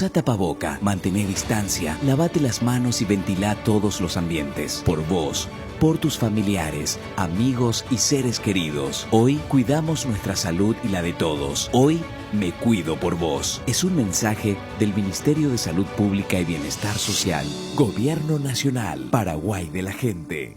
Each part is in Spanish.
Usa tapaboca, mantén distancia, lavate las manos y ventila todos los ambientes. Por vos, por tus familiares, amigos y seres queridos. Hoy cuidamos nuestra salud y la de todos. Hoy me cuido por vos. Es un mensaje del Ministerio de Salud Pública y Bienestar Social. Gobierno Nacional. Paraguay de la gente.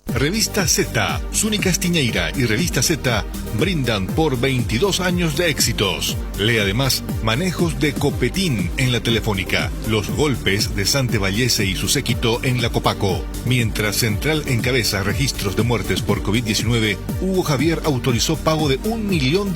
Revista Z, Zuni Castiñeira y Revista Z brindan por 22 años de éxitos. Lee además manejos de Copetín en la Telefónica, los golpes de Sante Vallese y su séquito en la Copaco. Mientras Central encabeza registros de muertes por COVID-19, Hugo Javier autorizó pago de $1 millón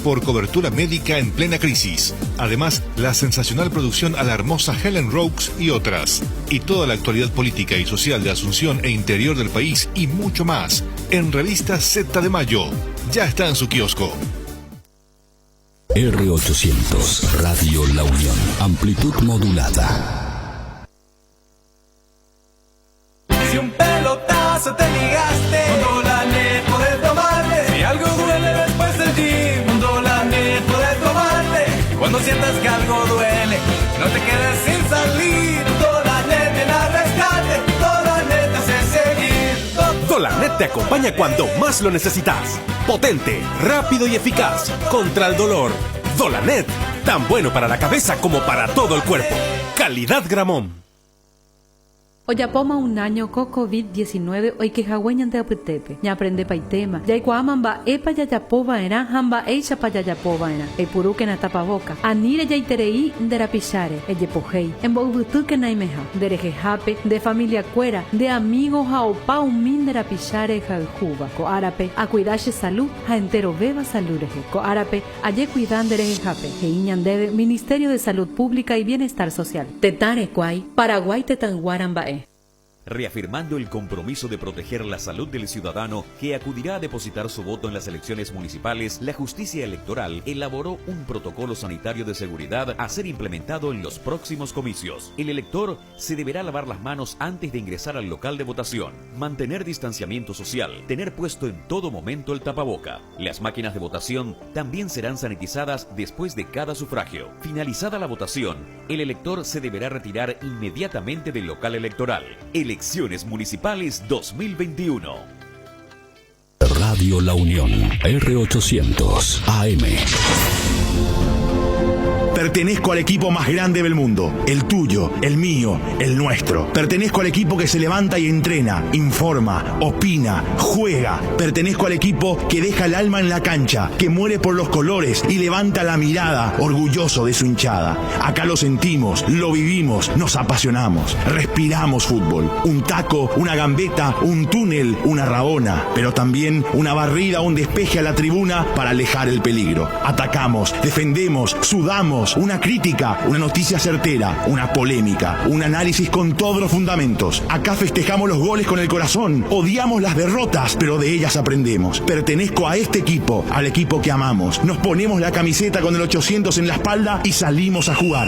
por cobertura médica en plena crisis. Además, la sensacional producción a la hermosa Helen Rokes y otras. Y toda la actualidad política y social de Asunción e interior del país y mucho más en Revista Z de Mayo. Ya está en su kiosco. R800, Radio La Unión. Amplitud modulada. Si un pelotazo te ligaste, con Dolanet podés tomarle. Si algo duele después del gym, con Dolanet podés tomarle. Cuando sientas que algo duele, no te quedes sin salir. Dolanet viene a rescate, Dolanet te hace seguir. Dolanet te acompaña cuando más lo necesitas. Potente, rápido y eficaz contra el dolor. Dolanet, tan bueno para la cabeza como para todo el cuerpo. Calidad Gramón. Oyapoma un año con COVID-19 hoy que hawaiian de apretepe. Ya aprende paitema. Ya ikuamamba epa yayapova era hamba eisha pa yayapova era. E puruke na tapaboca. Anire ya iterei derapishare. Eyepojei. En boubutuke na imeja. Derejejape. De familia cuera. De amigos haopa un min derapishare jaljuba. Ko arape. A cuidache salud. Ha entero beba salureje. Ko arape. Aye cuidan derejejape. Heiñan debe. Ministerio de Salud Pública y Bienestar Social. Tetare kwai. Paraguay tetanguarambae. Reafirmando el compromiso de proteger la salud del ciudadano que acudirá a depositar su voto en las elecciones municipales, la Justicia Electoral elaboró un protocolo sanitario de seguridad a ser implementado en los próximos comicios. El elector se deberá lavar las manos antes de ingresar al local de votación, mantener distanciamiento social, tener puesto en todo momento el tapaboca. Las máquinas de votación también serán sanitizadas después de cada sufragio. Finalizada la votación, el elector se deberá retirar inmediatamente del local electoral. Elecciones Municipales 2021. Radio La Unión, R800 AM. Pertenezco al equipo más grande del mundo, el tuyo, el mío, el nuestro. Pertenezco al equipo que se levanta y entrena, informa, opina, juega. Pertenezco al equipo que deja el alma en la cancha, que muere por los colores y levanta la mirada, orgulloso de su hinchada. Acá lo sentimos, lo vivimos, nos apasionamos, respiramos fútbol. Un taco, una gambeta, un túnel, una rabona, pero también una barrida o un despeje a la tribuna para alejar el peligro. Atacamos, defendemos, sudamos. Una crítica, una noticia certera, una polémica, un análisis con todos los fundamentos. Acá festejamos los goles con el corazón, odiamos las derrotas, pero de ellas aprendemos. Pertenezco a este equipo, al equipo que amamos. Nos ponemos la camiseta con el 800 en la espalda y salimos a jugar.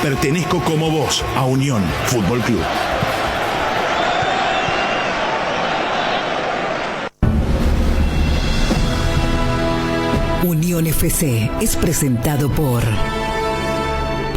Pertenezco como vos a Unión Fútbol Club. Unión FC es presentado por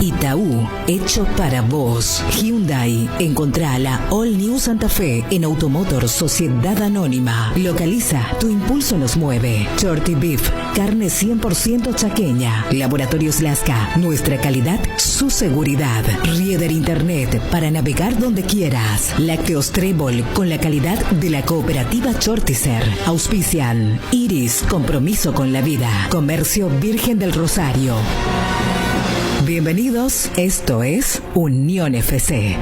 Itaú, hecho para vos. Hyundai, encontrá la All New Santa Fe en Automotor Sociedad Anónima. Localiza, tu impulso nos mueve. Shorty Beef, carne 100% chaqueña. Laboratorios Lasca, nuestra calidad, su seguridad. Rieder Internet, para navegar donde quieras. Lácteos Trébol, con la calidad de la cooperativa Chortizer. Auspician Iris, compromiso con la vida. Comercio Virgen del Rosario. Bienvenidos, esto es Unión FC.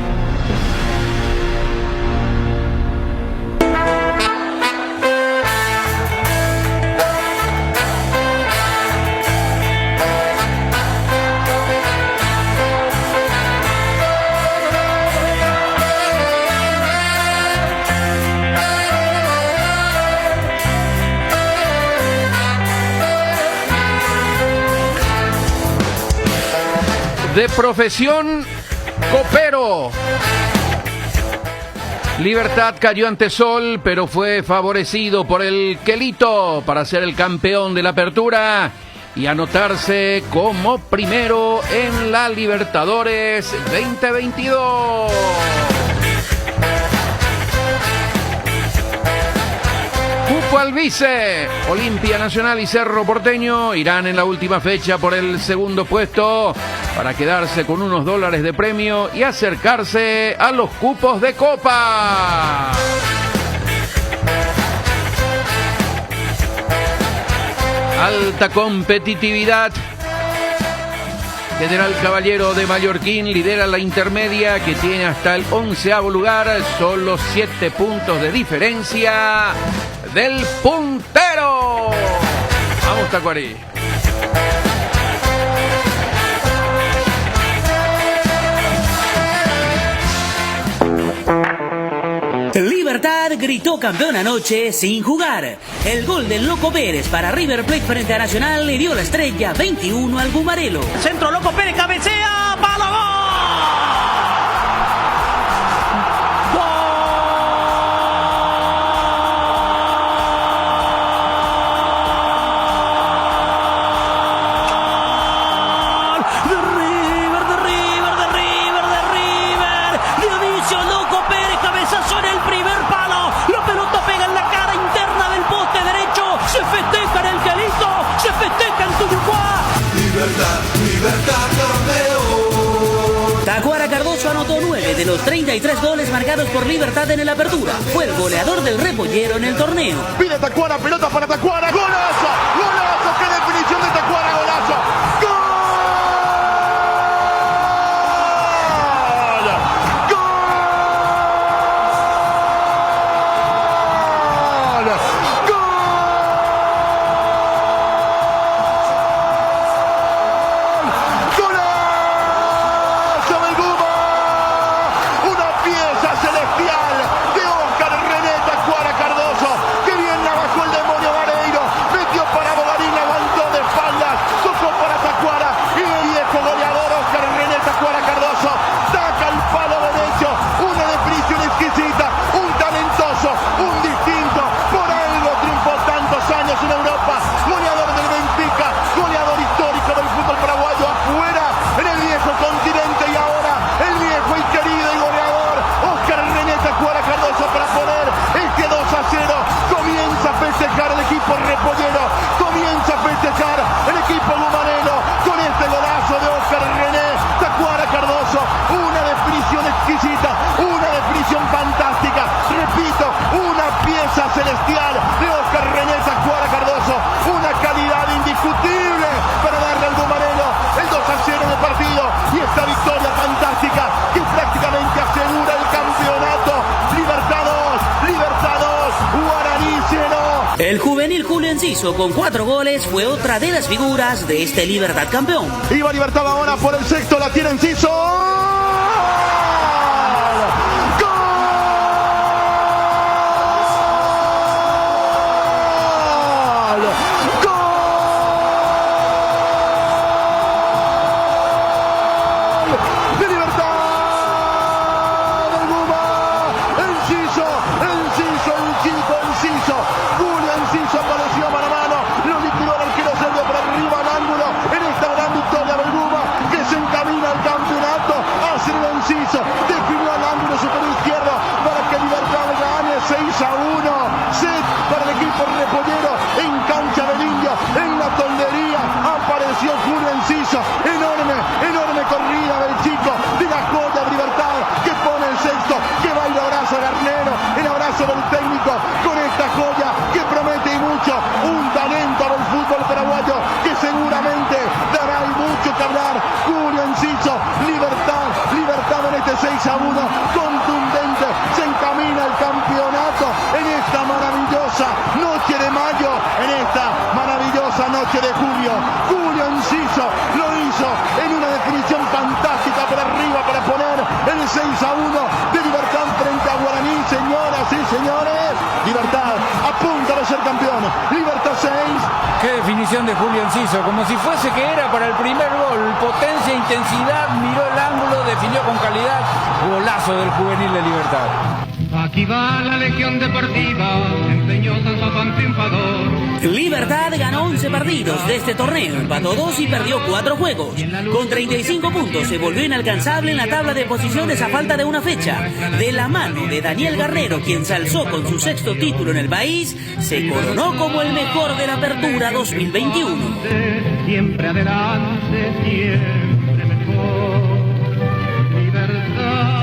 De profesión, copero. Libertad cayó ante Sol, pero fue favorecido por el Quelito para ser el campeón de la apertura. y anotarse como primero en la Libertadores 2022. Cupo al vice. Olimpia Nacional y Cerro Porteño irán en la última fecha por el segundo puesto para quedarse con unos dólares de premio y acercarse a los cupos de Copa. Alta competitividad. General Caballero de Mallorquín lidera la intermedia que tiene hasta el 11º lugar, solo 7 puntos de diferencia del puntero. Vamos, Tacuarí. Libertad gritó campeón anoche sin jugar. El gol del Loco Pérez para River Plate frente a Nacional le dio la estrella 21 al Gumarelo. Centro, Loco Pérez, cabecea, palo, gol. Tacuara Cardoso anotó 9 de los 33 goles marcados por Libertad en el Apertura. Fue el goleador del Repollero en el torneo. Pide Tacuara, pelota para Tacuara, golazo, golazo, qué definición de Tacuara, golazo. ¡Gol! Repollero comienza a festejar el equipo gumareno con este golazo de Óscar René Tacuara Cardoso, una definición exquisita, una definición fantástica, repito, una pieza celestial de Óscar René Tacuara Cardoso, una calidad indiscutible para darle al gumareno el 2-0 de partido y esta victoria fantástica que prácticamente asegura el campeonato. Libertad 2, Guaraní 0. El juvenil Julio Enciso con 4 goles fue otra de las figuras de este Libertad campeón. Iba Libertad ahora por el sexto, la tiene Enciso. Definió al ángulo superior izquierdo para que Libertad gane 6-1. Set para el equipo repollero en cancha del Indio, en la toldería. Apareció Julio Enciso. Enorme corrida del chico de la joya de Libertad que pone el sexto, que va el abrazo de Garnero, el abrazo del técnico con esta joya que promete y mucho. Un talento del fútbol paraguayo que seguramente dará y mucho que hablar. Julio Enciso, Libertad en este 6-1 contundente, se encamina el campeonato en esta maravillosa noche de mayo, en esta maravillosa noche de julio. Julio Enciso lo hizo en una definición fantástica por arriba para poner el 6-1 de Libertad frente a Guaraní. Señoras y señores, Libertad a punto de ser campeón. Libertad 6. Qué definición de Julio Enciso, como si fuese que era para el primer gol. Potencia, intensidad, miró el ángulo, definió con calidad. Golazo del juvenil de Libertad. Aquí va la Legión Deportiva, empeñosa en su afán triunfador. Libertad ganó 11 partidos de este torneo, empató 2 y perdió 4 juegos. Con 35 puntos se volvió inalcanzable en la tabla de posiciones a falta de una fecha. De la mano de Daniel Garnero, quien se alzó con su 6º título en el país, se coronó como el mejor de la Apertura 2021. Siempre adelante, siempre mejor. Libertad.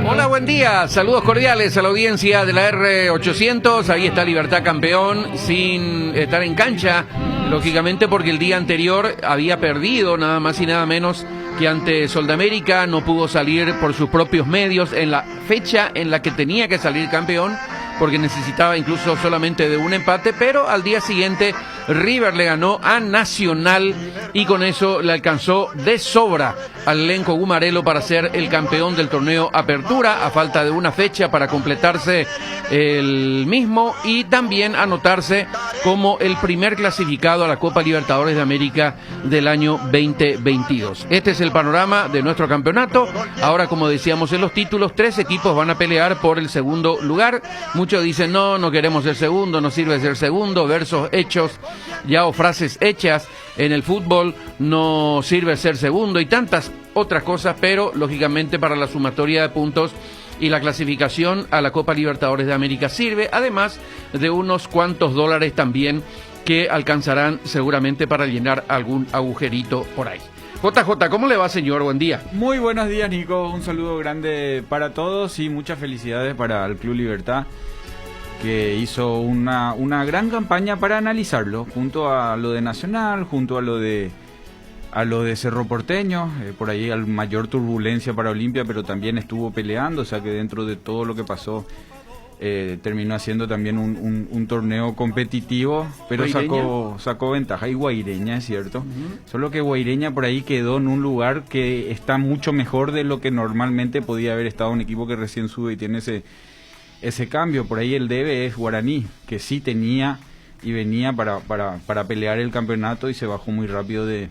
Hola, buen día. Saludos cordiales a la audiencia de la R800. Ahí está Libertad campeón sin estar en cancha, lógicamente porque el día anterior había perdido nada más y nada menos que ante Soldamérica. No pudo salir por sus propios medios en la fecha en la que tenía que salir campeón, porque necesitaba incluso solamente de un empate, pero al día siguiente River le ganó a Nacional y con eso le alcanzó de sobra al elenco gumarelo para ser el campeón del torneo Apertura, a falta de una fecha para completarse el mismo y también anotarse como el primer clasificado a la Copa Libertadores de América del año 2022. Este es el panorama de nuestro campeonato. Ahora, como decíamos en los títulos, 3 equipos van a pelear por el segundo lugar. Muchos dicen, no queremos ser segundo, no sirve ser segundo, versos hechos ya o frases hechas en el fútbol, no sirve ser segundo y tantas otras cosas, pero lógicamente para la sumatoria de puntos y la clasificación a la Copa Libertadores de América sirve, además de unos cuantos dólares también que alcanzarán seguramente para llenar algún agujerito por ahí. JJ, ¿cómo le va, señor? Buen día. Muy buenos días, Nico. Un saludo grande para todos y muchas felicidades para el Club Libertad, que hizo una gran campaña para analizarlo, junto a lo de Nacional, junto a lo de Cerro Porteño, por ahí hay mayor turbulencia para Olimpia, pero también estuvo peleando, o sea que dentro de todo lo que pasó, terminó haciendo también un torneo competitivo, pero sacó ventaja. Y Guaireña, es cierto, solo que Guaireña por ahí quedó en un lugar que está mucho mejor de lo que normalmente podía haber estado un equipo que recién sube y tiene ese cambio. Por ahí el debe es Guaraní, que sí tenía y venía para pelear el campeonato y se bajó muy rápido de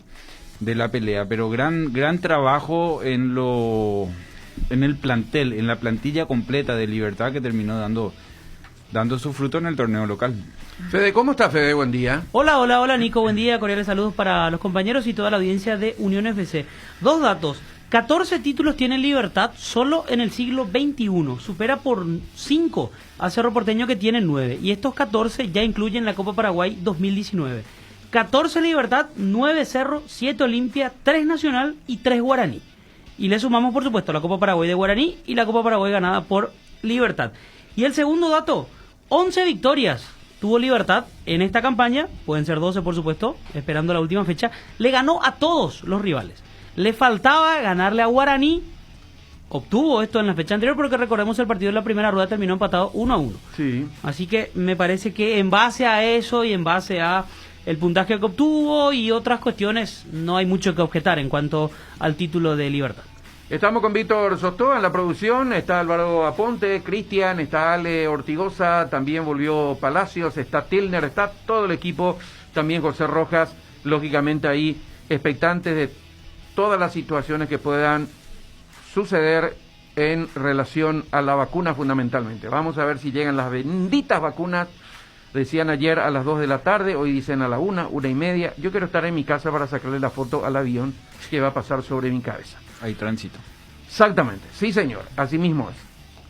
la pelea, pero gran trabajo en el plantel, en la plantilla completa de Libertad, que terminó dando su fruto en el torneo local. Fede, ¿cómo está, Fede? Buen día. Hola, Nico, buen día, cordiales saludos para los compañeros y toda la audiencia de Unión FC. 2 datos: 14 títulos tiene Libertad solo en el siglo XXI, supera por 5 a Cerro Porteño, que tiene 9, y estos 14 ya incluyen la Copa Paraguay 2019. 14 Libertad, 9 Cerro, 7 Olimpia, 3 Nacional y 3 Guaraní. Y le sumamos, por supuesto, la Copa Paraguay de Guaraní y la Copa Paraguay ganada por Libertad. Y el segundo dato: 11 victorias tuvo Libertad en esta campaña, pueden ser 12 por supuesto, esperando la última fecha. Le ganó a todos los rivales. Le faltaba ganarle a Guaraní, obtuvo esto en la fecha anterior, porque recordemos el partido de la primera rueda terminó empatado 1-1. Sí. Así que me parece que en base a eso y en base a el puntaje que obtuvo y otras cuestiones, no hay mucho que objetar en cuanto al título de Libertad. Estamos con Víctor Sostó en la producción, está Álvaro Aponte, Cristian, está Ale Ortigosa, también volvió Palacios, está Tilner, está todo el equipo, también José Rojas, lógicamente ahí expectantes de todas las situaciones que puedan suceder en relación a la vacuna fundamentalmente. Vamos a ver si llegan las benditas vacunas. Decían ayer a las 2 de la tarde, hoy dicen a la 1:30. Yo quiero estar en mi casa para sacarle la foto al avión que va a pasar sobre mi cabeza. Hay tránsito. Exactamente, sí señor, así mismo es.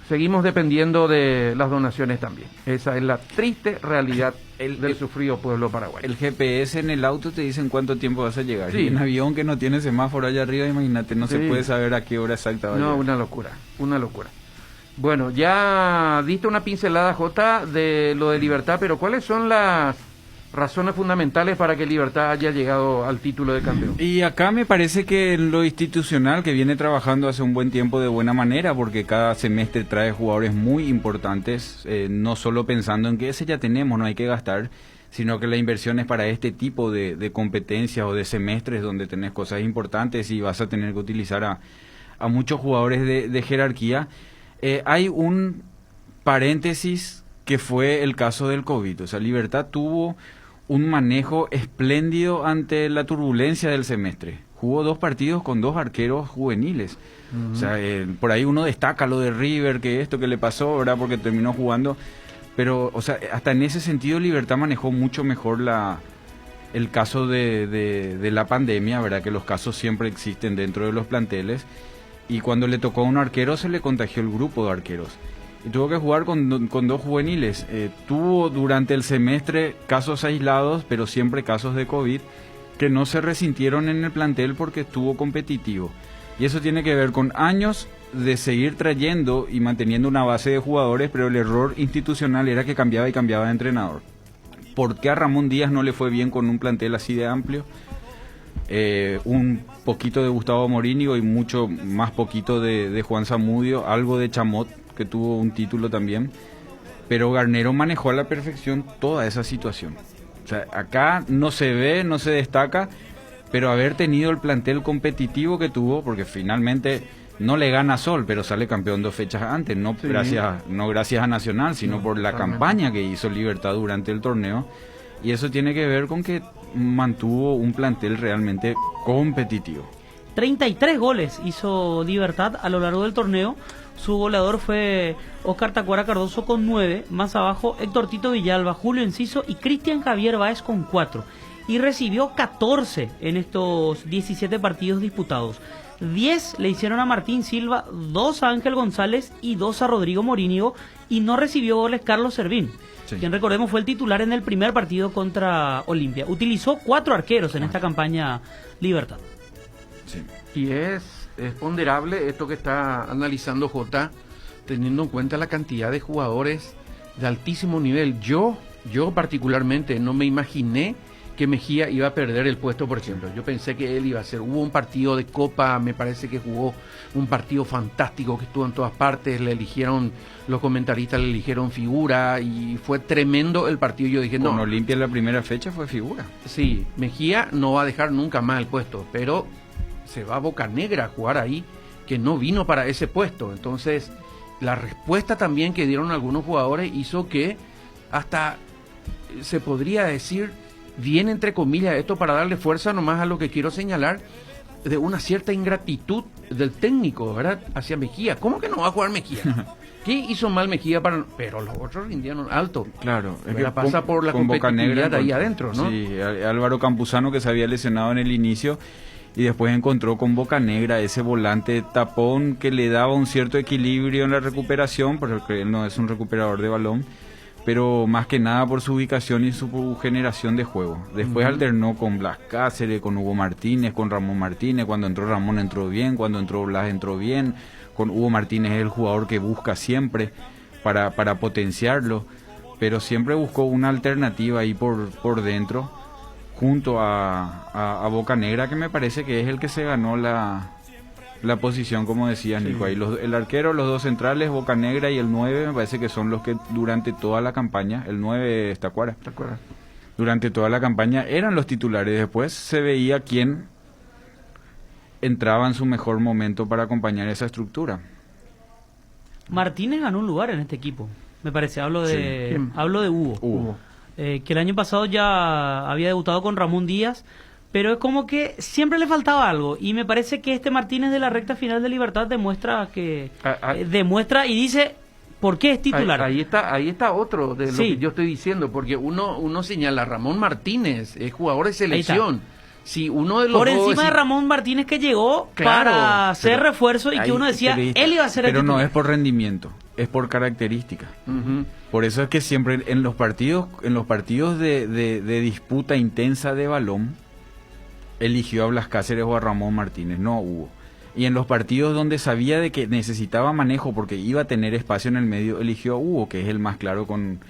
Seguimos dependiendo de las donaciones también. Esa es la triste realidad del sufrido pueblo paraguayo. El GPS en el auto te dicen cuánto tiempo vas a llegar. Sí. Y en avión que no tiene semáforo allá arriba, imagínate, no se puede saber a qué hora exacta va a llegar. Una locura. Bueno, ya diste una pincelada, Jota, de lo de Libertad, pero ¿cuáles son las razones fundamentales para que Libertad haya llegado al título de campeón? Y acá me parece que lo institucional, que viene trabajando hace un buen tiempo de buena manera, porque cada semestre trae jugadores muy importantes, no solo pensando en que ese ya tenemos, no hay que gastar, sino que la inversión es para este tipo de competencias o de semestres donde tenés cosas importantes y vas a tener que utilizar a muchos jugadores de jerarquía. Hay un paréntesis que fue el caso del COVID. O sea, Libertad tuvo un manejo espléndido ante la turbulencia del semestre. jugó 2 partidos con 2 arqueros juveniles. O sea, por ahí uno destaca lo de River, que esto que le pasó, ¿verdad? Porque terminó jugando. Pero, o sea, hasta en ese sentido Libertad manejó mucho mejor el caso de la pandemia, ¿verdad? Que los casos siempre existen dentro de los planteles. Y cuando le tocó a un arquero se le contagió el grupo de arqueros. Y tuvo que jugar con 2 juveniles. Tuvo durante el semestre casos aislados, pero siempre casos de COVID, que no se resintieron en el plantel porque estuvo competitivo. Y eso tiene que ver con años de seguir trayendo y manteniendo una base de jugadores, pero el error institucional era que cambiaba y cambiaba de entrenador. ¿Por qué a Ramón Díaz no le fue bien con un plantel así de amplio? Un poquito de Gustavo Morínigo y mucho más poquito de Juan Zamudio, algo de Chamot, que tuvo un título también, pero Garnero manejó a la perfección toda esa situación. O sea, acá no se ve, no se destaca, pero haber tenido el plantel competitivo que tuvo, porque finalmente no le gana Sol, pero sale campeón 2 fechas antes, no gracias a Nacional, sino por la campaña que hizo Libertad durante el torneo, y eso tiene que ver con que mantuvo un plantel realmente competitivo. 33 goles hizo Libertad a lo largo del torneo. Su goleador fue Oscar Tacuara Cardoso con 9, más abajo Héctor Tito Villalba, Julio Enciso y Cristian Javier Báez con 4. Y recibió 14 en estos 17 partidos disputados. 10 le hicieron a Martín Silva, 2 a Ángel González y 2 a Rodrigo Morínigo, y no recibió goles Carlos Servín, quien recordemos fue el titular en el primer partido contra Olimpia. Utilizó 4 arqueros en esta campaña Libertad. Y es ponderable esto que está analizando Jota, teniendo en cuenta la cantidad de jugadores de altísimo nivel. Yo particularmente no me imaginé que Mejía iba a perder el puesto, por ejemplo. Yo pensé que él iba a hacer. Hubo un partido de Copa, me parece que jugó un partido fantástico que estuvo en todas partes. Le eligieron, los comentaristas le eligieron figura y fue tremendo el partido. Yo dije, con Olimpia en la primera fecha fue figura. Sí, Mejía no va a dejar nunca más el puesto, pero se va a Bocanegra a jugar ahí, que no vino para ese puesto. Entonces, la respuesta también que dieron algunos jugadores hizo que hasta se podría decir, bien entre comillas, esto para darle fuerza nomás a lo que quiero señalar, de una cierta ingratitud del técnico, ¿verdad? Hacia Mejía. ¿Cómo que no va a jugar Mejía? ¿Qué hizo mal Mejía para...? Pero los otros rindieron alto. Claro. Es que pasa por la competitividad de ahí adentro, ¿no? Sí, Álvaro Campuzano, que se había lesionado en el inicio, y después encontró con Bocanegra ese volante tapón que le daba un cierto equilibrio en la recuperación, porque él no es un recuperador de balón, pero más que nada por su ubicación y su generación de juego. Después alternó con Blas Cáceres, con Hugo Martínez, con Ramón Martínez. Cuando entró Ramón entró bien, cuando entró Blas entró bien. Con Hugo Martínez es el jugador que busca siempre para potenciarlo, pero siempre buscó una alternativa ahí por dentro, junto a Bocanegra, que me parece que es el que se ganó la posición, como decías, Nico. Ahí el arquero, los 2 centrales, Bocanegra, y el 9 me parece que son los que durante toda la campaña, el 9 es Tacuara, durante toda la campaña eran los titulares. Después se veía quién entraba en su mejor momento para acompañar esa estructura. Martínez ganó un lugar en este equipo, me parece. Hablo de Hugo. Que el año pasado ya había debutado con Ramón Díaz, pero es como que siempre le faltaba algo, y me parece que este Martínez de la recta final de Libertad demuestra y dice por qué es titular. Ahí está otro de lo que yo estoy diciendo, porque uno señala a Ramón Martínez, es jugador de selección. Si uno de los por encima de Ramón Martínez, que llegó para hacer refuerzo, y que uno decía él iba a ser el titular. Pero no es por rendimiento, es por característica. Por eso es que siempre en los partidos de disputa intensa de balón eligió a Blas Cáceres o a Ramón Martínez, no Hugo. Y en los partidos donde sabía de que necesitaba manejo porque iba a tener espacio en el medio, eligió a Hugo, que es el más claro con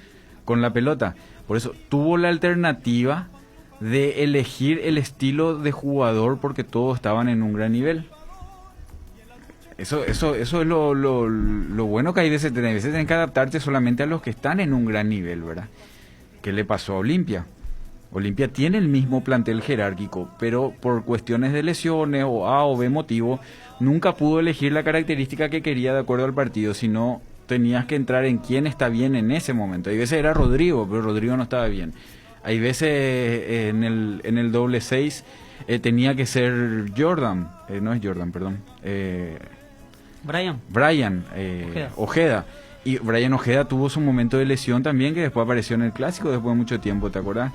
la pelota. Por eso tuvo la alternativa de elegir el estilo de jugador, porque todos estaban en un gran nivel. Eso es lo bueno, que hay veces tienen que adaptarse solamente a los que están en un gran nivel, ¿verdad? ¿Qué le pasó a Olimpia? Olimpia tiene el mismo plantel jerárquico, pero por cuestiones de lesiones o A o B motivo, nunca pudo elegir la característica que quería de acuerdo al partido, sino tenías que entrar en quién está bien en ese momento. Hay veces era Rodrigo, pero Rodrigo no estaba bien. Hay veces en el doble 6 tenía que ser Jordan, no es Jordan, perdón. Brian Ojeda. Y Brian Ojeda tuvo su momento de lesión también, que después apareció en el Clásico después de mucho tiempo, ¿te acordás?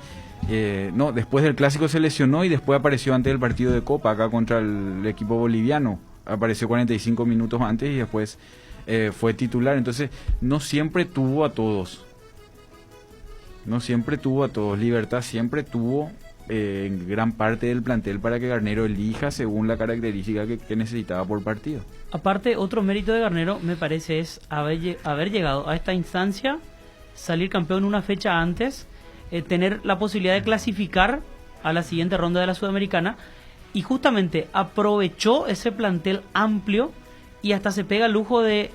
No, después del Clásico se lesionó y después apareció antes del partido de Copa, acá contra el equipo boliviano. Apareció 45 minutos antes y después fue titular. Entonces, no siempre tuvo a todos. Libertad siempre tuvo gran parte del plantel para que Garnero elija según la característica que necesitaba por partido. Aparte, otro mérito de Garnero, me parece, es haber llegado a esta instancia, salir campeón una fecha antes, tener la posibilidad de clasificar a la siguiente ronda de la Sudamericana, y justamente aprovechó ese plantel amplio y hasta se pega el lujo de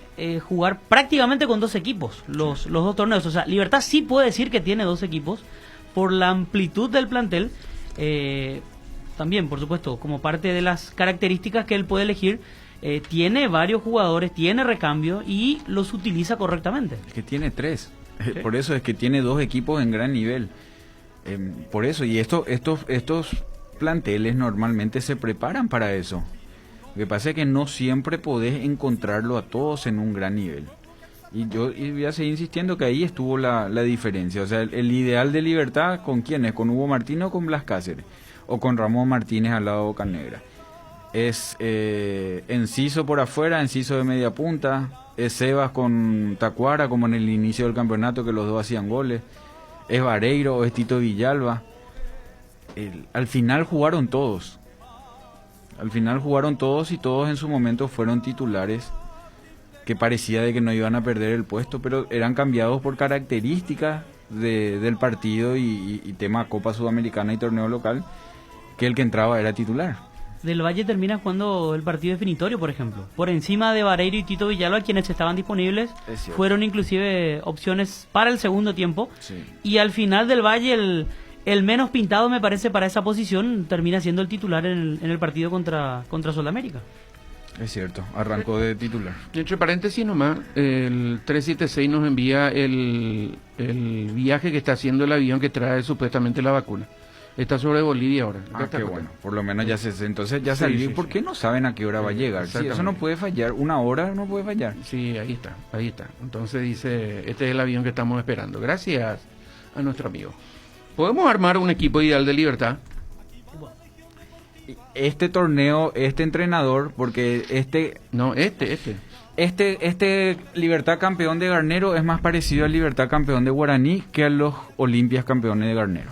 jugar prácticamente con 2 equipos, los 2 torneos. O sea, Libertad sí puede decir que tiene 2 equipos por la amplitud del plantel. También, por supuesto, como parte de las características que él puede elegir, tiene varios jugadores, tiene recambio y los utiliza correctamente. Es que tiene 3. ¿Sí? Por eso es que tiene 2 equipos en gran nivel. Por eso, y estos planteles normalmente se preparan para eso. Lo que pasa es que no siempre podés encontrarlo a todos en un gran nivel. Y voy a seguir insistiendo que ahí estuvo la diferencia. O sea, el ideal de Libertad, ¿con quién es? ¿Con Hugo Martínez o con Blas Cáceres? ¿O con Ramón Martínez al lado de Bocanegra? Es Enciso por afuera, Enciso de media punta. Es Sebas con Tacuara, como en el inicio del campeonato, que los dos hacían goles. Es Vareiro o es Tito Villalba. Al final jugaron todos. Y todos en su momento fueron titulares, que parecía de que no iban a perder el puesto, pero eran cambiados por características del partido y tema Copa Sudamericana y torneo local, que el que entraba era titular. Del Valle termina jugando el partido definitorio, por ejemplo, por encima de Vareiro y Tito Villalba, quienes estaban disponibles, fueron inclusive opciones para el segundo tiempo, sí. Y al final del Valle el menos pintado, me parece, para esa posición termina siendo el titular en el partido contra Sudamérica. Es cierto, arrancó de titular. Entre paréntesis nomás, el 376 nos envía el viaje que está haciendo el avión que trae supuestamente la vacuna. Está sobre Bolivia ahora. Qué bueno, por lo menos entonces ya salió. Sí, ¿Por qué no saben a qué hora va a llegar? Sí, eso no puede fallar, 1 hora no puede fallar. Sí, ahí está. Entonces dice, este es el avión que estamos esperando. Gracias a nuestro amigo. ¿Podemos armar un equipo ideal de Libertad? Este torneo, este entrenador, porque este Libertad campeón de Garnero es más parecido al Libertad campeón de Guaraní que a los Olimpias campeones de Garnero.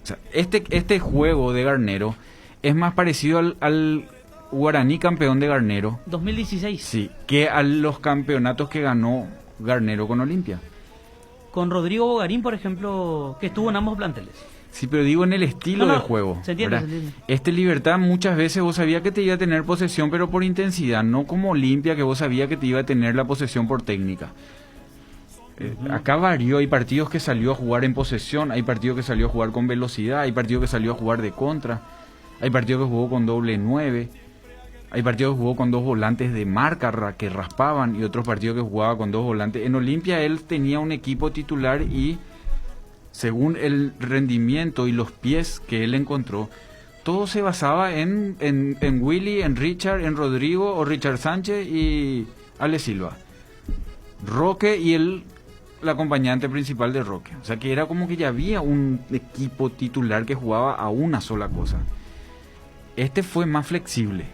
O sea, este juego de Garnero es más parecido al Guaraní campeón de Garnero 2016. Sí, que a los campeonatos que ganó Garnero con Olimpia. Con Rodrigo Bogarín, por ejemplo, que estuvo en ambos planteles. Sí, pero digo en el estilo de juego. Se entiende. Este Libertad muchas veces vos sabías que te iba a tener posesión, pero por intensidad, no como Olimpia, que vos sabías que te iba a tener la posesión por técnica. Acá varió, hay partidos que salió a jugar en posesión, hay partidos que salió a jugar con velocidad, hay partidos que salió a jugar de contra, hay partidos que jugó con doble 9, hay partidos que jugó con 2 volantes de marca que raspaban y otros partidos que jugaba con 2 volantes. En Olimpia él tenía un equipo titular y según el rendimiento y los pies que él encontró, todo se basaba en Willy, en Richard, en Rodrigo o Richard Sánchez y Ale Silva. Roque y el acompañante principal de Roque. O sea que era como que ya había un equipo titular que jugaba a una sola cosa. Este fue más flexible.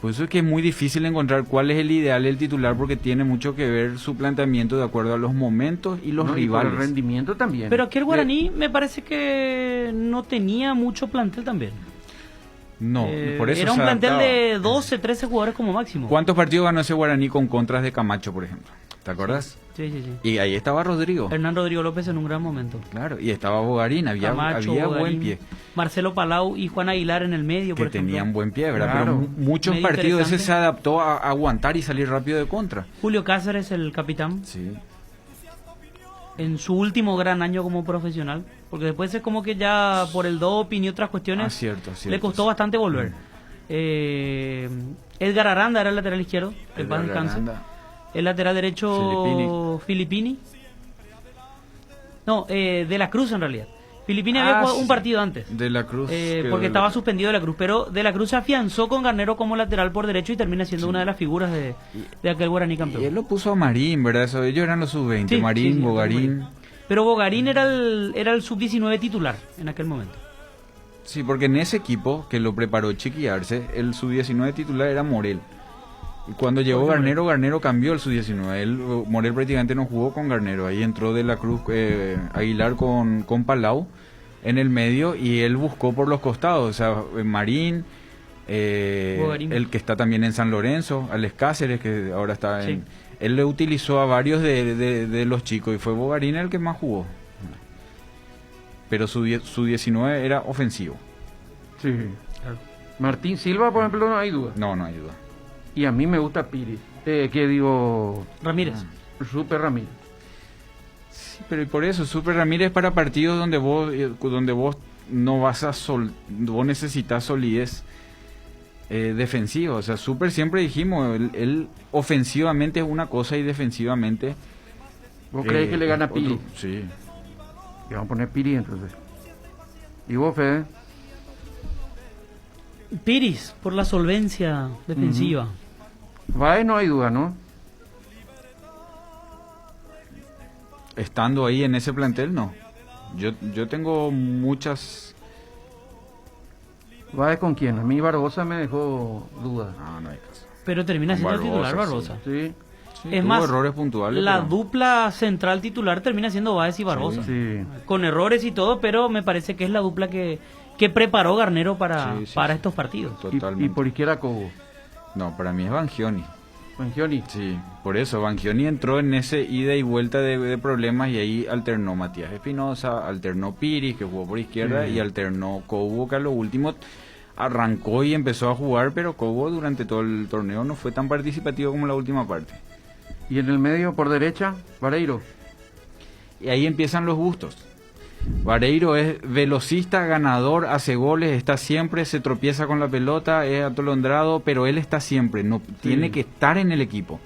Por eso es que es muy difícil encontrar cuál es el ideal del titular, porque tiene mucho que ver su planteamiento de acuerdo a los momentos y los rivales. Y por el rendimiento también. Pero aquí el Guaraní me parece que no tenía mucho plantel también. No, por eso era un plantel de 12, 13 jugadores como máximo. ¿Cuántos partidos ganó ese Guaraní con contras de Camacho, por ejemplo? ¿Te acordás? Sí. Y ahí estaba Rodrigo. Hernán Rodrigo López en un gran momento. Claro, y estaba Bogarín, había Bogarín, buen pie. Marcelo Palau y Juan Aguilar en el medio, que por ejemplo. Tenían buen pie, ¿verdad? Claro. Pero muchos Medio partidos ese se adaptó a aguantar y salir rápido de contra. Julio Cáceres, el capitán. Sí. En su último gran año como profesional. Porque después es como que ya por el doping y otras cuestiones Cierto, le costó bastante volver. Edgar Aranda era el lateral izquierdo, que en paz descanse. El lateral derecho Filippini. No, de la Cruz en realidad. Filipini había jugado un partido antes. De la Cruz. Porque estaba suspendido De la Cruz, pero De la Cruz se afianzó con Garnero como lateral por derecho y termina siendo una de las figuras de aquel Guaraní campeón. Y él lo puso a Marín, ¿verdad? Ellos eran los sub-20, sí, Marín, sí, Bogarín. Pero Bogarín era el sub-19 titular en aquel momento. Sí, porque en ese equipo que lo preparó Chiqui Arce, el sub-19 titular era Morel. Y cuando llegó Garnero, Garnero cambió el sub-19. Morel prácticamente no jugó con Garnero. Ahí entró De la Cruz, Aguilar con Palau en el medio y él buscó por los costados. O sea, Marín, el que está también en San Lorenzo, Alex Cáceres, que ahora está en... Sí. Él le utilizó a varios de los chicos y fue Bogarín el que más jugó. Pero su 19 era ofensivo. Sí, claro. Martín Silva, por ejemplo, no hay duda. No hay duda. Y a mí me gusta Piri. Ramírez. Super Ramírez. Sí, pero y por eso, Super Ramírez para partidos donde vos no vas a vos necesitas solidez defensiva. O sea, Super siempre dijimos, él ofensivamente es una cosa y defensivamente... ¿Vos crees que le gana Piri? Sí. Y vamos a poner Piri entonces. ¿Y vos, Fede? Piris, por la solvencia defensiva. Baez no hay duda, ¿no? Estando ahí en ese plantel, no. Yo tengo muchas... ¿Baez con quién? A mí Barbosa me dejó duda. No hay caso. Pero termina siendo titular Barbosa. Sí. Es más, errores puntuales, la dupla central titular termina siendo Baez y Barbosa. Sí. Con errores y todo, pero me parece que es la dupla que preparó Garnero para estos partidos. Totalmente. ¿Y por izquierda Cobo? No, para mí es Bangioni. ¿Bangioni? Sí, por eso, Bangioni entró en ese ida y vuelta de problemas y ahí alternó Matías Espinosa, alternó Piris, que jugó por izquierda, y alternó Cobo, que a lo último arrancó y empezó a jugar, pero Cobo durante todo el torneo no fue tan participativo como la última parte. ¿Y en el medio, por derecha, Vareiro? Y ahí empiezan los gustos. Vareiro es velocista, ganador, hace goles, está siempre, se tropieza con la pelota, es atolondrado, pero él está siempre, no tiene que estar en el equipo.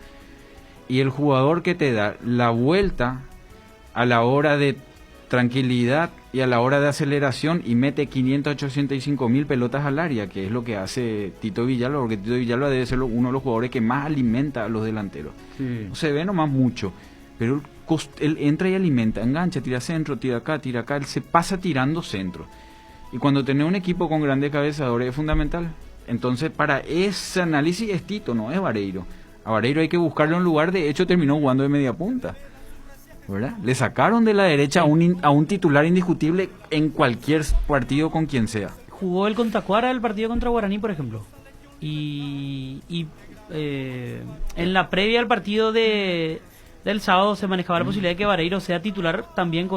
Y el jugador que te da la vuelta a la hora de tranquilidad y a la hora de aceleración y mete 585.000 pelotas al área, que es lo que hace Tito Villalba, porque Tito Villalba debe ser uno de los jugadores que más alimenta a los delanteros. Sí. No se ve nomás mucho, pero él entra y alimenta, engancha, tira centro, tira acá, él se pasa tirando centro. Y cuando tenés un equipo con grandes cabezadores es fundamental. Entonces, para ese análisis es Tito, no es Vareiro. A Vareiro hay que buscarle un lugar, de hecho terminó jugando de media punta, ¿verdad? Le sacaron de la derecha a un titular indiscutible en cualquier partido con quien sea. Jugó el contra Cuara el partido contra Guaraní, por ejemplo. Y en la previa al partido del sábado se manejaba la posibilidad de que Vareiro sea titular también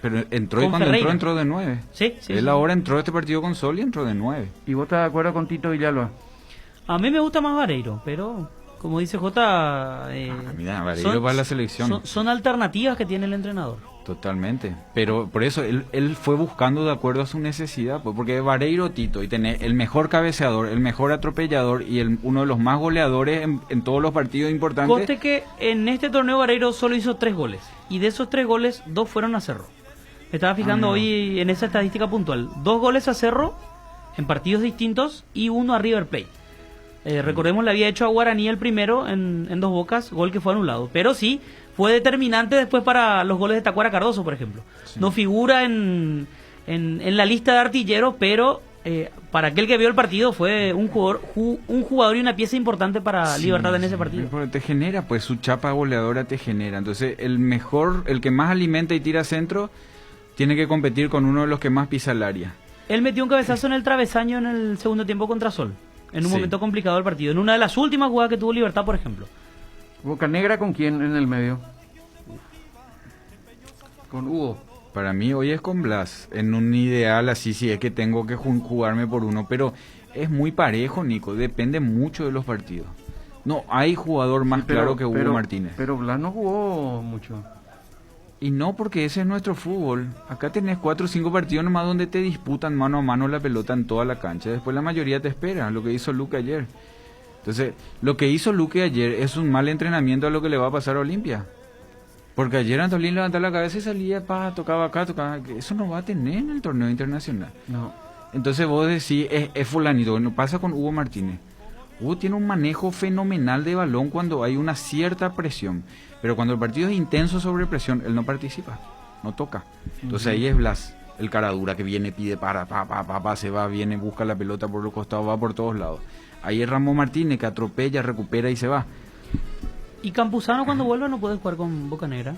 pero entró, y cuando Ferreira. entró de 9. Sí. Él ahora entró a este partido con Sol y entró de 9. ¿Y vos estás de acuerdo con Tito Villalba? A mí me gusta más Vareiro, pero como dice Jota, mira, Vareiro va a la selección. Son alternativas que tiene el entrenador. Totalmente, pero por eso él fue buscando de acuerdo a su necesidad, pues, porque Vareiro, Tito, y tener el mejor cabeceador, el mejor atropellador y uno de los más goleadores en todos los partidos importantes. Conste que en este torneo Vareiro solo hizo 3 goles, y de esos 3 goles, 2 fueron a Cerro. Me estaba fijando hoy en esa estadística puntual. 2 goles a Cerro en partidos distintos y 1 a River Plate. Recordemos, le había hecho a Guaraní el primero en Dos Bocas, gol que fue anulado, pero sí fue determinante después para los goles de Tacuara Cardoso, por ejemplo. Sí. No figura en la lista de artilleros, pero para aquel que vio el partido fue un jugador y una pieza importante para Libertad en ese partido. Te genera, pues su chapa goleadora te genera. Entonces el que más alimenta y tira centro tiene que competir con uno de los que más pisa el área. Él metió un cabezazo en el travesaño en el segundo tiempo contra Sol, en un momento complicado del partido, en una de las últimas jugadas que tuvo Libertad, por ejemplo. ¿Bocanegra con quién en el medio? Con Hugo. Para mí hoy es con Blas, en un ideal así, si es que tengo que jugarme por uno, pero es muy parejo, Nico, depende mucho de los partidos. No hay jugador más claro que Hugo Martínez. Pero Blas no jugó mucho. Y no, porque ese es nuestro fútbol. Acá tenés 4 o 5 partidos nomás donde te disputan mano a mano la pelota en toda la cancha. Después la mayoría te espera, lo que hizo Luque ayer. Entonces, lo que hizo Luque ayer es un mal entrenamiento a lo que le va a pasar a Olimpia. Porque ayer Antolín levantaba la cabeza y salía, tocaba acá, eso no va a tener en el torneo internacional. No. Entonces vos decís, es fulanito. Bueno, pasa con Hugo Martínez. Hugo tiene un manejo fenomenal de balón cuando hay una cierta presión. Pero cuando el partido es intenso sobre presión, él no participa, no toca. Entonces ahí es Blas, el cara dura que viene, pide se va, viene, busca la pelota por los costados, va por todos lados. Ahí es Ramón Martínez que atropella, recupera y se va. ¿Y Campuzano cuando vuelva no puede jugar con Bocanegra?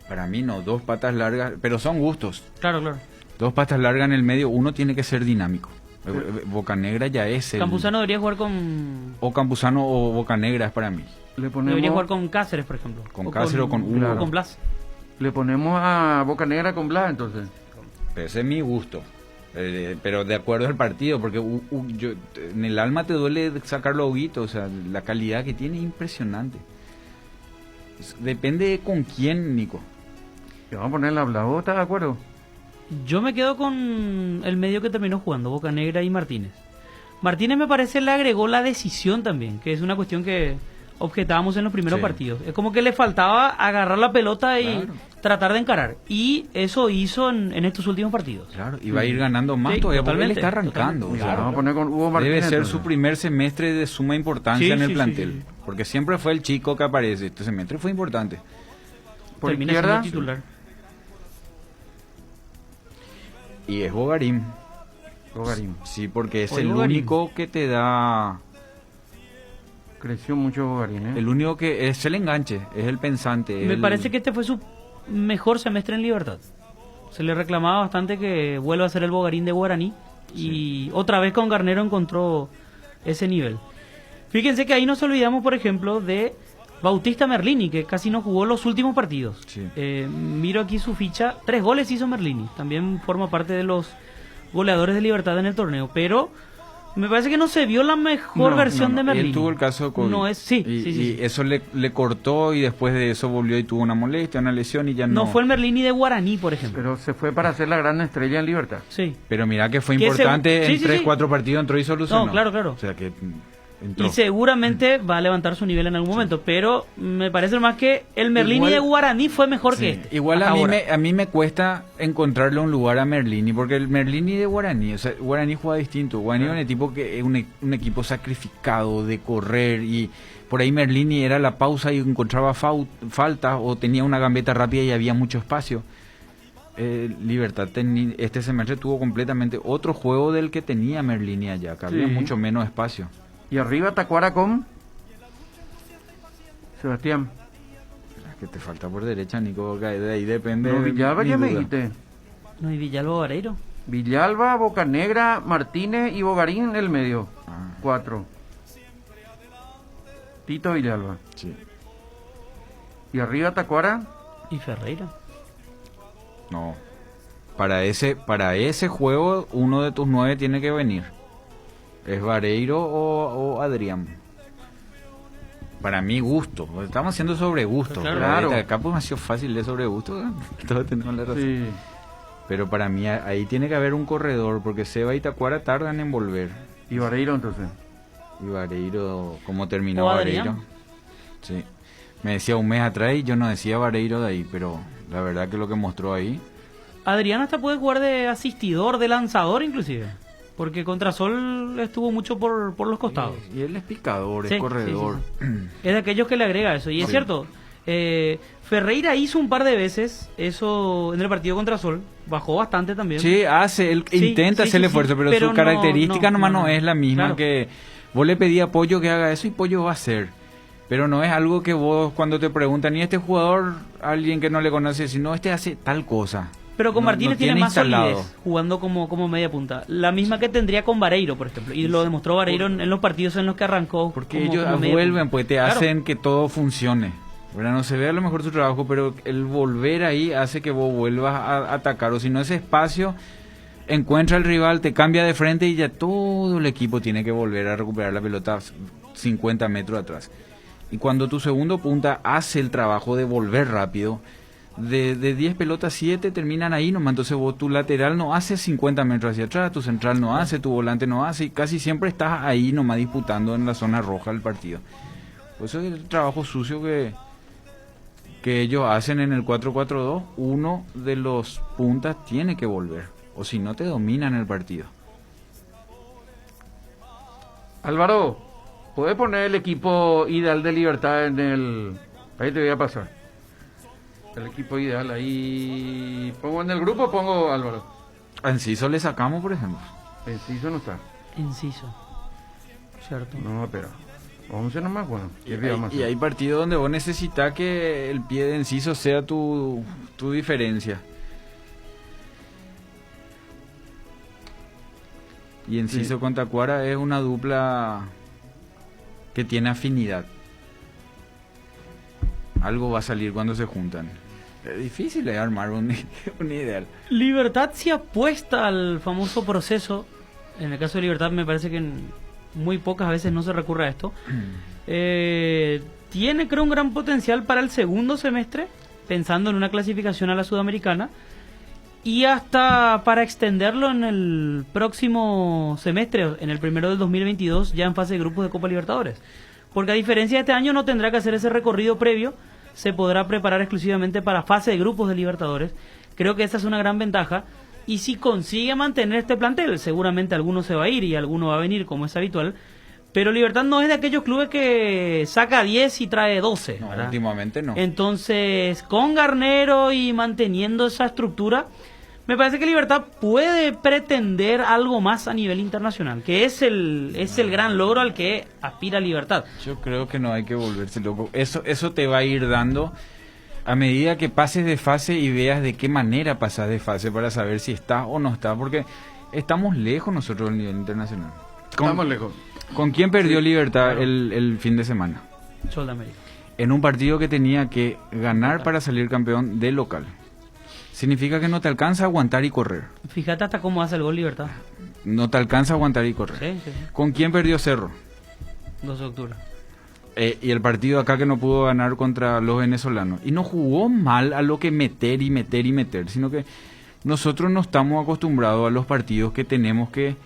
Para mí no, 2 patas largas, pero son gustos. Claro. 2 patas largas en el medio, uno tiene que ser dinámico. Bocanegra ya es el... Campuzano debería jugar con... O Campuzano o Bocanegra es para mí. Debería jugar con Cáceres, por ejemplo. Con Cáceres o con Hugo. Claro. Con Blas. Le ponemos a Bocanegra con Blas, entonces. Pero ese es mi gusto. Pero de acuerdo al partido, porque en el alma te duele sacarlo a Huguito, o sea, la calidad que tiene es impresionante. Depende con quién, Nico. Le vamos a poner la Blas, ¿vos estás de acuerdo? Yo me quedo con el medio que terminó jugando, Bocanegra y Martínez. Martínez me parece le agregó la decisión también, que es una cuestión que objetábamos en los primeros partidos. Es como que le faltaba agarrar la pelota y tratar de encarar. Y eso hizo en estos últimos partidos. Claro, y va a ir ganando más todavía porque él está arrancando. Vamos a poner con Hugo Martínez. Debe ser su primer semestre de suma importancia en el plantel. Porque siempre fue el chico que aparece. Este semestre fue importante. Por Termina izquierda, siendo titular. Y es Bogarín. Sí, porque es el único que te da... Creció mucho Bogarín, ¿eh? El único que es el enganche, es el pensante. Me parece que este fue su mejor semestre en Libertad. Se le reclamaba bastante que vuelva a ser el Bogarín de Guaraní. Y otra vez con Garnero encontró ese nivel. Fíjense que ahí nos olvidamos, por ejemplo, de Bautista Merlini, que casi no jugó los últimos partidos. Miro aquí su ficha, 3 goles hizo Merlini. También forma parte de los goleadores de Libertad en el torneo. Pero me parece que no se vio la mejor versión de Merlini. Él tuvo el caso de COVID. No es, y eso le cortó y después de eso volvió y tuvo una molestia, una lesión y ya no. No fue el Merlini de Guaraní, por ejemplo. Pero se fue para ser la gran estrella en Libertad. Sí. Pero mira que fue importante en 3-4 partidos entró y solucionó. No, claro. O sea que entró. Y seguramente va a levantar su nivel en algún momento, pero me parece más que el Merlini de Guaraní fue mejor que este. Igual a mí me cuesta encontrarle un lugar a Merlini, porque el Merlini de Guaraní, o sea, Guaraní juega distinto. Guaraní es un equipo que es un equipo sacrificado de correr y por ahí Merlini era la pausa y encontraba faltas o tenía una gambeta rápida y había mucho espacio. Libertad este semestre tuvo completamente otro juego del que tenía Merlini allá, que había mucho menos espacio. Y arriba Tacuara con Sebastián. Que te falta por derecha, Nico, de ahí depende. No, Villalba ya me dijiste. No, y Villalba Vareiro. Villalba, Bocanegra, Martínez y Bogarín en el medio. 4. Tito Villalba. Sí. Y arriba Tacuara. Y Ferreira. No. Para ese juego, uno de tus 9 tiene que venir. ¿Es Vareiro o Adrián? Para mi gusto. Estamos haciendo sobre gusto. Claro. Acá pues ha sido fácil de sobre gusto. Todos tenemos la razón. Sí. Pero para mí ahí tiene que haber un corredor, porque Seba y Tacuara tardan en volver. ¿Y Vareiro entonces? Y Vareiro, ¿cómo terminó Vareiro? Sí. Me decía un mes atrás y yo no decía Vareiro de ahí, pero la verdad que lo que mostró ahí... Adrián hasta puede jugar de asistidor, de lanzador inclusive. Porque Contrasol estuvo mucho por los costados. Y él es picador, es corredor. Sí. Es de aquellos que le agrega eso. Y es cierto, Ferreira hizo un par de veces eso en el partido contra Sol. Bajó bastante también. Sí, él intenta hacer el esfuerzo, pero su característica no es la misma que... Vos le pedí a Pollo que haga eso y Pollo va a hacer. Pero no es algo que vos cuando te preguntan, y este jugador, alguien que no le conoce, sino este hace tal cosa. Pero con Martínez tiene más solidez jugando como media punta. La misma que tendría con Vareiro, por ejemplo. Y lo demostró Vareiro en los partidos en los que arrancó. Porque ellos vuelven, pues te hacen que todo funcione. Bueno, no se ve a lo mejor su trabajo, pero el volver ahí hace que vos vuelvas a atacar. O si no, ese espacio encuentra al rival, te cambia de frente y ya todo el equipo tiene que volver a recuperar la pelota 50 metros atrás. Y cuando tu segundo punta hace el trabajo de volver rápido, de 10 pelotas 7 terminan ahí nomás. Entonces vos, tu lateral no hace 50 metros hacia atrás, tu central no hace, tu volante no hace, y casi siempre estás ahí nomás disputando en la zona roja del partido. Pues eso es el trabajo sucio que ellos hacen en el 4-4-2, uno de los puntas tiene que volver, o si no te dominan el partido. Álvaro, ¿puedes poner el equipo ideal de Libertad en el... Ahí te voy a pasar. El equipo ideal ahí... ¿Pongo en el grupo o pongo Álvaro? A Enciso le sacamos, por ejemplo. Enciso no está. Enciso. Cierto. No, espera. 11 nomás, bueno. Y hay partidos donde vos necesitas que el pie de Enciso sea tu diferencia. Y Enciso con Tacuara es una dupla que tiene afinidad. Algo va a salir cuando se juntan. Es difícil armar un ideal. Libertad se apuesta al famoso proceso. En el caso de Libertad me parece que muy pocas veces no se recurre a esto. Tiene, creo, un gran potencial para el segundo semestre, pensando en una clasificación a la Sudamericana, y hasta para extenderlo en el próximo semestre, en el primero del 2022, ya en fase de grupos de Copa Libertadores. Porque a diferencia de este año no tendrá que hacer ese recorrido previo, se podrá preparar exclusivamente para fase de grupos de Libertadores. Creo que esa es una gran ventaja. Y si consigue mantener este plantel, seguramente alguno se va a ir y alguno va a venir, como es habitual. Pero Libertad no es de aquellos clubes que saca 10 y trae 12. No, últimamente no. Entonces, con Garnero y manteniendo esa estructura, me parece que Libertad puede pretender algo más a nivel internacional, que es el gran logro al que aspira Libertad. Yo creo que no hay que volverse loco. Eso te va a ir dando a medida que pases de fase y veas de qué manera pasas de fase para saber si está o no está, porque estamos lejos nosotros del nivel internacional. Estamos lejos. ¿Con quién perdió Sí, Libertad claro. el fin de semana? Sol de América. En un partido que tenía que ganar para salir campeón de local. Significa que no te alcanza a aguantar y correr. Fíjate hasta cómo hace el gol Libertad. No te alcanza a aguantar y correr. Sí, sí. ¿Con quién perdió Cerro? 2 de octubre. Y el partido acá que no pudo ganar contra los venezolanos. Y no jugó mal a lo que meter, sino que nosotros no estamos acostumbrados a los partidos que tenemos que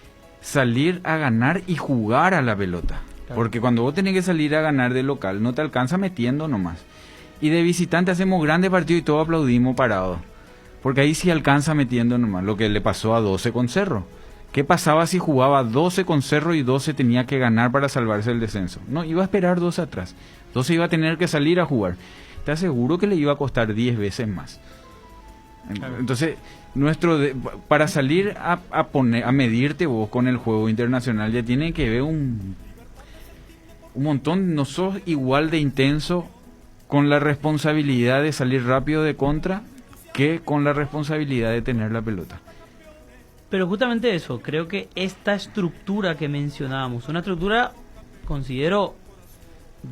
salir a ganar y jugar a la pelota. Claro. Porque cuando vos tenés que salir a ganar de local, no te alcanza metiendo nomás. Y de visitante hacemos grandes partidos y todos aplaudimos parados. Porque ahí sí alcanza metiendo nomás, lo que le pasó a 12 con Cerro. ¿Qué pasaba si jugaba 12 con Cerro y 12 tenía que ganar para salvarse del descenso? No, iba a esperar 12 atrás. 12 iba a tener que salir a jugar. Te aseguro que le iba a costar 10 veces más. Entonces, para salir a medirte vos con el juego internacional, ya tiene que ver un montón. No sos igual de intenso con la responsabilidad de salir rápido de contra que con la responsabilidad de tener la pelota. Pero justamente eso, creo que esta estructura que mencionábamos, una estructura, considero,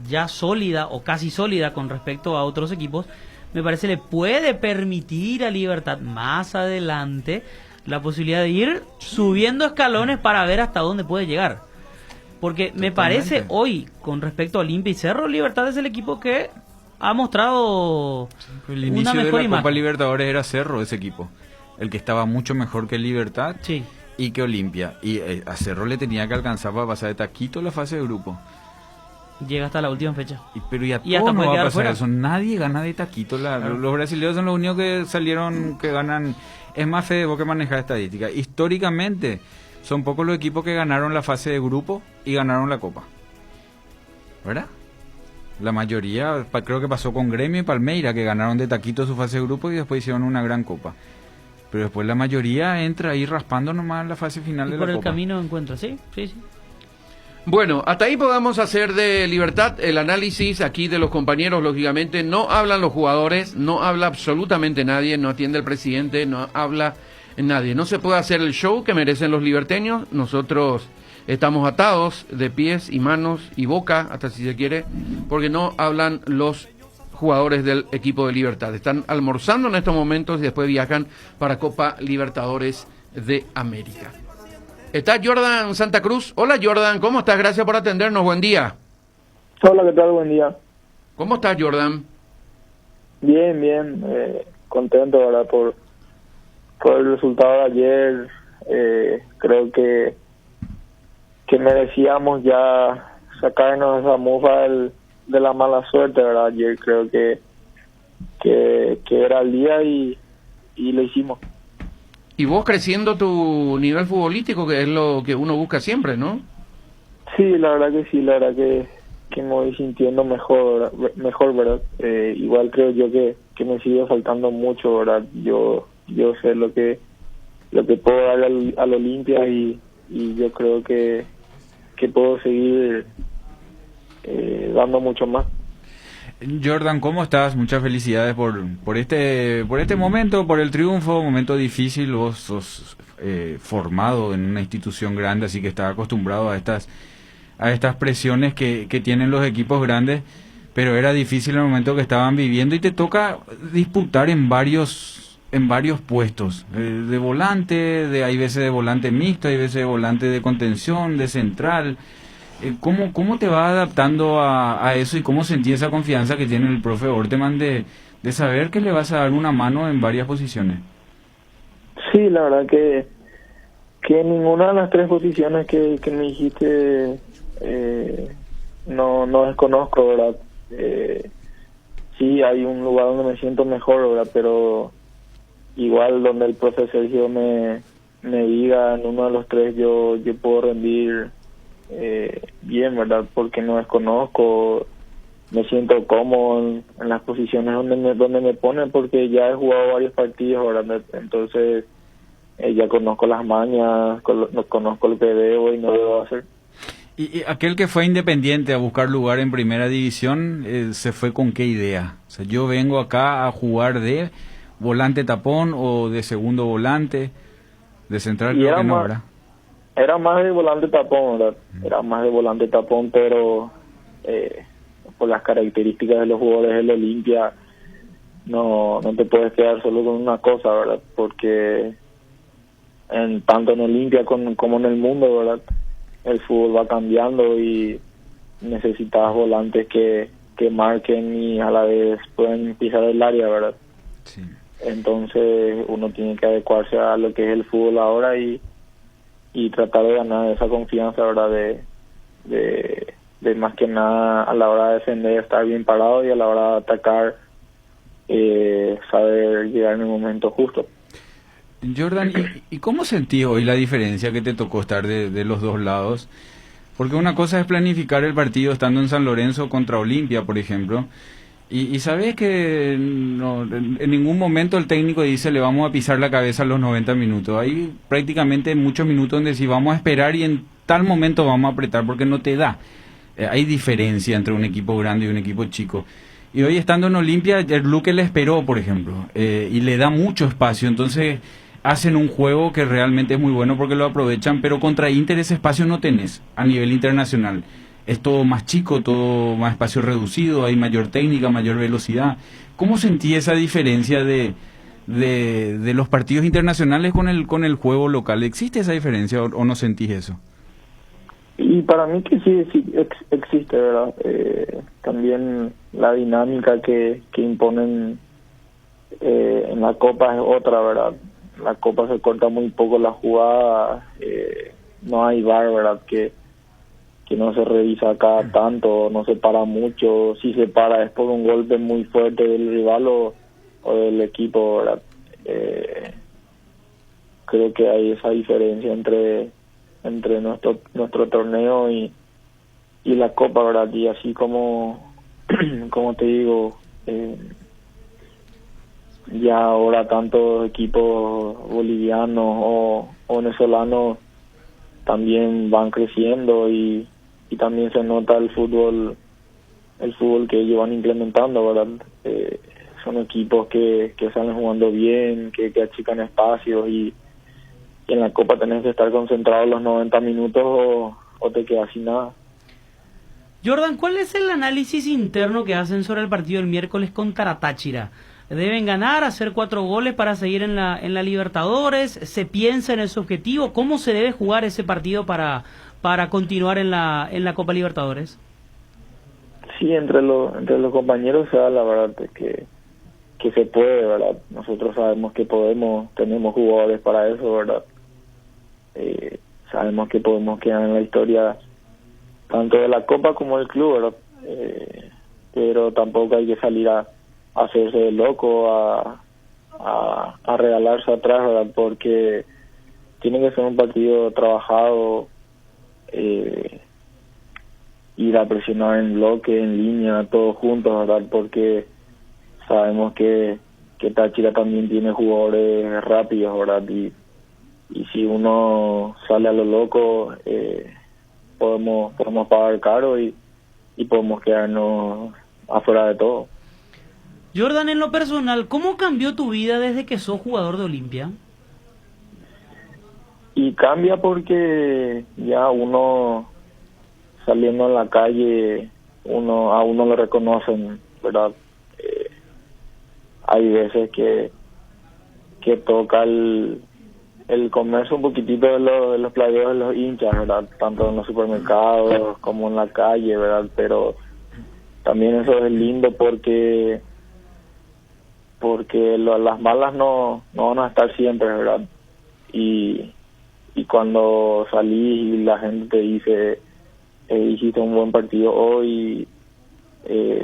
ya sólida o casi sólida con respecto a otros equipos, me parece le puede permitir a Libertad más adelante la posibilidad de ir subiendo escalones para ver hasta dónde puede llegar. Porque totalmente. Me parece hoy, con respecto a Olimpia y Cerro, Libertad es el equipo que ha mostrado el inicio de la Copa Libertadores era Cerro, ese equipo. El que estaba mucho mejor que Libertad y que Olimpia. Y a Cerro le tenía que alcanzar para pasar de taquito la fase de grupo. Llega hasta la última fecha. Pero ya todo no va a pasar eso. Nadie gana de taquito. Claro. Los brasileños son los únicos que salieron, que ganan. Es más, Fede, vos que manejas estadística. Históricamente, son pocos los equipos que ganaron la fase de grupo y ganaron la Copa. ¿Verdad? La mayoría, creo que pasó con Gremio y Palmeira, que ganaron de taquito su fase de grupo y después hicieron una gran Copa. Pero después la mayoría entra ahí raspando nomás en la fase final de la Copa. Y por el camino encuentra, sí. Bueno, hasta ahí podamos hacer de Libertad el análisis aquí de los compañeros, lógicamente. No hablan los jugadores, no habla absolutamente nadie, no atiende el presidente, no habla nadie. No se puede hacer el show que merecen los liberteños. Nosotros estamos atados de pies y manos y boca, hasta si se quiere, porque no hablan los jugadores del equipo de Libertad. Están almorzando en estos momentos y después viajan para Copa Libertadores de América. Está Jordan Santa Cruz. Hola Jordan, ¿cómo estás? Gracias por atendernos, buen día. Hola, ¿qué tal? Buen día. ¿Cómo estás, Jordan? Bien, contento, ¿verdad? Por el resultado de ayer. Creo que merecíamos ya sacarnos esa mufa de la mala suerte, ¿verdad? Ayer creo que era el día y lo hicimmo. Y vos creciendo tu nivel futbolístico, que es lo que uno busca siempre, ¿no? Sí, la verdad que sí, la verdad que me voy sintiendo mejor, ¿verdad? Igual creo yo que me sigue faltando mucho, ¿verdad? Yo sé lo que puedo dar al Olimpia y yo creo que puedo seguir dando mucho más. Jordan, ¿cómo estás? Muchas felicidades por este momento, por el triunfo, momento difícil. Vos sos formado en una institución grande, así que estás acostumbrado a estas presiones que tienen los equipos grandes, pero era difícil el momento que estaban viviendo y te toca disputar en varios puestos, de volante, hay veces de volante mixto, hay veces de volante de contención, de central. ¿Cómo te vas adaptando a eso y cómo sentí esa confianza que tiene el profe Orteman de saber que le vas a dar una mano en varias posiciones? Sí, la verdad que ninguna de las tres posiciones que me dijiste no desconozco, ¿verdad? Sí, hay un lugar donde me siento mejor, ¿verdad? Pero igual donde el profe Sergio me diga en uno de los tres yo puedo rendir bien, ¿verdad? Porque no desconozco, me siento cómodo en las posiciones donde me ponen, porque ya he jugado varios partidos, ¿verdad? Entonces ya conozco las mañas, conozco lo que debo y no debo hacer. ¿Y aquel que fue independiente a buscar lugar en primera división, se fue con qué idea? O sea, yo vengo acá a jugar de volante tapón o de segundo volante, de central, creo que no, ¿verdad? Era más de volante tapón, ¿verdad? Era más de volante tapón, pero por las características de los jugadores del Olimpia no te puedes quedar solo con una cosa, ¿verdad? Porque tanto en Olimpia como en el mundo, ¿verdad? El fútbol va cambiando y necesitas volantes que marquen y a la vez pueden pisar el área, ¿verdad? Sí. Entonces uno tiene que adecuarse a lo que es el fútbol ahora y tratar de ganar esa confianza, ¿verdad? De más que nada a la hora de defender estar bien parado y a la hora de atacar saber llegar en el momento justo. Jordan, ¿y cómo sentís hoy la diferencia que te tocó estar de los dos lados? Porque una cosa es planificar el partido estando en San Lorenzo contra Olimpia, por ejemplo, y sabes que no, en ningún momento el técnico dice le vamos a pisar la cabeza a los 90 minutos. Hay prácticamente muchos minutos donde si vamos a esperar y en tal momento vamos a apretar porque no te da. Hay diferencia entre un equipo grande y un equipo chico. Y hoy estando en Olimpia, el Luque le esperó, por ejemplo, y le da mucho espacio, entonces hacen un juego que realmente es muy bueno porque lo aprovechan, pero contra Inter ese espacio no tenés a nivel internacional. Es todo más chico, todo más espacio reducido, hay mayor técnica, mayor velocidad. ¿Cómo sentí esa diferencia de los partidos internacionales con el juego local? ¿Existe esa diferencia o no sentís eso? Y para mí que sí existe, ¿verdad? También la dinámica que imponen en la Copa es otra, ¿verdad? La Copa se corta muy poco la jugada, no hay VAR, ¿verdad? Que no se revisa cada tanto, no se para mucho. Si se para es por un golpe muy fuerte del rival o del equipo, ¿verdad? Creo que hay esa diferencia entre nuestro torneo y la Copa, ¿verdad? Y así como te digo, ya ahora tantos equipos bolivianos o venezolanos también van creciendo y también se nota el fútbol que ellos van implementando, ¿verdad? Son equipos que salen jugando bien, que achican espacios y en la Copa tenés que estar concentrado los 90 minutos o te quedas sin nada. Jordan, ¿cuál es el análisis interno que hacen sobre el partido del miércoles contra Táchira? ¿Deben ganar, hacer 4 goles para seguir en la Libertadores? ¿Se piensa en ese objetivo? ¿Cómo se debe jugar ese partido para continuar en la Copa Libertadores? Sí, entre los compañeros se da la verdad que se puede, ¿verdad? Nosotros sabemos que tenemos jugadores para eso, ¿verdad? Sabemos que podemos quedar en la historia tanto de la Copa como del club, ¿verdad? Pero tampoco hay que salir a hacerse de loco, a regalarse atrás, ¿verdad? Porque tiene que ser un partido trabajado, ir a presionar en bloque, en línea, todos juntos, ¿verdad? Porque sabemos que Táchira también tiene jugadores rápidos, ¿verdad? Y si uno sale a lo loco, podemos pagar caro y podemos quedarnos afuera de todo. Jordan, en lo personal, ¿cómo cambió tu vida desde que sos jugador de Olimpia? Y cambia porque ya uno saliendo en la calle, a uno lo reconocen, ¿verdad? Hay veces que toca el comercio un poquitito de los playeros de los hinchas, ¿verdad? Tanto en los supermercados como en la calle, ¿verdad? Pero también eso es lindo porque las malas no van a estar siempre, ¿verdad? Y cuando salís y la gente te dice hiciste un buen partido hoy,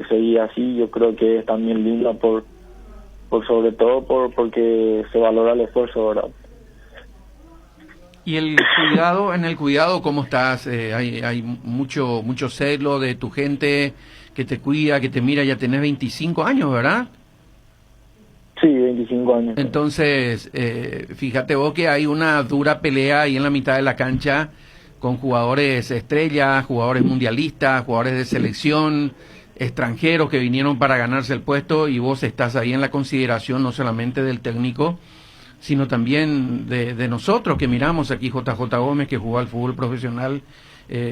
seguí así, yo creo que es también lindo por sobre todo porque se valora el esfuerzo, ¿verdad? Y en el cuidado, ¿cómo estás? Hay mucho celo de tu gente que te cuida, que te mira. Ya tenés 25 años, ¿verdad? Sí, 25 años. Entonces, fíjate vos que hay una dura pelea ahí en la mitad de la cancha con jugadores estrellas, jugadores mundialistas, jugadores de selección, extranjeros que vinieron para ganarse el puesto, y vos estás ahí en la consideración no solamente del técnico, sino también de nosotros que miramos aquí. JJ Gómez, que jugó al fútbol profesional,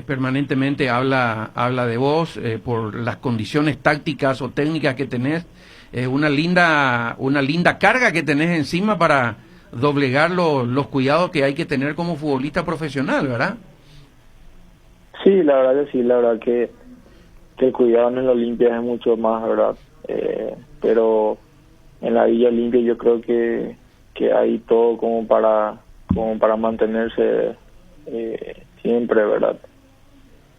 permanentemente habla de vos por las condiciones tácticas o técnicas que tenés, una linda carga que tenés encima para doblegar los cuidados que hay que tener como futbolista profesional, ¿verdad? Sí, la verdad que sí, la verdad que el cuidado en el Olimpia es mucho más, ¿verdad? Pero en la Villa Olimpia yo creo que hay todo como para mantenerse siempre, ¿verdad?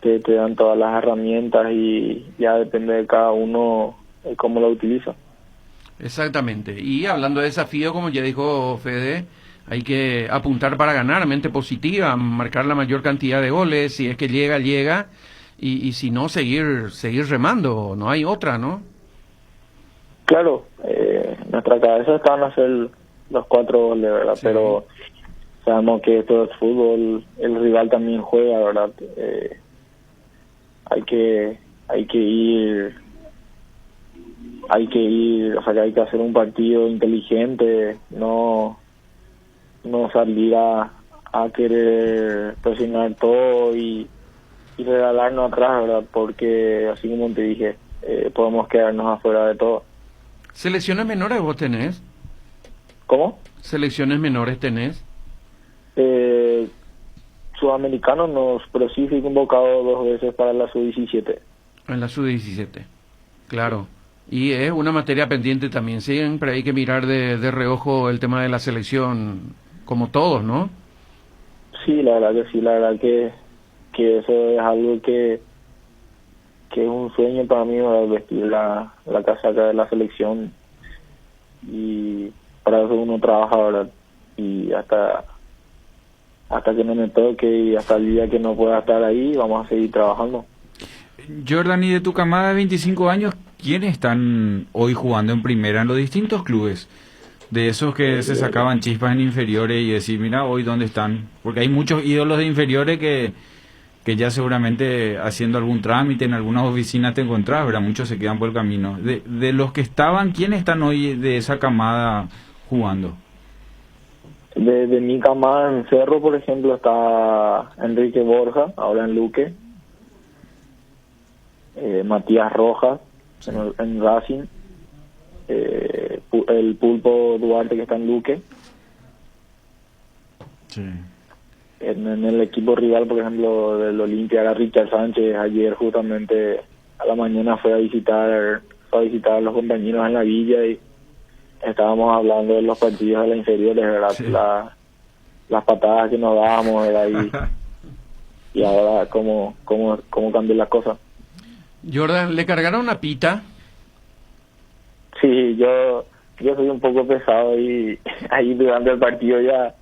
Te dan todas las herramientas y ya depende de cada uno cómo lo utiliza. Exactamente. Y hablando de desafío, como ya dijo Fede, hay que apuntar para ganar, mente positiva, marcar la mayor cantidad de goles. Si es que llega, y si no, seguir remando, no hay otra, ¿no? Claro, nuestra cabeza está en hacer los 4 goles, ¿verdad? Sí. Pero sabemos que esto es fútbol, el rival también juega, ¿verdad? Hay que ir, o sea, que hay que hacer un partido inteligente, no salir a querer presionar todo y regalarnos atrás, ¿verdad? Porque así como te dije, podemos quedarnos afuera de todo. ¿Selecciones menores vos tenés? ¿Cómo? ¿Selecciones menores tenés? Sudamericanos no, pero sí fui convocado 2 veces para la Sub-17. En la Sub-17, claro. Y es una materia pendiente también, siempre hay que mirar de reojo el tema de la selección, como todos, ¿no? Sí, la verdad que sí, la verdad que eso es algo que es un sueño para mí, ¿verdad? Vestir la casaca de la selección, y para eso uno trabaja, ¿verdad? Y hasta que no me toque y hasta el día que no pueda estar ahí, vamos a seguir trabajando. Jordan, y de tu camada de 25 años, ¿quiénes están hoy jugando en primera en los distintos clubes? De esos que se sacaban chispas en inferiores y decir, mira, hoy dónde están. Porque hay muchos ídolos de inferiores que ya seguramente haciendo algún trámite en algunas oficinas te encontrás, ¿verdad? Muchos se quedan por el camino. De los que estaban, ¿quiénes están hoy de esa camada jugando? De mi camada en Cerro, por ejemplo, está Enrique Borja, ahora en Luque. Matías Rojas, sí, en Racing. El Pulpo Duarte, que está en Luque. Sí. En el equipo rival, por ejemplo, del Olimpia, era Richard Sánchez. Ayer justamente a la mañana fue a visitar a los compañeros en la villa y estábamos hablando de los partidos de las inferiores, ¿verdad? Sí. Las patadas que nos dábamos, ¿verdad? Y ahora cómo cambian las cosas. Jordan, ¿le cargaron una pita? Sí, yo soy un poco pesado y ahí durante el partido ya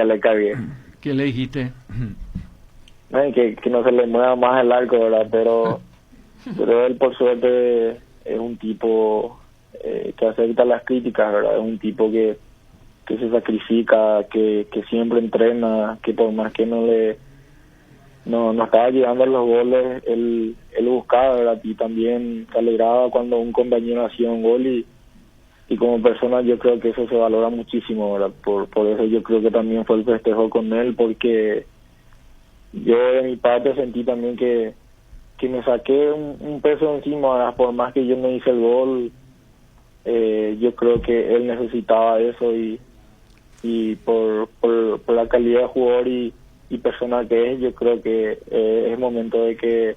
le cagué. ¿Qué le dijiste? Que no se le mueva más el arco, ¿verdad? Pero él, por suerte, es un tipo que acepta las críticas, ¿verdad? Es un tipo que se sacrifica, que siempre entrena, que por más que no estaba llegando a los goles, él buscaba, ¿verdad? Y también se alegraba cuando un compañero hacía un gol y como persona yo creo que eso se valora muchísimo, ¿verdad? Por eso yo creo que también fue el festejo con él, porque yo de mi parte sentí también que me saqué un peso encima, ¿verdad? Por más que yo no hice el gol, yo creo que él necesitaba eso y por la calidad de jugador y persona que es, yo creo que es momento de que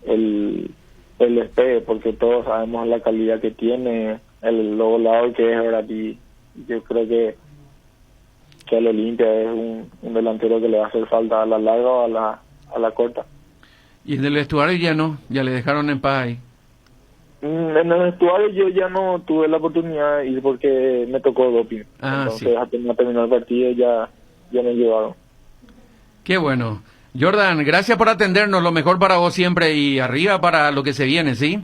él despegue, porque todos sabemos la calidad que tiene, lo goleador que es, ¿verdad? Y yo creo que al Olimpia es un delantero que le va a hacer falta a la larga o a la corta. Y en el vestuario ya le dejaron en paz ahí. En el vestuario yo ya no tuve la oportunidad de ir porque me tocó doping. Entonces apenas terminó el partido ya me llevaron. Qué bueno. Jordan, gracias por atendernos, lo mejor para vos siempre y arriba para lo que se viene, ¿sí?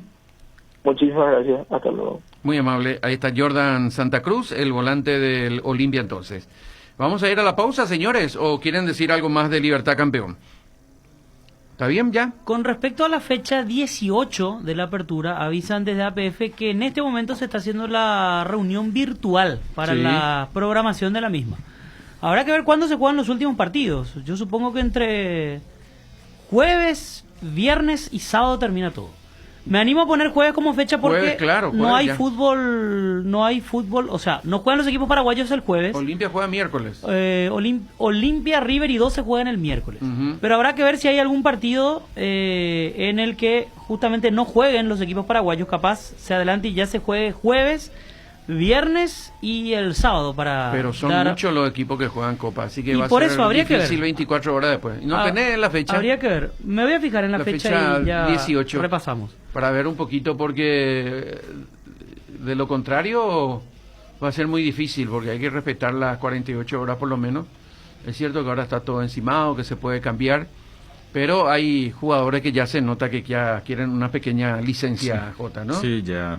Muchísimas gracias, hasta luego. Muy amable, ahí está Jordan Santa Cruz, el volante del Olimpia entonces. Vamos a ir a la pausa, señores, o quieren decir algo más de Libertad Campeón. ¿Está bien ya? Con respecto a la fecha 18 de la apertura, avisan desde APF que en este momento se está haciendo la reunión virtual para la programación de la misma. Habrá que ver cuándo se juegan los últimos partidos. Yo supongo que entre jueves, viernes y sábado termina todo. Me animo a poner jueves como fecha porque no hay fútbol, o sea, no juegan los equipos paraguayos el jueves. Olimpia juega miércoles. Olimpia, River y 12 juegan el miércoles. Pero habrá que ver si hay algún partido en el que justamente no jueguen los equipos paraguayos, capaz se adelante y ya se juegue jueves, viernes y el sábado para... Pero son muchos los equipos que juegan Copa, así que va a por ser eso habría difícil que ver. 24 horas después. No tenés la fecha. Habría que ver. Me voy a fijar en la fecha y ya 18, repasamos. Para ver un poquito, porque de lo contrario va a ser muy difícil, porque hay que respetar las 48 horas por lo menos. Es cierto que ahora está todo encimado, que se puede cambiar, pero hay jugadores que ya se nota que ya quieren una pequeña licencia, Jota, ¿no? Sí, ya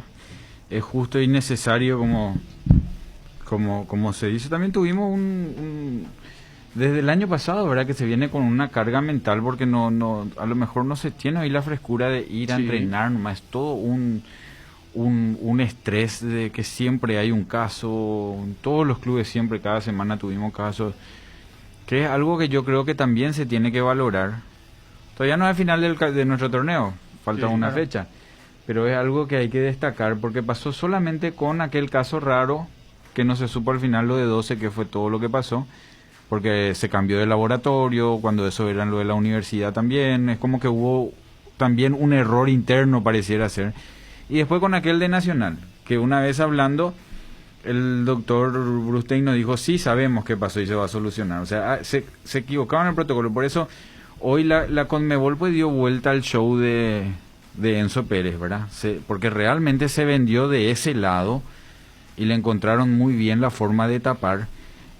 es justo y necesario, como se dice. También tuvimos desde el año pasado, ¿verdad? Que se viene con una carga mental porque no a lo mejor no se tiene ahí la frescura de ir a entrenar, nomás es todo un estrés de que siempre hay un caso, en todos los clubes siempre, cada semana tuvimos casos, que es algo que yo creo que también se tiene que valorar. Todavía no es el final de nuestro torneo, falta una fecha, pero es algo que hay que destacar porque pasó solamente con aquel caso raro que no se supo al final lo de 12, que fue todo lo que pasó, porque se cambió de laboratorio, cuando eso era lo de la universidad también, es como que hubo también un error interno pareciera ser. Y después con aquel de Nacional, que una vez hablando, el doctor Brustein nos dijo, sí, sabemos qué pasó y se va a solucionar. O sea, se equivocaban en el protocolo, por eso hoy la Conmebol pues dio vuelta al show de Enzo Pérez, ¿verdad? Porque realmente se vendió de ese lado y le encontraron muy bien la forma de tapar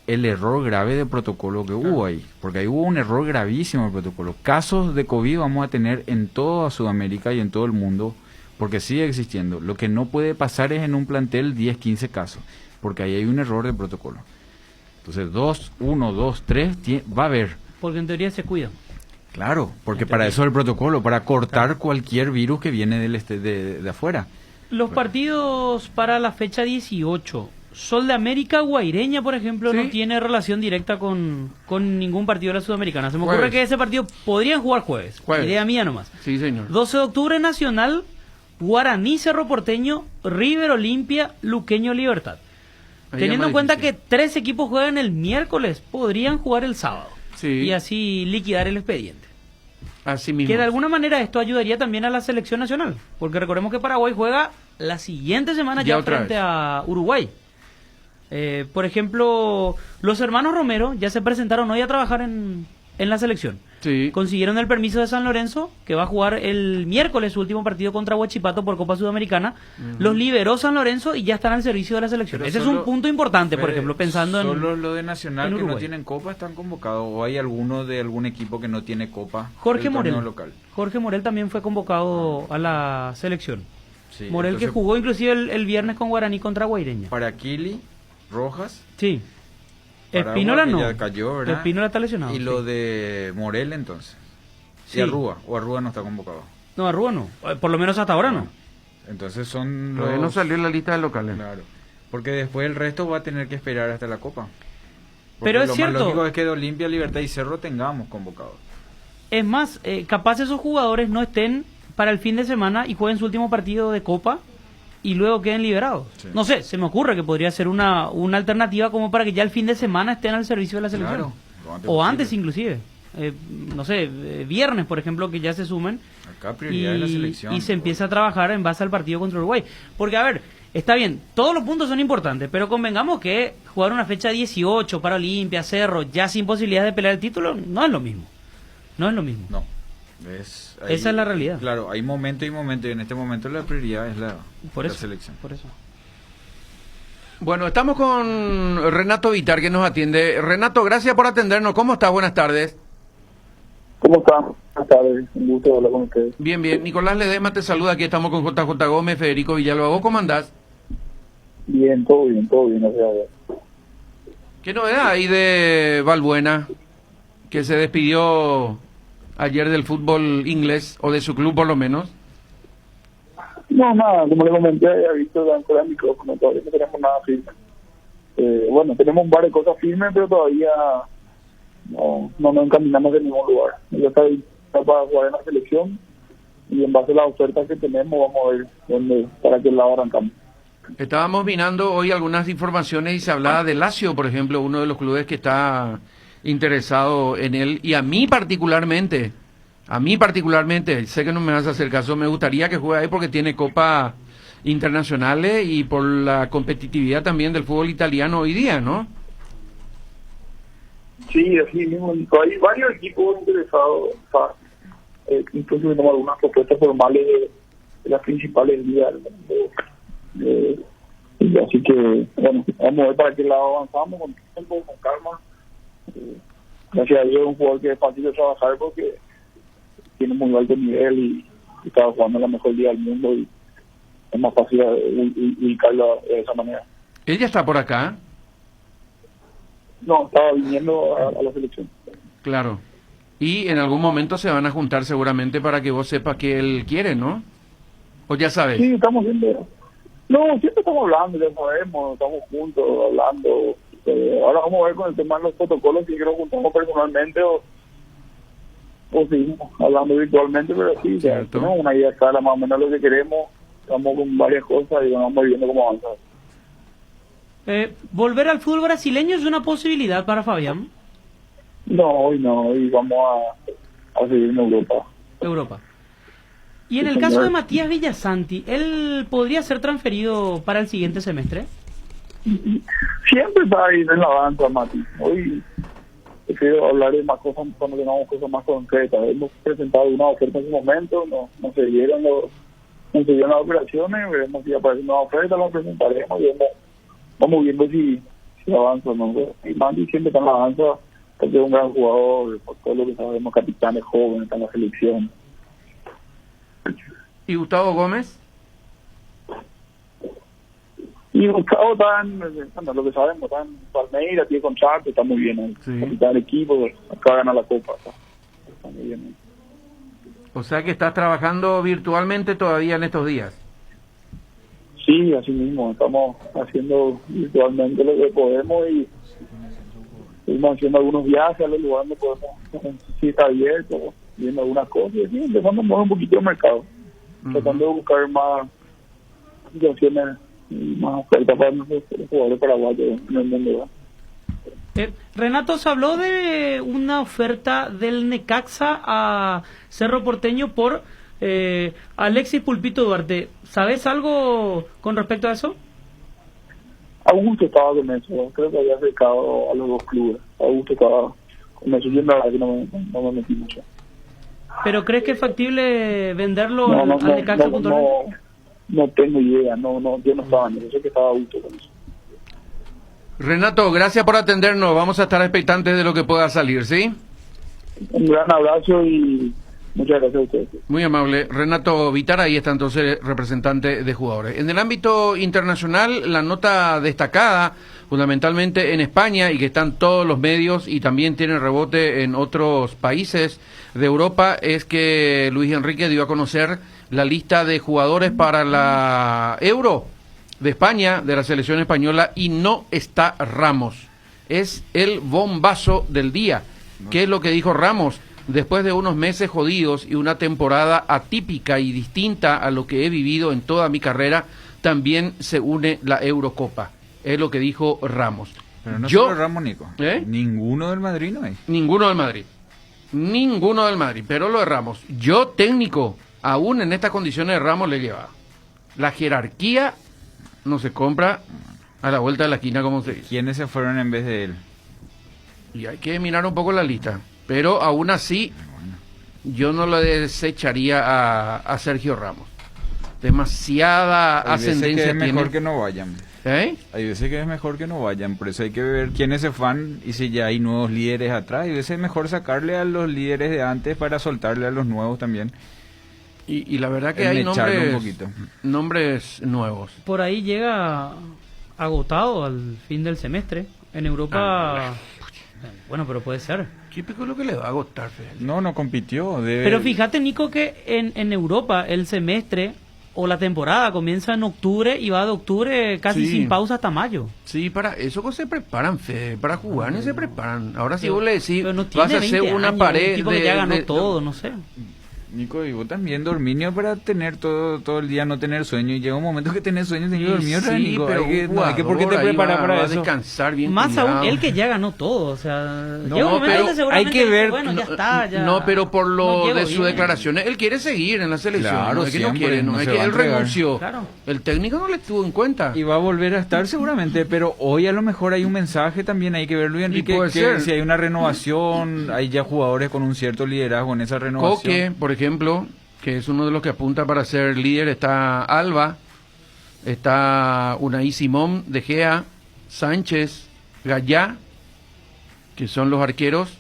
el error grave de protocolo que hubo ahí, porque ahí hubo un error gravísimo en el protocolo. Casos de COVID vamos a tener en toda Sudamérica y en todo el mundo, porque sigue existiendo. Lo que no puede pasar es en un plantel 10, 15 casos, porque ahí hay un error de protocolo. Entonces 1, 2, 3 va a haber. Porque en teoría se cuidan. Claro, porque para eso es el protocolo, para cortar cualquier virus que viene de afuera. Los partidos para la fecha 18, Sol de América, Guaireña, por ejemplo, no tiene relación directa con ningún partido de la Sudamericana. Se me ocurre que ese partido podrían jugar jueves. Idea mía nomás. Sí, señor. 12 de octubre, Nacional, Guaraní, Cerro Porteño, River, Olimpia, Luqueño, Libertad. Ahí teniendo en cuenta que 3 equipos juegan el miércoles, podrían jugar el sábado. Y así liquidar el expediente. Así mismo. Que de alguna manera esto ayudaría también a la selección nacional, porque recordemos que Paraguay juega la siguiente semana ya frente a Uruguay. Por ejemplo, los hermanos Romero ya se presentaron hoy a trabajar en la selección. Sí. Consiguieron el permiso de San Lorenzo, que va a jugar el miércoles su último partido contra Huachipato por Copa Sudamericana. Los liberó San Lorenzo y ya están al servicio de la selección. Pero Ese solo- es un punto importante, por ejemplo, pensando en... Solo lo de Nacional en que no Uruguay. tienen Copa están convocados, o hay alguno de algún equipo que no tiene Copa. Jorge del torneo Morel. local. Jorge Morel también fue convocado a la selección. Sí, Morel que entonces, jugó inclusive el viernes con Guaraní contra Guaireña. para Kili, Rojas. Sí. Paragua, Espínola que no. ya cayó, ¿verdad? Espínola está lesionado. Y sí. lo de Morel entonces. Sí. Y Arrúa, o Arrúa no está convocado. No, Arrúa no. Por lo menos hasta ahora no. Entonces son Todavía no salió en la lista de locales. Claro. Porque después el resto va a tener que esperar hasta la Copa. Porque Pero es lo cierto. más lógico es que de Olimpia, Libertad y Cerro tengamos convocados. Es más, capaz esos jugadores no estén para el fin de semana y jueguen su último partido de Copa y luego queden liberados. Sí. No sé, se me ocurre que podría ser una alternativa como para que ya el fin de semana estén al servicio de la selección. Claro, lo antes O posible. antes inclusive. No sé, viernes, por ejemplo, que ya se sumen Acá prioridad de la selección. y se empieza a trabajar en base al partido contra Uruguay. Porque, a ver, está bien, todos los puntos son importantes, pero convengamos que jugar una fecha 18 para Olimpia, Cerro, ya sin posibilidades de pelear el título, no es lo mismo. No es lo mismo. No. Esa es la realidad. Claro, hay momento y momento, y en este momento la prioridad es la Por eso, selección. por eso. Bueno, estamos con Renato Vitar, que nos atiende. Renato, gracias por atendernos. ¿Cómo estás? Buenas tardes. ¿Cómo están? Buenas tardes, un gusto hablar con ustedes. Bien, bien. Nicolás Ledesma te saluda. Aquí estamos con JJ Gómez, Federico Villalba. ¿Vos cómo andás? Bien, gracias a Dios. ¿Qué novedad hay de Valbuena, que se despidió ayer del fútbol inglés, o de su club por lo menos? No, nada, como le comenté, había visto dentro del micrófono, todavía no tenemos nada firme. Bueno, tenemos un par de cosas firmes, pero todavía no nos encaminamos en ningún lugar. Ya está para jugar en la selección y en base a las ofertas que tenemos vamos a ver para qué lado arrancamos. Estábamos mirando hoy algunas informaciones y se hablaba de Lazio, por ejemplo, uno de los clubes que está interesado en él. Y a mí particularmente, sé que no me vas a hacer caso, me gustaría que juegue ahí porque tiene Copa internacionales y por la competitividad también del fútbol italiano hoy día, ¿no? Sí, así mismo. Hay varios equipos interesados. Incluso tenemos algunas propuestas formales de las principales ligas del mundo. Y así que, bueno, vamos a ver para qué lado avanzamos, con tiempo, con calma. Gracias a Dios es un jugador que es fácil de trabajar porque tiene muy alto nivel y está jugando en la mejor liga del mundo y es más fácil ubicarlo de esa manera. ¿Ella está por acá? No, estaba viniendo a la selección. Claro. Y en algún momento se van a juntar seguramente para que vos sepas que él quiere, ¿no? ¿O ya sabes? Sí, estamos viendo. No, siempre estamos hablando, ya sabemos, estamos juntos hablando. Ahora vamos a ver con el tema de los protocolos si nos juntamos personalmente o seguimos hablando virtualmente, pero sí, ya tenemos una idea clara más o menos lo que queremos. Estamos con varias cosas y vamos viendo cómo avanzar. ¿Volver al fútbol brasileño es una posibilidad para Fabián? No, hoy vamos a seguir en Europa. Y en el caso de Matías Villasanti, ¿él podría ser transferido para el siguiente semestre? Siempre está ahí en la danza, Mati. Hoy prefiero hablar de más cosas cuando tengamos cosas más concretas. Hemos presentado una oferta en su momento, no se dieron las operaciones, veremos si aparece una oferta, la presentaremos y vamos viendo si avanza o no. Y Mati siempre está en la danza porque es un gran jugador, por todo lo que sabemos, capitán, es joven, está en la selección. ¿Y Gustavo Gómez? Y Gustavo está lo que sabemos, está en Palmeiras, tiene contrato, está muy bien. Capitán del equipo, acaba de ganar la Copa. Está muy bien. O sea que estás trabajando virtualmente todavía en estos días. Sí, así mismo, estamos haciendo virtualmente lo que podemos y estamos haciendo algunos viajes a los lugares donde podemos, si está abierto, viendo algunas cosas y así, empezando a mover un poquito el mercado, tratando de buscar más situaciones y más ofertas para los jugadores paraguayos en el mundo. Renato, se habló de una oferta del Necaxa a Cerro Porteño por Alexis Pulpito Duarte. ¿Sabes algo con respecto a eso? Augusto estaba con eso, creo que había acercado a los dos clubes. Augusto estaba con eso yo la verdad que no me metí mucho. ¿Pero crees que es factible venderlo al Necaxa.net? No tengo idea, yo no estaba en eso, sé que estaba adulto con eso. Renato, gracias por atendernos, vamos a estar expectantes de lo que pueda salir, ¿sí? Un gran abrazo y muchas gracias a ustedes. Muy amable. Renato Vitar, ahí está entonces representante de jugadores. En el ámbito internacional, la nota destacada, fundamentalmente en España, y que están todos los medios y también tiene rebote en otros países de Europa, es que Luis Enrique dio a conocer la lista de jugadores para la Euro de España, de la selección española, y no está Ramos. Es el bombazo del día. ¿Qué es lo que dijo Ramos? Después de unos meses jodidos y una temporada atípica y distinta a lo que he vivido en toda mi carrera, también se une la Eurocopa. Es lo que dijo Ramos. Pero no solo Ramos, Nico. Ninguno del Madrid no hay. Ninguno del Madrid, pero lo de Ramos. Yo, técnico, aún en estas condiciones de Ramos le llevaba. La jerarquía no se compra a la vuelta de la esquina, como se dice. ¿Quiénes se fueron en vez de él? Y hay que mirar un poco la lista. Pero aún así, yo no le desecharía a Sergio Ramos. Demasiada ascendencia tiene. Hay veces que es mejor tiene. que no vayan. Hay veces que es mejor que no vayan. Por eso hay que ver quiénes se van y si ya hay nuevos líderes atrás. Y a veces es mejor sacarle a los líderes de antes para soltarle a los nuevos también. Y la verdad que hay nombres nuevos. Por ahí llega agotado al fin del semestre. En Europa... Bueno, pero puede ser. Típico lo que le va a agotar. No compitió. Pero fíjate, Nico, que en Europa el semestre o la temporada comienza en octubre y va de octubre casi sin pausa hasta mayo. Sí, para eso se preparan, Fede, para jugar no se preparan. Ahora si vos le decís, vas a hacer una pared tipo que ya ganó todo, no sé. Nico, y vos también dormir para tener todo el día, no tener sueño, y llega un momento que tenés sueño y dormir, Nico, pero hay que porque te preparas para eso. Descansar bien. Más cuidado. Aún él que ya ganó todo, o sea, llega un momento que seguramente hay que ver, bueno, ya está, ya. No, pero por lo de sus bien. declaraciones, él quiere seguir en la selección, claro, no es que no quiere, no es que él renunció. Claro. El técnico no le tuvo en cuenta. Y va a volver a estar seguramente, pero hoy a lo mejor hay un mensaje también, hay que verlo, Enrique, que si hay una renovación, hay ya jugadores con un cierto liderazgo en esa renovación. Coque, por ejemplo, que es uno de los que apunta para ser líder, está Alba, está Unai Simón, De Gea, Sánchez, Gallá, que son los arqueros,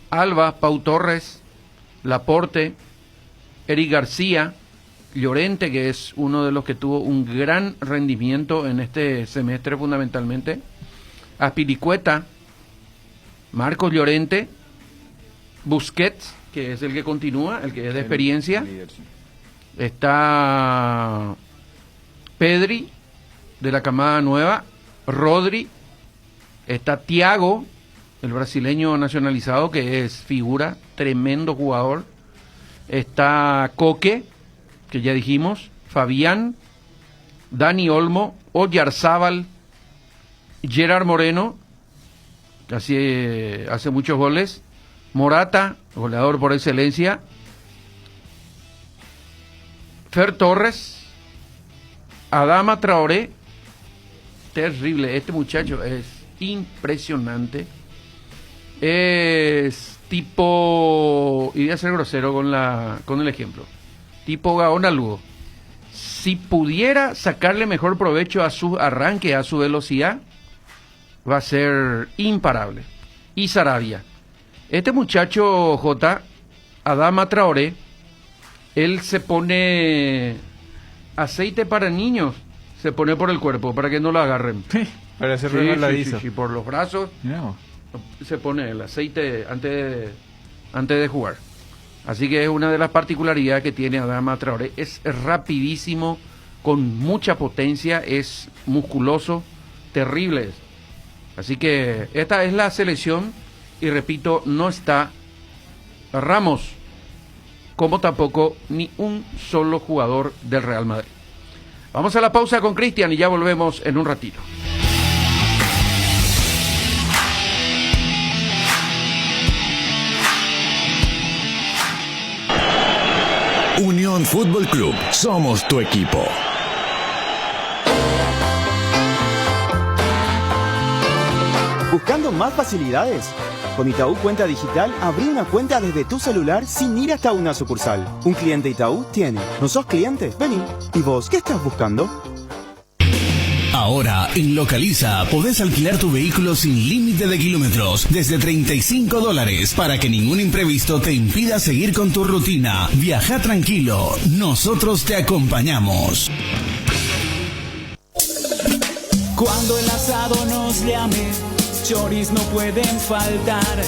Alba, Pau Torres, Laporte, Eric García, Llorente, que es uno de los que tuvo un gran rendimiento en este semestre fundamentalmente, Azpilicueta, Marcos Llorente, Busquets, que es el que continúa, el que es de experiencia. Está Pedri, de la camada nueva, Rodri, está Thiago, el brasileño nacionalizado, que es figura, tremendo jugador. Está Coque, que ya dijimos, Fabián, Dani Olmo, Oyarzábal, Gerard Moreno, que hace muchos goles, Morata, goleador por excelencia, Fer Torres, Adama Traoré, terrible, este muchacho es impresionante, es tipo, y voy a ser grosero con el ejemplo, tipo Gaona Lugo. Si pudiera sacarle mejor provecho a su arranque, a su velocidad, va a ser imparable. Y Sarabia. Este muchacho, Adama Traoré, él se pone aceite para niños, se pone por el cuerpo, para que no lo agarren. Para hacer resbaladizo. Sí, por los brazos se pone el aceite antes de jugar. Así que es una de las particularidades que tiene Adama Traoré. Es rapidísimo, con mucha potencia, es musculoso, terrible es. Así que esta es la selección. Y repito, no está Ramos, como tampoco ni un solo jugador del Real Madrid. Vamos a la pausa con Cristian y ya volvemos en un ratito. Unión Fútbol Club, somos tu equipo. ¿Buscando más facilidades? Con Itaú Cuenta Digital, abrí una cuenta desde tu celular sin ir hasta una sucursal. Un cliente Itaú tiene. ¿No sos cliente? Vení. ¿Y vos qué estás buscando? Ahora, en Localiza, podés alquilar tu vehículo sin límite de kilómetros desde $35 para que ningún imprevisto te impida seguir con tu rutina. Viaja tranquilo, nosotros te acompañamos. Cuando el asado nos llame, choris no pueden faltar.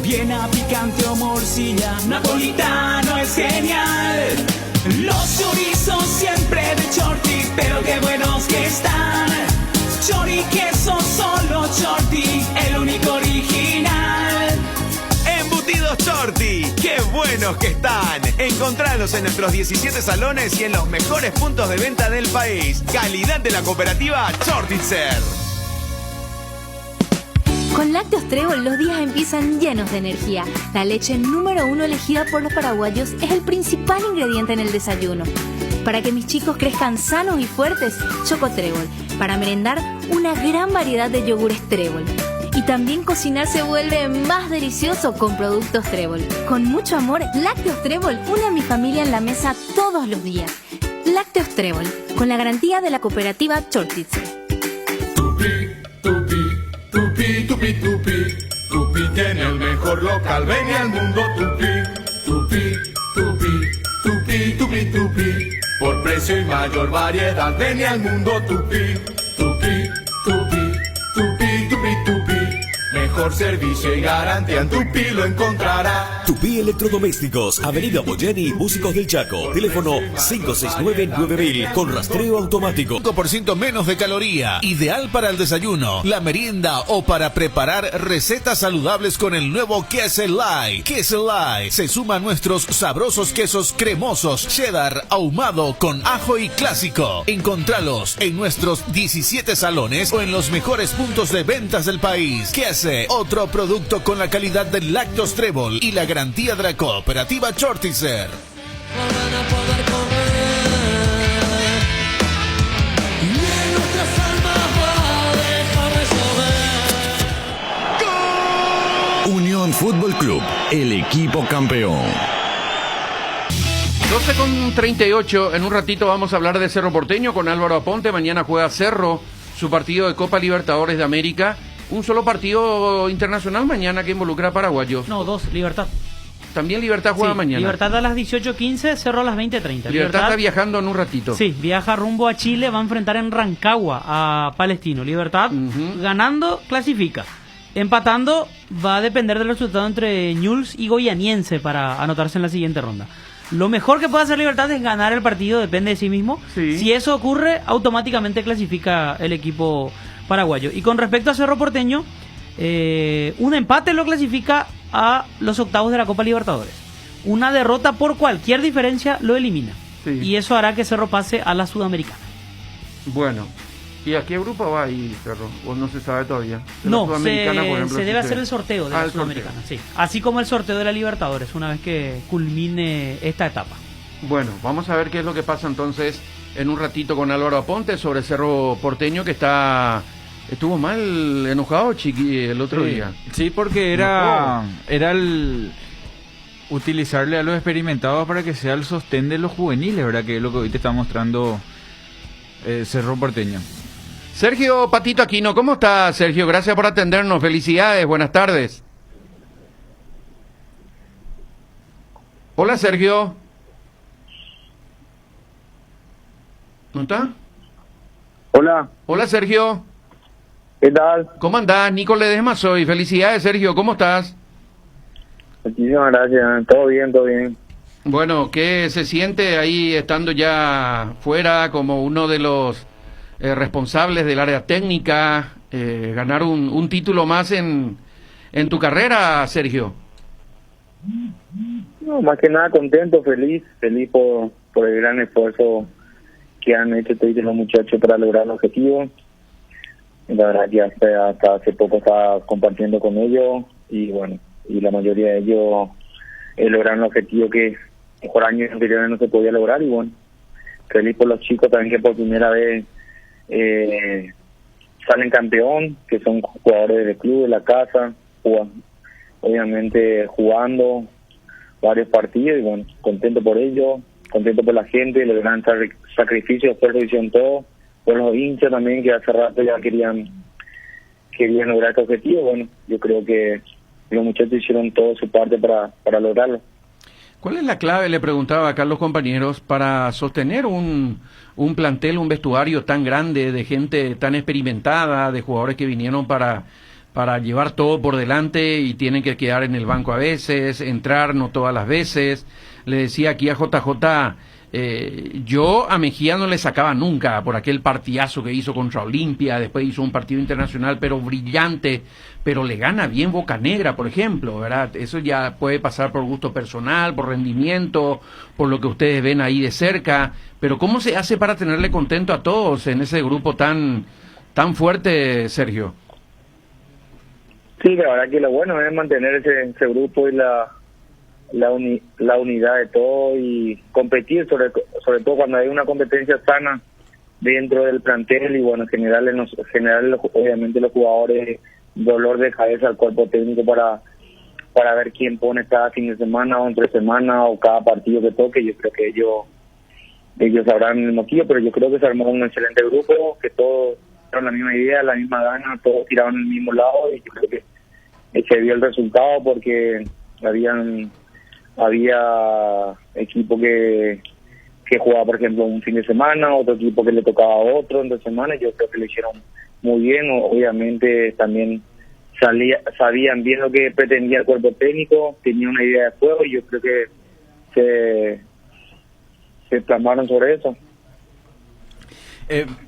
Bien a picante o morcilla, napolitano es genial. Los chorizos siempre de Chorti, pero qué buenos que están. Chori queso, solo Chorti, el único original. Embutidos Chorti, qué buenos que están. Encontralos en nuestros 17 salones y en los mejores puntos de venta del país. Calidad de la cooperativa Chortitzer. Con Lácteos Trébol los días empiezan llenos de energía. La leche número 1 elegida por los paraguayos es el principal ingrediente en el desayuno. Para que mis chicos crezcan sanos y fuertes, Choco Trébol. Para merendar, una gran variedad de yogures Trébol. Y también cocinar se vuelve más delicioso con productos Trébol. Con mucho amor, Lácteos Trébol une a mi familia en la mesa todos los días. Lácteos Trébol, con la garantía de la cooperativa Chortitzer. Tupi, tupi, tupi, Tupi tiene el mejor local, ven al mundo Tupi, Tupi, Tupi, Tupi, Tupi, Tupi, por precio y mayor variedad, ven al mundo Tupi, Tupi, Tupi, Tupi, Tupi, Tupi, mejor servicio y garantía en Tupi lo encontrará. Tupi Electrodomésticos, Avenida Boyeni, Músicos del Chaco. Teléfono 569-9000 con rastreo automático. 5% menos de caloría. Ideal para el desayuno, la merienda o para preparar recetas saludables con el nuevo Queselai. Queselai se suma a nuestros sabrosos quesos cremosos, cheddar, ahumado con ajo y clásico. Encontralos en nuestros 17 salones o en los mejores puntos de ventas del país. Quese, otro producto con la calidad del Lácteos Trébol y la garantía de la cooperativa Chortitzer. Unión Fútbol Club, el equipo campeón. 12:38, en un ratito vamos a hablar de Cerro Porteño con Álvaro Aponte. Mañana juega Cerro su partido de Copa Libertadores de América. Un solo partido internacional mañana que involucra a paraguayos. No, dos, Libertad. También Libertad juega mañana. Libertad a las 18:15, Cerro a las 20:30. Libertad está viajando en un ratito. Sí, viaja rumbo a Chile, va a enfrentar en Rancagua a Palestino. Libertad, ganando, clasifica. Empatando, va a depender del resultado entre Newell's y Goianiense para anotarse en la siguiente ronda. Lo mejor que puede hacer Libertad es ganar el partido, depende de sí mismo. Sí. Si eso ocurre, automáticamente clasifica el equipo paraguayo. Y con respecto a Cerro Porteño, un empate lo clasifica a los octavos de la Copa Libertadores. Una derrota por cualquier diferencia lo elimina. Sí. Y eso hará que Cerro pase a la Sudamericana. Bueno, ¿y a qué grupo va ahí, Cerro? ¿O no se sabe todavía? No, por ejemplo, se debe hacer el sorteo de la Sudamericana, sí. Así como el sorteo de la Libertadores, una vez que culmine esta etapa. Bueno, vamos a ver qué es lo que pasa entonces en un ratito con Álvaro Aponte sobre Cerro Porteño, que estuvo mal enojado el otro día. Sí, porque era el utilizarle a los experimentados para que sea el sostén de los juveniles, ¿verdad? Que es lo que hoy te está mostrando Cerro Porteño. Sergio Patito Aquino, ¿cómo está, Sergio? Gracias por atendernos, felicidades, buenas tardes. Hola, Sergio. ¿No está? Hola. Hola, Sergio. ¿Qué tal? ¿Cómo andás? Nico Ledesma soy. Felicidades, Sergio. ¿Cómo estás? Muchísimas gracias. Todo bien, todo bien. Bueno, ¿qué se siente ahí estando ya fuera como uno de los responsables del área técnica? Ganar un título más en tu carrera, Sergio. No, más que nada contento, feliz por el gran esfuerzo que han hecho todos los muchachos para lograr el objetivo. La verdad que hasta hace poco estaba compartiendo con ellos y bueno, y la mayoría de ellos lograron el objetivo que por años anteriores no se podía lograr. Y bueno, feliz por los chicos también que por primera vez salen campeón, que son jugadores del club, de la casa, obviamente jugando varios partidos y bueno, contento por ello, contento por la gente, el gran sacrificio, esfuerzo que hicieron todos, por los hinchas también que hace rato ya querían lograr este objetivo. Bueno, yo creo que los muchachos hicieron todo su parte para lograrlo. ¿Cuál es la clave, le preguntaba acá a los compañeros, para sostener un plantel, un vestuario tan grande, de gente tan experimentada, de jugadores que vinieron para llevar todo por delante y tienen que quedar en el banco a veces, entrar no todas las veces? Le decía aquí a JJ, yo a Mejía no le sacaba nunca por aquel partidazo que hizo contra Olimpia, después hizo un partido internacional pero brillante, pero le gana bien Bocanegra, por ejemplo, ¿verdad? Eso ya puede pasar por gusto personal, por rendimiento, por lo que ustedes ven ahí de cerca, pero ¿cómo se hace para tenerle contento a todos en ese grupo tan fuerte, Sergio? Sí, la verdad que lo bueno es mantener ese grupo y la unidad de todo y competir, sobre todo cuando hay una competencia sana dentro del plantel y bueno, generarle obviamente los jugadores dolor de cabeza al cuerpo técnico para ver quién pone cada fin de semana o entre semana o cada partido que toque. Yo creo que ellos sabrán el motivo, pero yo creo que se armó un excelente grupo, que todos tiraron la misma idea, la misma gana, todos tiraban el mismo lado y yo creo que se vio el resultado porque había equipo que jugaba, por ejemplo, un fin de semana, otro equipo que le tocaba a otro entre semana, y yo creo que lo hicieron muy bien. Obviamente también sabían bien lo que pretendía el cuerpo técnico, tenían una idea de juego y yo creo que se plasmaron sobre eso.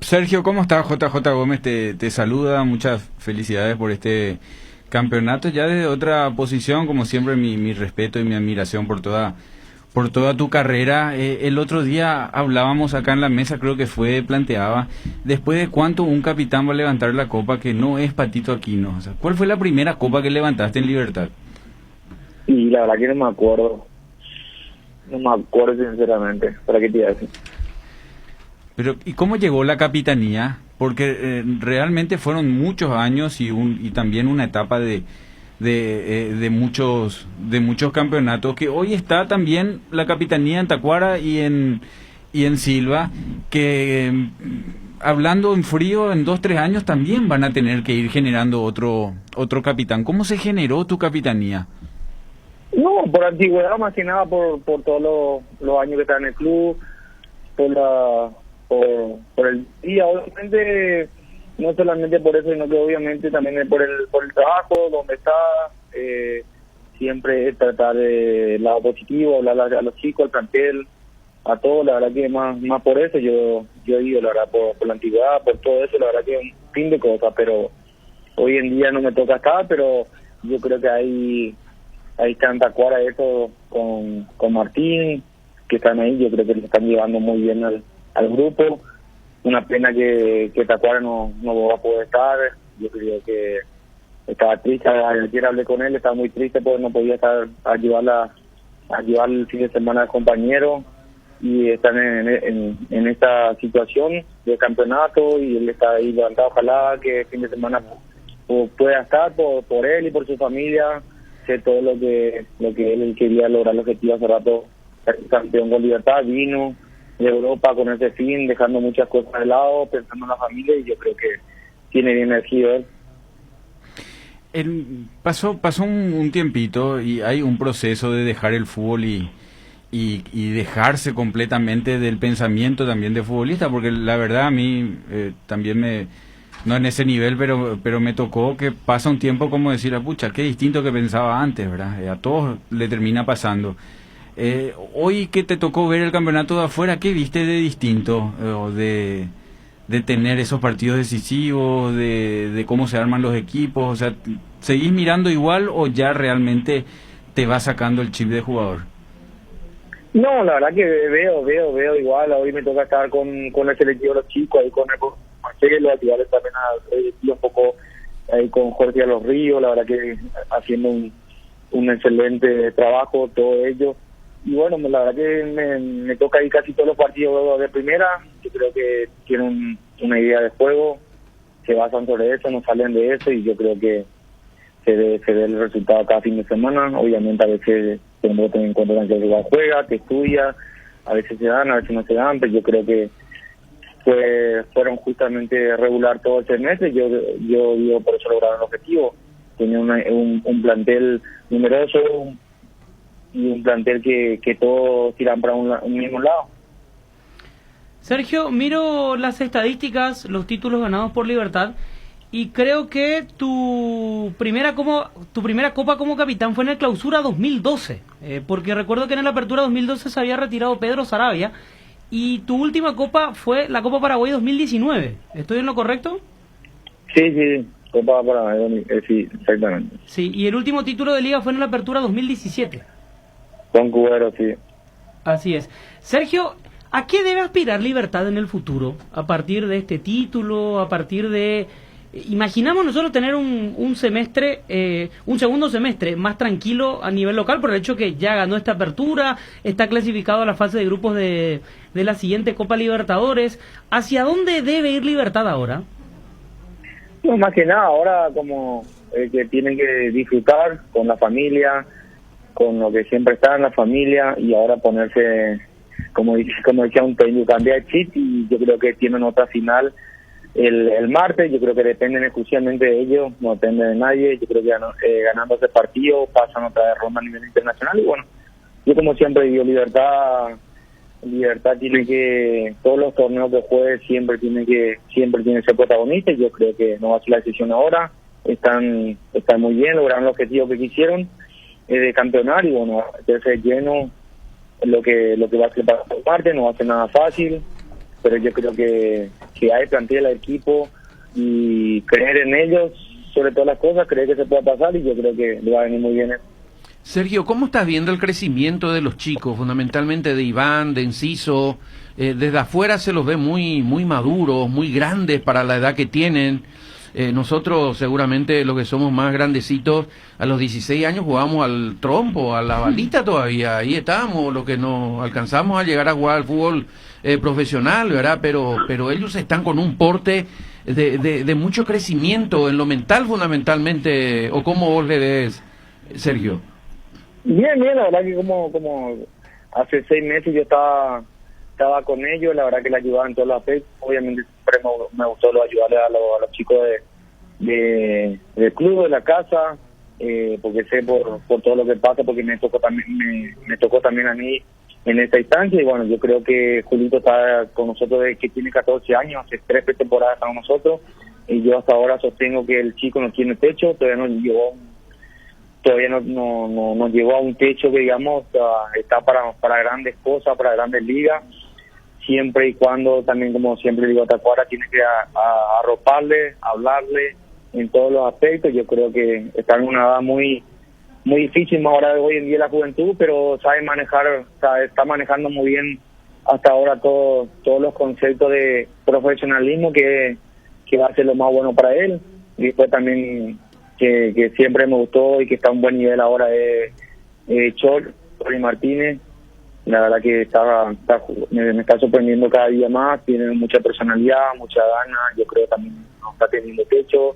Sergio, ¿cómo estás? JJ Gómez te saluda, muchas felicidades por este campeonato. Ya desde otra posición, como siempre, mi respeto y mi admiración por toda tu carrera. El otro día hablábamos acá en la mesa, creo que planteaba, después de cuánto un capitán va a levantar la copa que no es Patito Aquino. O sea, ¿cuál fue la primera copa que levantaste en Libertad? Y la verdad que no me acuerdo sinceramente, ¿para qué te iba a decir? Pero, ¿y cómo llegó la capitanía? Porque realmente fueron muchos años y también una etapa de muchos campeonatos, que hoy está también la capitanía en Tacuara y en Silva, que hablando en frío, en 2-3 años también van a tener que ir generando otro capitán. ¿Cómo se generó tu capitanía? No, por antigüedad, más que nada por todos los años que está en el club, por el día, obviamente, no solamente por eso, sino que obviamente también por el trabajo, donde está, siempre tratar de lado positivo, hablar a los chicos, al plantel, a todos, la verdad que más por eso yo he ido, la verdad, por la antigüedad, por todo eso, la verdad que un fin de cosas, pero hoy en día no me toca estar, pero yo creo que ahí está en Tacuara eso con Martín, que están ahí, yo creo que le están llevando muy bien al grupo. Una pena que Tacuara no va a poder estar. Yo creo que estaba triste, ayer hablé con él, estaba muy triste porque no podía estar a llevar el fin de semana al compañero y están en esta situación de campeonato y él está ahí levantado. Ojalá que el fin de semana pueda estar por él y por su familia. Sé todo lo que él quería lograr, el objetivo hace rato, ser campeón con Libertad, vino de Europa con ese fin, dejando muchas cosas de lado, pensando en la familia, y yo creo que tiene bien elegido él. Pasó un tiempito y hay un proceso de dejar el fútbol y dejarse completamente del pensamiento también de futbolista, porque la verdad a mí también no en ese nivel, pero me tocó que pasa un tiempo como decir, pucha, qué distinto que pensaba antes, ¿verdad? A todos le termina pasando. Hoy que te tocó ver el campeonato de afuera, ¿qué viste de distinto? De tener esos partidos decisivos, de cómo se arman los equipos, o sea, ¿seguís mirando igual o ya realmente te va sacando el chip de jugador? No, la verdad que veo igual. Hoy me toca estar con el selectivo de los chicos, ahí con Marcelo, ayudarles también un poco ahí con Jorge de los Ríos, la verdad que haciendo un excelente trabajo todos ellos. Y bueno, la verdad que me toca ahí casi todos los partidos de primera. Yo creo que tienen una idea de juego, se basan sobre eso, no salen de eso, y yo creo que se ve el resultado cada fin de semana. Obviamente a veces tenemos que tener en cuenta que el jugador juega, que estudia, a veces se dan, a veces no se dan, pero yo creo que fueron justamente regular todo el semestre. Yo digo, por eso lograron el objetivo. Tenía un plantel numeroso y un plantel que todos tiran para un mismo lado. Sergio, miro las estadísticas, los títulos ganados por Libertad, y creo que tu primera copa como capitán fue en el Clausura 2012, porque recuerdo que en la Apertura 2012 se había retirado Pedro Saravia, y tu última copa fue la Copa Paraguay 2019. ¿Estoy en lo correcto? Sí, Copa Paraguay, sí, exactamente. Sí, y el último título de liga fue en la Apertura 2017. Con Cubero, sí. Así es. Sergio, ¿a qué debe aspirar Libertad en el futuro? A partir de este título, a partir de... Imaginamos nosotros tener un segundo semestre más tranquilo a nivel local, por el hecho que ya ganó esta apertura, está clasificado a la fase de grupos de la siguiente Copa Libertadores. ¿Hacia dónde debe ir Libertad ahora? No, más que nada, ahora como que tienen que disfrutar con la familia, con lo que siempre está en la familia, y ahora ponerse, como decía un técnico, cambiar el chip, y yo creo que tienen otra final el martes. Yo creo que dependen exclusivamente de ellos, no depende de nadie. Yo creo que ganando ese partido pasan otra vez ronda a nivel internacional, y bueno, yo como siempre digo, Libertad tiene que, todos los torneos que juegue siempre tiene que ser protagonista, y yo creo que no va a ser la decisión ahora. Están muy bien, lograron el objetivo que quisieron, de campeonar, y bueno, entonces lleno lo que va a ser para su parte. No va a ser nada fácil, pero yo creo que hay plantel al equipo, y creer en ellos sobre todas las cosas, creer que se puede pasar, y yo creo que le va a venir muy bien. Sergio, ¿cómo estás viendo el crecimiento de los chicos, fundamentalmente de Iván, de Enciso? Desde afuera se los ve muy maduros, muy grandes para la edad que tienen. Nosotros seguramente los que somos más grandecitos, a los 16 años jugábamos al trompo, a la balita todavía, ahí estábamos, lo que no alcanzamos a llegar a jugar al fútbol profesional, ¿verdad? Pero ellos están con un porte de mucho crecimiento en lo mental fundamentalmente. ¿O cómo vos le ves, Sergio? Bien, la verdad que como hace 6 meses yo estaba con ellos, la verdad que le ayudaba en todos los aspectos. Obviamente siempre me gustó ayudarle a los chicos del club, de la casa, porque sé por todo lo que pasa, porque me tocó también a mí en esta instancia. Y bueno, yo creo que Julito está con nosotros desde que tiene 14 años, hace 3 temporadas está con nosotros, y yo hasta ahora sostengo que el chico no tiene techo, todavía no llegó a un techo que digamos está para grandes cosas, para grandes ligas, siempre y cuando también, como siempre digo, Tacuara tiene que arroparle, hablarle en todos los aspectos. Yo creo que está en una edad muy difícil ahora de hoy en día la juventud, pero sabe manejar, está manejando muy bien hasta ahora todos los conceptos de profesionalismo que va a ser lo más bueno para él. Y después también que siempre me gustó y que está a un buen nivel ahora es Chori Martínez. La verdad que me está sorprendiendo cada día más, tiene mucha personalidad, mucha gana. Yo creo que también no está teniendo techo.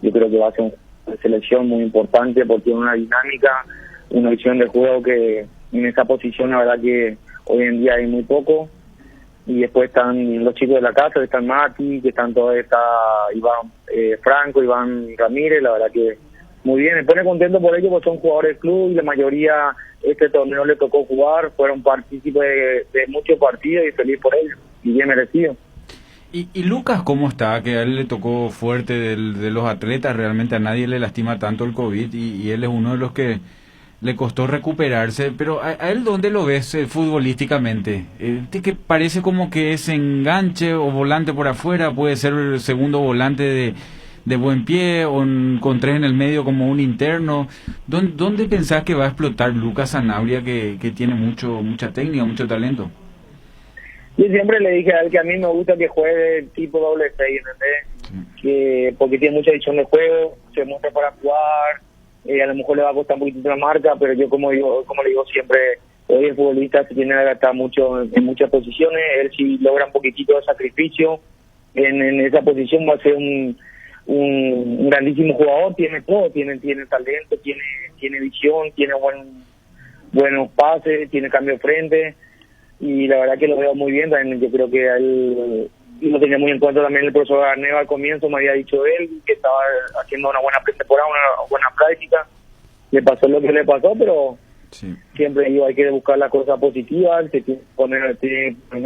Yo creo que va a ser una selección muy importante porque tiene una dinámica, una visión de juego que en esa posición la verdad que hoy en día hay muy poco. Y después están los chicos de la casa, están Mati, que están todos, está Iván Franco, Iván Ramírez, la verdad que muy bien. Me pone contento por ellos porque son jugadores del club y la mayoría este torneo le tocó jugar, fueron partícipes de muchos partidos y feliz por ellos y bien merecido. ¿Y Lucas cómo está? Que a él le tocó fuerte de los atletas, realmente a nadie le lastima tanto el COVID y él es uno de los que le costó recuperarse, pero ¿a él dónde lo ves futbolísticamente? Que parece como que es enganche o volante por afuera, puede ser el segundo volante de buen pie o con 3 en el medio como un interno. ¿Dónde pensás que va a explotar Lucas Sanabria, que tiene mucha técnica, mucho talento? Yo siempre le dije a él que a mí me gusta que juegue tipo doble 6, ¿entendés? Porque tiene mucha visión de juego, se muestra para jugar. A lo mejor le va a costar un poquito la marca, pero yo como le digo siempre, hoy el futbolista se tiene que adaptar mucho en muchas posiciones. Él si logra un poquitito de sacrificio en esa posición va a ser un un grandísimo jugador, tiene todo, tiene talento, tiene visión, tiene buenos pases, tiene cambio de frente, y la verdad que lo veo muy bien. También yo creo que a él lo tenía muy en cuenta también el profesor Garnero al comienzo, me había dicho él que estaba haciendo una buena pretemporada, una buena práctica. Le pasó lo que le pasó, pero siempre digo, hay que buscar las cosas positivas, se tiene que poner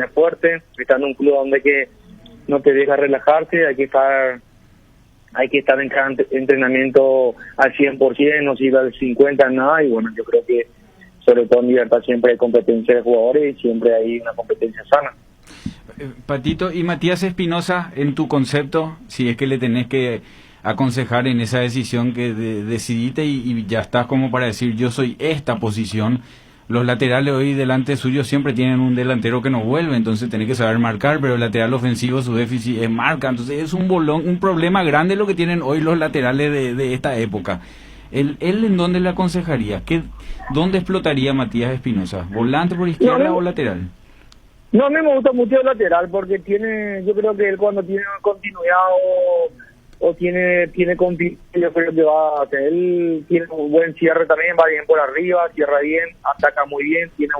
fuerte, estando en un club donde que no te deja relajarse, hay que estar en cada entrenamiento al 100%, no sirve al 50% nada, y bueno, yo creo que sobre todo en Libertad siempre hay competencia de jugadores y siempre hay una competencia sana. Patito, y Matías Espinosa, en tu concepto, si es que le tenés que aconsejar en esa decisión que decidiste y ya estás como para decir yo soy esta posición, los laterales hoy delante suyo siempre tienen un delantero que no vuelve, entonces tenés que saber marcar, pero el lateral ofensivo su déficit es marca, entonces es un problema grande lo que tienen hoy los laterales de esta época. ¿Él en dónde le aconsejaría? ¿Dónde explotaría Matías Espinosa? ¿Volante por izquierda o lateral? No, a mí me gusta mucho el lateral porque yo creo que él cuando tiene continuidad o tiene continuidad, yo creo que él tiene un buen cierre también, va bien por arriba, cierra bien, ataca muy bien, tiene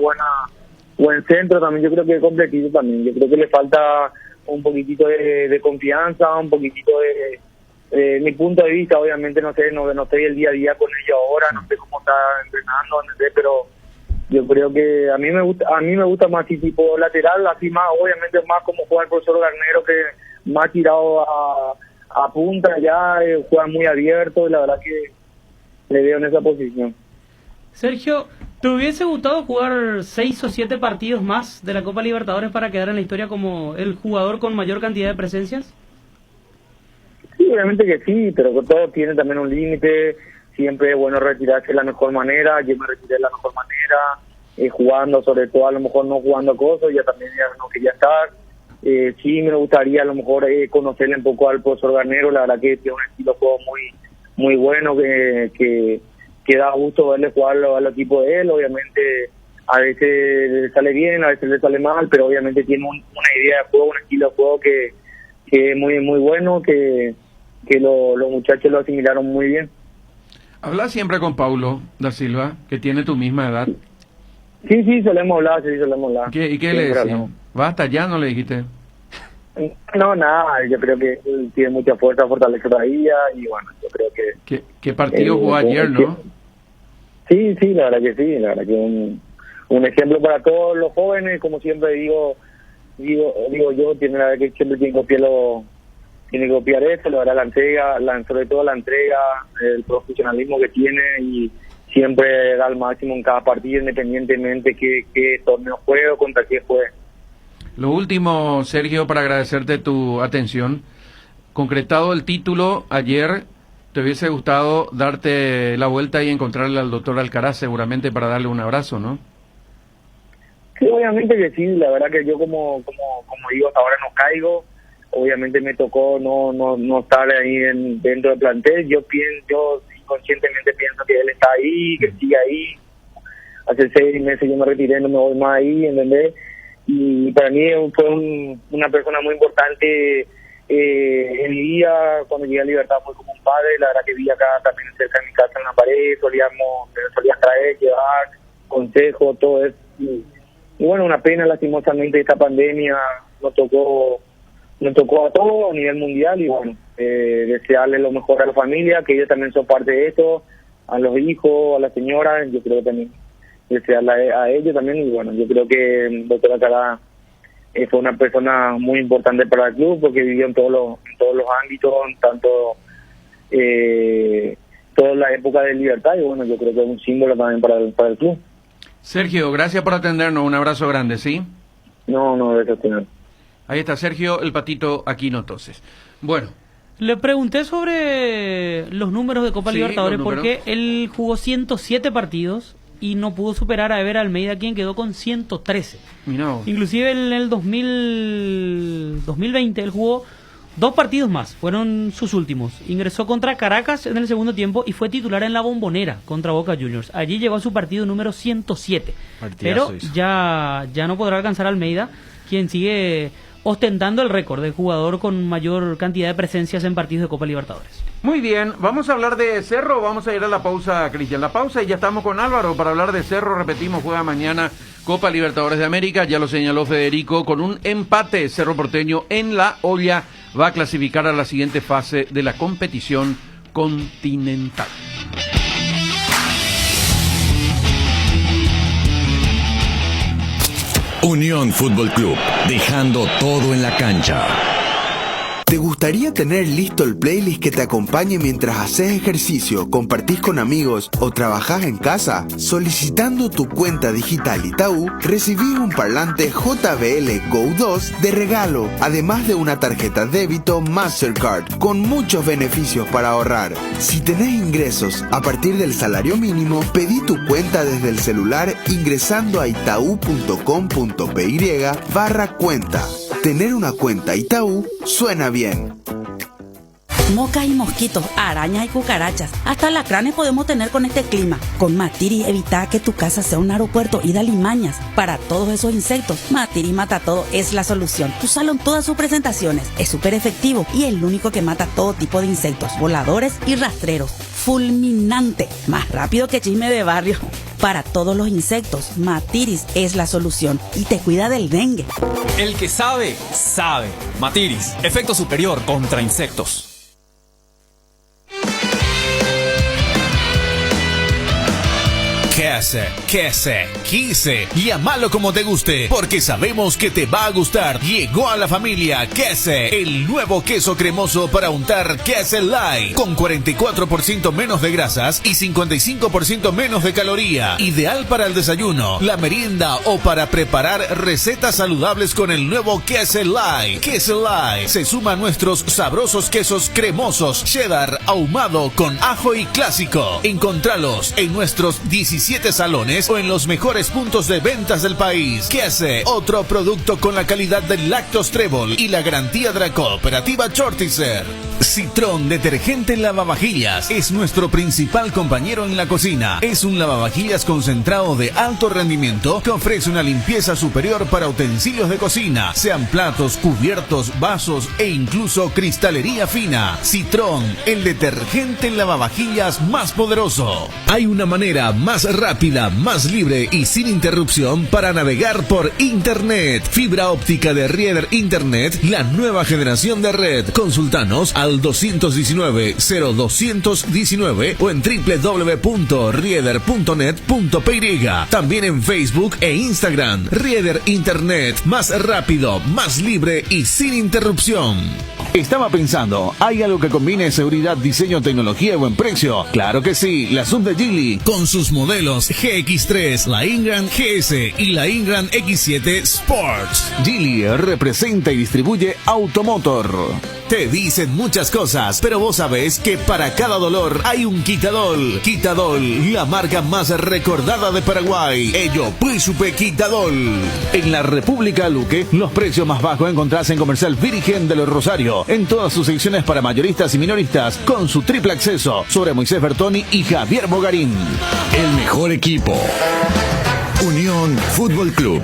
buen centro también, yo creo que es completito también. Yo creo que le falta un poquitito de confianza, un poquitito de mi punto de vista, obviamente no estoy el día a día con ellos ahora, no sé cómo está entrenando, no sé, pero yo creo que a mí me gusta más así tipo lateral, así más, obviamente más como juega el profesor Garnero, que más tirado a punta, ya juega muy abierto, y la verdad que le veo en esa posición. Sergio, ¿te hubiese gustado jugar 6 o 7 partidos más de la Copa Libertadores para quedar en la historia como el jugador con mayor cantidad de presencias? Sí, obviamente que sí, pero todo tiene también un límite. Siempre es bueno retirarse de la mejor manera. Yo me retiré de la mejor manera, jugando, sobre todo a lo mejor no jugando cosas, ya también ya no quería estar. Sí me gustaría a lo mejor conocerle un poco al profesor Garnero, la verdad que tiene un estilo de juego muy bueno, que da gusto verle jugar al equipo de él. Obviamente a veces le sale bien, a veces le sale mal, pero obviamente tiene una idea de juego, un estilo de juego que es muy bueno, que los muchachos lo asimilaron muy bien. Habla siempre con Paulo da Silva, que tiene tu misma edad. Sí, solemos hablar. ¿Y qué le decís? ¿Va hasta allá, no le dijiste? No, nada, yo creo que él tiene mucha fortaleza todavía, y bueno, yo creo que... ¿Qué partido jugó ayer, no? Sí, la verdad que sí, la verdad que un ejemplo para todos los jóvenes, como siempre digo yo, tiene la verdad que siempre tiene que copiar eso, la verdad sobre todo la entrega, el profesionalismo que tiene, y siempre da el máximo en cada partido, independientemente qué torneo juegue o contra qué juegue. Lo último, Sergio, para agradecerte tu atención. Concretado el título ayer, ¿te hubiese gustado darte la vuelta y encontrarle al doctor Alcaraz seguramente para darle un abrazo, no? Sí, obviamente que sí, la verdad que yo como digo, hasta ahora no caigo. Obviamente me tocó no estar ahí dentro del plantel. Yo inconscientemente pienso que él está ahí, que sigue ahí. Hace 6 meses yo me retiré, no me voy más ahí, ¿entendés? Y para mí fue una persona muy importante en mi vida. Cuando llegué a Libertad fue como un padre. La verdad que vi acá también cerca de mi casa en la pared, solías traer, llevar consejos, todo eso. Y bueno, una pena, lastimosamente esta pandemia nos tocó a todos a nivel mundial, y bueno, desearle lo mejor a la familia, que ellos también son parte de esto, a los hijos, a la señora, yo creo que también desearle a ellos también. Y bueno, yo creo que el doctor Alcaraz fue una persona muy importante para el club, porque vivió en todos los ámbitos, tanto toda la época de Libertad, y bueno, yo creo que es un símbolo también para el club. Sergio, gracias por atendernos, un abrazo grande, ¿sí? No, gracias, señor. Ahí está Sergio, el Patito Aquino, entonces. Bueno. Le pregunté sobre los números de Copa Libertadores, porque él jugó 107 partidos y no pudo superar a Ever Almeida, quien quedó con 113. Mirá. Inclusive en el 2020 él jugó 2 partidos más, fueron sus últimos. Ingresó contra Caracas en el segundo tiempo y fue titular en la Bombonera contra Boca Juniors. Allí llegó a su partido número 107. Partidazo, pero ya no podrá alcanzar a Almeida, quien sigue ostentando el récord de jugador con mayor cantidad de presencias en partidos de Copa Libertadores. Muy bien, vamos a hablar de Cerro, vamos a ir a la pausa, Cristian. La pausa y ya estamos con Álvaro para hablar de Cerro. Repetimos, juega mañana Copa Libertadores de América, ya lo señaló Federico, con un empate. Cerro Porteño en la olla va a clasificar a la siguiente fase de la competición continental. Unión Fútbol Club, dejando todo en la cancha. ¿Te gustaría tener listo el playlist que te acompañe mientras haces ejercicio, compartís con amigos o trabajás en casa? Solicitando tu cuenta digital Itaú, recibís un parlante JBL Go 2 de regalo, además de una tarjeta débito Mastercard, con muchos beneficios para ahorrar. Si tenés ingresos a partir del salario mínimo, pedí tu cuenta desde el celular ingresando a itau.com.py/cuenta. Tener una cuenta Itaú suena bien. Moscas y mosquitos, arañas y cucarachas, hasta alacranes podemos tener con este clima. Con Matiri evita que tu casa sea un aeropuerto y da limañas. Para todos esos insectos, Matiri Mata Todo es la solución. Úsalo en todas sus presentaciones, es súper efectivo y el único que mata todo tipo de insectos, voladores y rastreros. Fulminante, más rápido que chisme de barrio. Para todos los insectos, Matiris es la solución y te cuida del dengue. El que sabe, sabe. Matiris, efecto superior contra insectos. Quise, llámalo como te guste, porque sabemos que te va a gustar. Llegó a la familia Quese, el nuevo queso cremoso para untar Quese Light, con 44% menos de grasas y 55% menos de caloría. Ideal para el desayuno, la merienda o para preparar recetas saludables con el nuevo Quese Light. Quese Light se suma a nuestros sabrosos quesos cremosos, cheddar, ahumado con ajo y clásico. Encontralos en nuestros 17 salones o en los mejores puntos de ventas del país. Quese, otro producto con la calidad del Lactos Trébol y la garantía de la cooperativa Chortizer. Citrón detergente lavavajillas es nuestro principal compañero en la cocina. Es un lavavajillas concentrado de alto rendimiento que ofrece una limpieza superior para utensilios de cocina, sean platos, cubiertos, vasos e incluso cristalería fina. Citrón, el detergente lavavajillas más poderoso. Hay una manera más rápida, más libre y sin interrupción para navegar por Internet. Fibra óptica de Rieder Internet, la nueva generación de red. Consultanos al 219-0219 o en www.rieder.net.py. También en Facebook e Instagram. Rieder Internet, más rápido, más libre y sin interrupción. Estaba pensando, ¿hay algo que combine seguridad, diseño, tecnología y buen precio? Claro que sí, la Sub de Geely, con sus modelos GX3, la Ingram GS y la Ingram X7 Sports. Geely representa y distribuye Automotor. Te dicen muchas cosas, pero vos sabés que para cada dolor hay un Quitadol. Quitadol, la marca más recordada de Paraguay. Ello, pues supe Quitadol. En la República Luque, los precios más bajos encontrás en Comercial Virgen de los Rosario, en todas sus secciones para mayoristas y minoristas, con su triple acceso sobre Moisés Bertoni y Javier Bogarín. El mejor equipo. Unión Fútbol Club.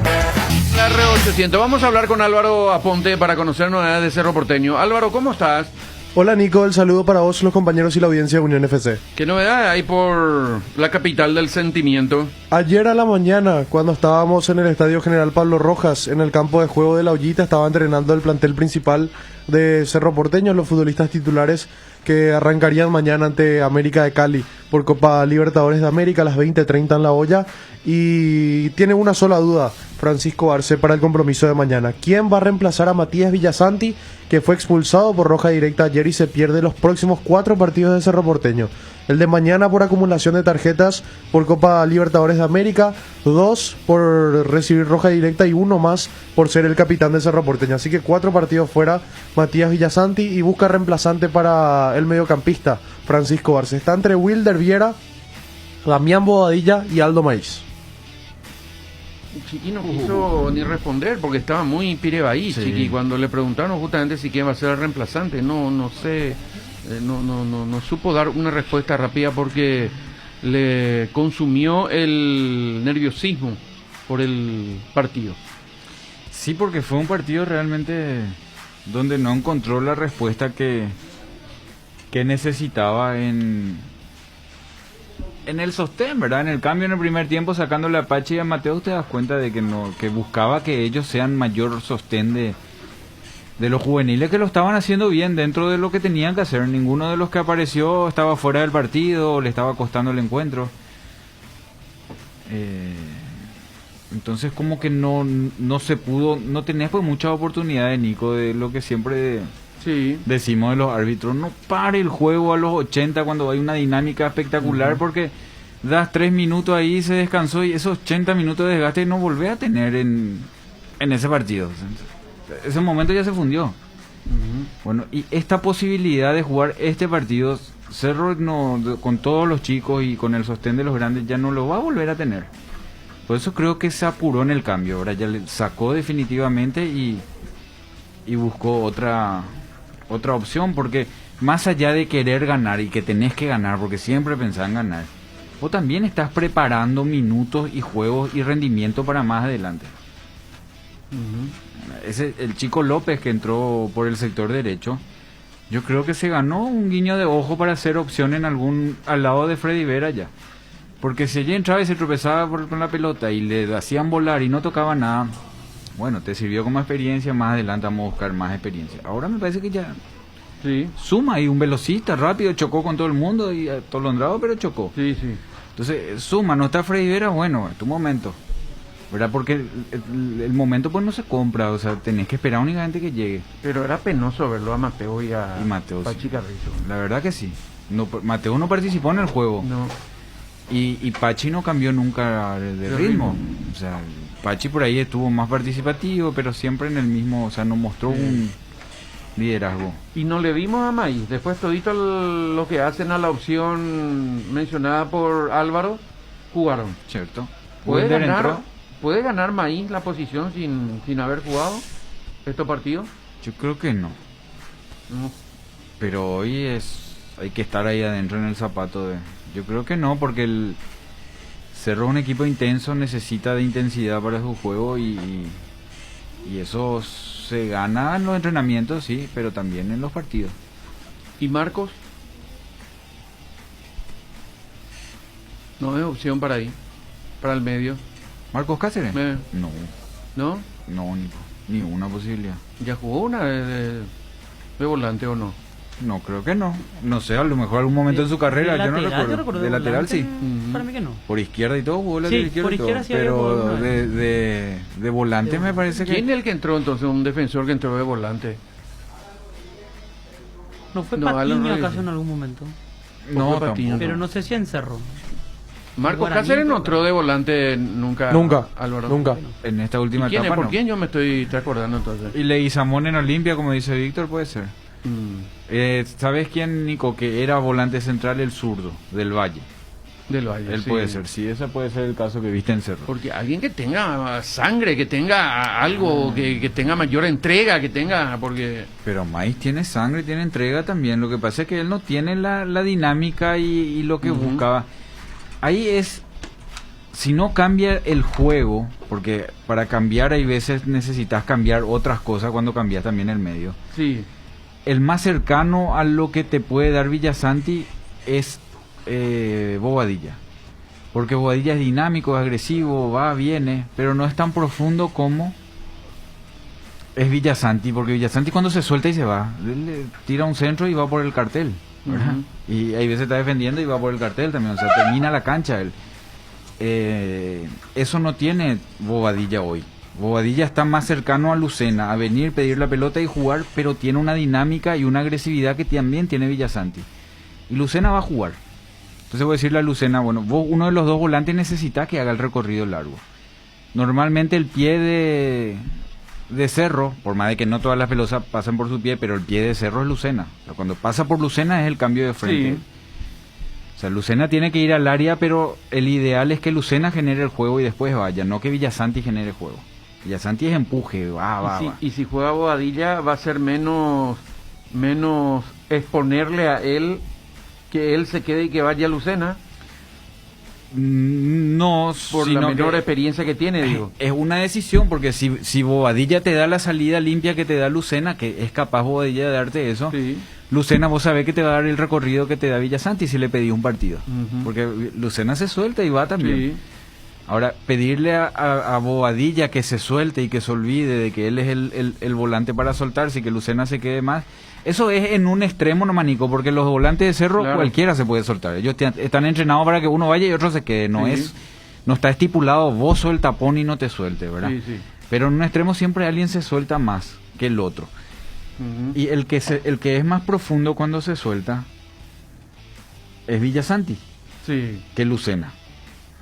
La R800. Vamos a hablar con Álvaro Aponte para conocer novedades de Cerro Porteño. Álvaro, ¿cómo estás? Hola Nico, el saludo para vos, los compañeros y la audiencia de Unión FC. ¿Qué novedades hay por la capital del sentimiento? Ayer a la mañana, cuando estábamos en el Estadio General Pablo Rojas, en el campo de juego de La Ollita, estaba entrenando el plantel principal de Cerro Porteño, los futbolistas titulares que arrancarían mañana ante América de Cali por Copa Libertadores de América a las 20:30 en La Olla, y tiene una sola duda Francisco Arce para el compromiso de mañana: ¿quién va a reemplazar a Matías Villasanti, que fue expulsado por roja directa ayer y se pierde los próximos 4 partidos de Cerro Porteño? El de mañana por acumulación de tarjetas por Copa Libertadores de América, 2 por recibir roja directa y 1 más por ser el capitán de Cerro Porteño. Así que 4 partidos fuera Matías Villasanti, y busca reemplazante para el mediocampista Francisco Arce. Está entre Wilder Viera, Damián Bobadilla y Aldo Maíz. Chiqui no quiso ni responder porque estaba muy pirebaí, sí. Chiqui, cuando le preguntaron justamente si quién va a ser el reemplazante, no sé, no supo dar una respuesta rápida porque le consumió el nerviosismo por el partido. Sí, porque fue un partido realmente donde no encontró la respuesta que necesitaba en el sostén, ¿verdad? En el cambio en el primer tiempo, sacándole a Pachi y a Mateo, te das cuenta de que buscaba que ellos sean mayor sostén de los juveniles, que lo estaban haciendo bien dentro de lo que tenían que hacer. Ninguno de los que apareció estaba fuera del partido, le estaba costando el encuentro. Entonces como que no se pudo, no tenés pues muchas oportunidades, Nico, de lo que siempre decimos de los árbitros. No pare el juego a los 80 cuando hay una dinámica espectacular, porque das 3 minutos ahí, se descansó, y esos 80 minutos de desgaste no volvés a tener en ese partido. Ese momento ya se fundió. Bueno, y esta posibilidad de jugar este partido, Cerro con todos los chicos y con el sostén de los grandes ya no lo va a volver a tener. Por eso creo que se apuró en el cambio. Ahora ya le sacó definitivamente y buscó otra opción, porque más allá de querer ganar y que tenés que ganar, porque siempre pensás en ganar, vos también estás preparando minutos y juegos y rendimiento para más adelante. El chico López que entró por el sector derecho, yo creo que se ganó un guiño de ojo para hacer opción al lado de Freddy Vera ya. Porque si allí entraba y se tropezaba con la pelota y le hacían volar y no tocaba nada, bueno, te sirvió como experiencia, más adelante vamos a buscar más experiencia. Ahora me parece que ya suma ahí un velocista rápido, chocó con todo el mundo y atolondrado, pero chocó. Entonces suma, no está Freddy Vera, bueno, es tu momento, ¿verdad? Porque el momento pues no se compra, o sea, tenés que esperar únicamente que llegue. Pero era penoso verlo a Mateo y Mateo, Pachi Carrizo. La verdad que sí. No, Mateo no participó en el juego. No. Y Pachi no cambió nunca de ritmo. O sea, Pachi por ahí estuvo más participativo, pero siempre en el mismo, o sea, no mostró un liderazgo. Y no le vimos a Maíz. Después todito lo que hacen a la opción mencionada por Álvaro, jugaron. Cierto. ¿Puede ganar Maíz la posición sin haber jugado estos partidos? Yo creo que no. Pero hoy hay que estar ahí adentro en el zapato Yo creo que no, porque el Cerro es un equipo intenso, necesita de intensidad para su juego y eso se gana en los entrenamientos, sí, pero también en los partidos. ¿Y Marcos? No es opción para ahí, para el medio. ¿Marcos Cáceres? No. ¿No? No, ni una posibilidad. ¿Ya jugó una de volante o no? No, creo que no. No sé, a lo mejor algún momento en su carrera, yo no recuerdo. De lateral sí. Para mí que no. Por izquierda y todo, jugó lateral izquierda por izquierda sí, pero de volante me parece que... ¿Quién es el que entró entonces? Un defensor que entró de volante. ¿No fue Patiño acaso en algún momento? No, Patiño, pero no sé si en Cerro. Marcos Cáceres no entró de volante nunca. Álvaro. Nunca. En esta última etapa ¿Por quién yo me estoy acordando entonces? Y Leguizamón en Olimpia, como dice Víctor, puede ser. ¿Sabes quién, Nico? Que era volante central, el zurdo del Valle. Él puede ser, sí, ese puede ser el caso que viste en Cerro. Porque alguien que tenga sangre, que tenga algo, que tenga mayor entrega, que tenga, porque... Pero Maíz tiene sangre, tiene entrega también. Lo que pasa es que él no tiene la dinámica y lo que buscaba. Ahí es, si no cambia el juego, porque para cambiar hay veces necesitas cambiar otras cosas cuando cambias también el medio. Sí. El más cercano a lo que te puede dar Villasanti es Bobadilla. Porque Bobadilla es dinámico, es agresivo, va, viene, pero no es tan profundo como es Villasanti, porque Villasanti cuando se suelta y se va, le tira un centro y va por el cartel, ¿verdad? Y hay veces está defendiendo y va por el cartel también, o sea, termina la cancha él. Eso no tiene Bobadilla hoy. Bobadilla está más cercano a Lucena, a venir, pedir la pelota y jugar, pero tiene una dinámica y una agresividad que también tiene Villasanti. Y Lucena va a jugar. Entonces voy a decirle a Lucena, bueno, vos uno de los dos volantes necesita que haga el recorrido largo. Normalmente el pie de Cerro, por más de que no todas las pelotas pasan por su pie, pero el pie de Cerro es Lucena. O sea, cuando pasa por Lucena es el cambio de frente. Sí. O sea, Lucena tiene que ir al área, pero el ideal es que Lucena genere el juego y después vaya, no que Villasanti genere el juego. Villasanti es empuje, va. Y si juega Bobadilla va a ser menos exponerle a él que él se quede y que vaya a Lucena. No, Por la sino menor que experiencia que tiene, digo. es una decisión, porque si Bobadilla te da la salida limpia que te da Lucena, que es capaz Bobadilla de darte eso, Lucena vos sabés que te va a dar el recorrido que te da Villasanti si le pedís un partido. Porque Lucena se suelta y va también. Sí. Ahora, pedirle a Bobadilla que se suelte y que se olvide de que él es el volante para soltarse y que Lucena se quede más, eso es en un extremo, no, manico, porque los volantes de Cerro cualquiera se puede soltar. Ellos están entrenados para que uno vaya y otro se quede. No está estipulado, vos suelta, pon y no te suelte, ¿verdad? Sí, sí. Pero en un extremo siempre alguien se suelta más que el otro. Y el que es más profundo cuando se suelta es Villasanti, que Lucena.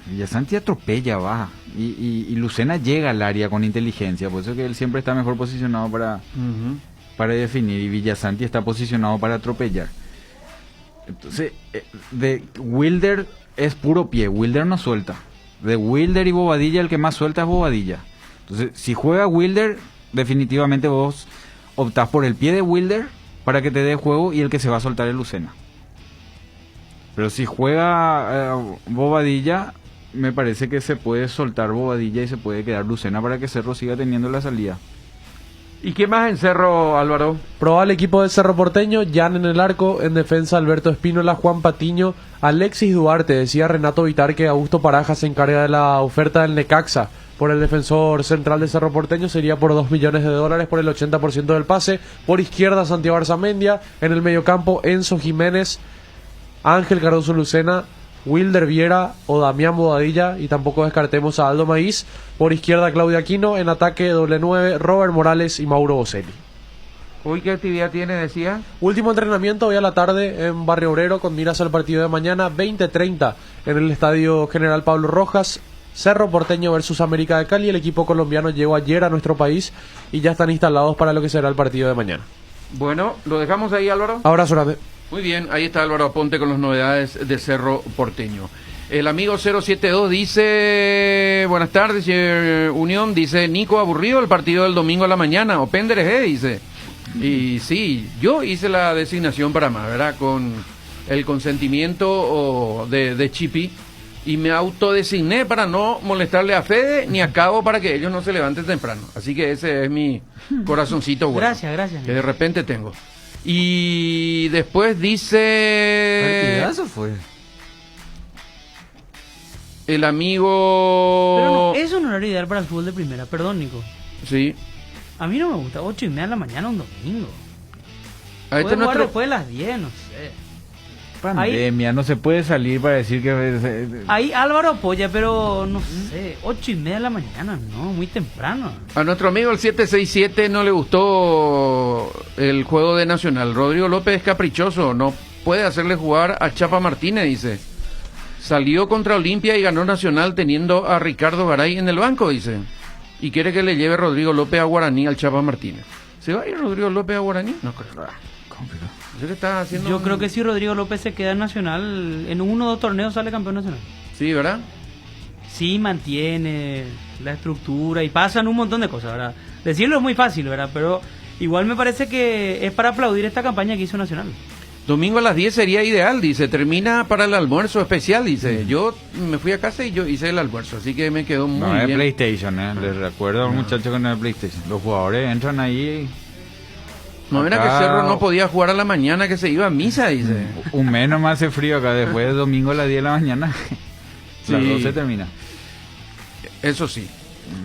Villasanti atropella, baja, y Lucena llega al área con inteligencia, por eso que él siempre está mejor posicionado para definir, y Villasanti está posicionado para atropellar. Entonces, de Wilder es puro pie, Wilder no suelta. De Wilder y Bobadilla, el que más suelta es Bobadilla. Entonces, si juega Wilder, definitivamente vos optás por el pie de Wilder para que te dé juego, y el que se va a soltar es Lucena. Pero si juega Bobadilla, me parece que se puede soltar Bobadilla y se puede quedar Lucena para que Cerro siga teniendo la salida. ¿Y qué más en Cerro, Álvaro? Probable equipo de Cerro Porteño, Jan en el arco, en defensa Alberto Espínola, Juan Patiño, Alexis Duarte. Decía Renato Vitar que Augusto Paraja se encarga de la oferta del Necaxa por el defensor central de Cerro Porteño, sería por $2 millones por el 80% del pase. Por izquierda Santiago Arzamendia, en el mediocampo Enzo Jiménez, Ángel Cardoso Lucena, Wilder Viera o Damián Bobadilla, y tampoco descartemos a Aldo Maíz. Por izquierda Claudia Aquino, en ataque doble 9 Robert Morales y Mauro Boselli. ¿Hoy qué actividad tiene, decía? Último entrenamiento hoy a la tarde en Barrio Obrero con miras al partido de mañana 20:30 en el Estadio General Pablo Rojas. Cerro Porteño versus América de Cali. El equipo colombiano llegó ayer a nuestro país y ya están instalados para lo que será el partido de mañana. Bueno, ¿lo dejamos ahí, Álvaro? Abrazo grande. Muy bien, ahí está Álvaro Aponte con las novedades de Cerro Porteño. El amigo 072 dice, buenas tardes, Unión, dice, Nico, aburrido el partido del domingo a la mañana, o Pendereje, dice. Y sí, yo hice la designación para más, ¿verdad? Con el consentimiento de Chipi, y me autodesigné para no molestarle a Fede ni a Cabo para que ellos no se levanten temprano. Así que ese es mi corazoncito bueno. Gracias. Que de repente tengo. Y después dice... Partidazo fue. El amigo... Pero no, eso no era ideal para el fútbol de primera, perdón, Nico. Sí. A mí no me gusta, 8:30 de la mañana un domingo. Ahí está nuestro... después de las 10, no sé. Pandemia, no se puede salir para decir que... Ahí Álvaro apoya, pero no sé, 8:30 de la mañana, no, muy temprano. A nuestro amigo el 767 no le gustó el juego de Nacional. Rodrigo López es caprichoso, no puede hacerle jugar a Chapa Martínez, dice. Salió contra Olimpia y ganó Nacional teniendo a Ricardo Garay en el banco, dice. Y quiere que le lleve Rodrigo López a Guaraní al Chapa Martínez. ¿Se va a ir Rodrigo López a Guaraní? No creo. Yo creo que si Rodrigo López se queda en Nacional, en 1 o 2 torneos sale campeón nacional. Sí, ¿verdad? Sí, mantiene la estructura y pasan un montón de cosas, ¿verdad? Decirlo es muy fácil, ¿verdad? Pero igual me parece que es para aplaudir esta campaña que hizo Nacional. Domingo a las 10 sería ideal, dice. Termina para el almuerzo especial, dice. Yo me fui a casa y yo hice el almuerzo, así que me quedó muy bien. No es PlayStation, Les recuerdo a un muchacho que no es PlayStation. Los jugadores entran ahí... No era que Cerro no podía jugar a la mañana, que se iba a misa, dice. Un mes nomás hace frío acá, después de domingo a las 10 de la mañana. Sí. Las 12 termina. Eso sí.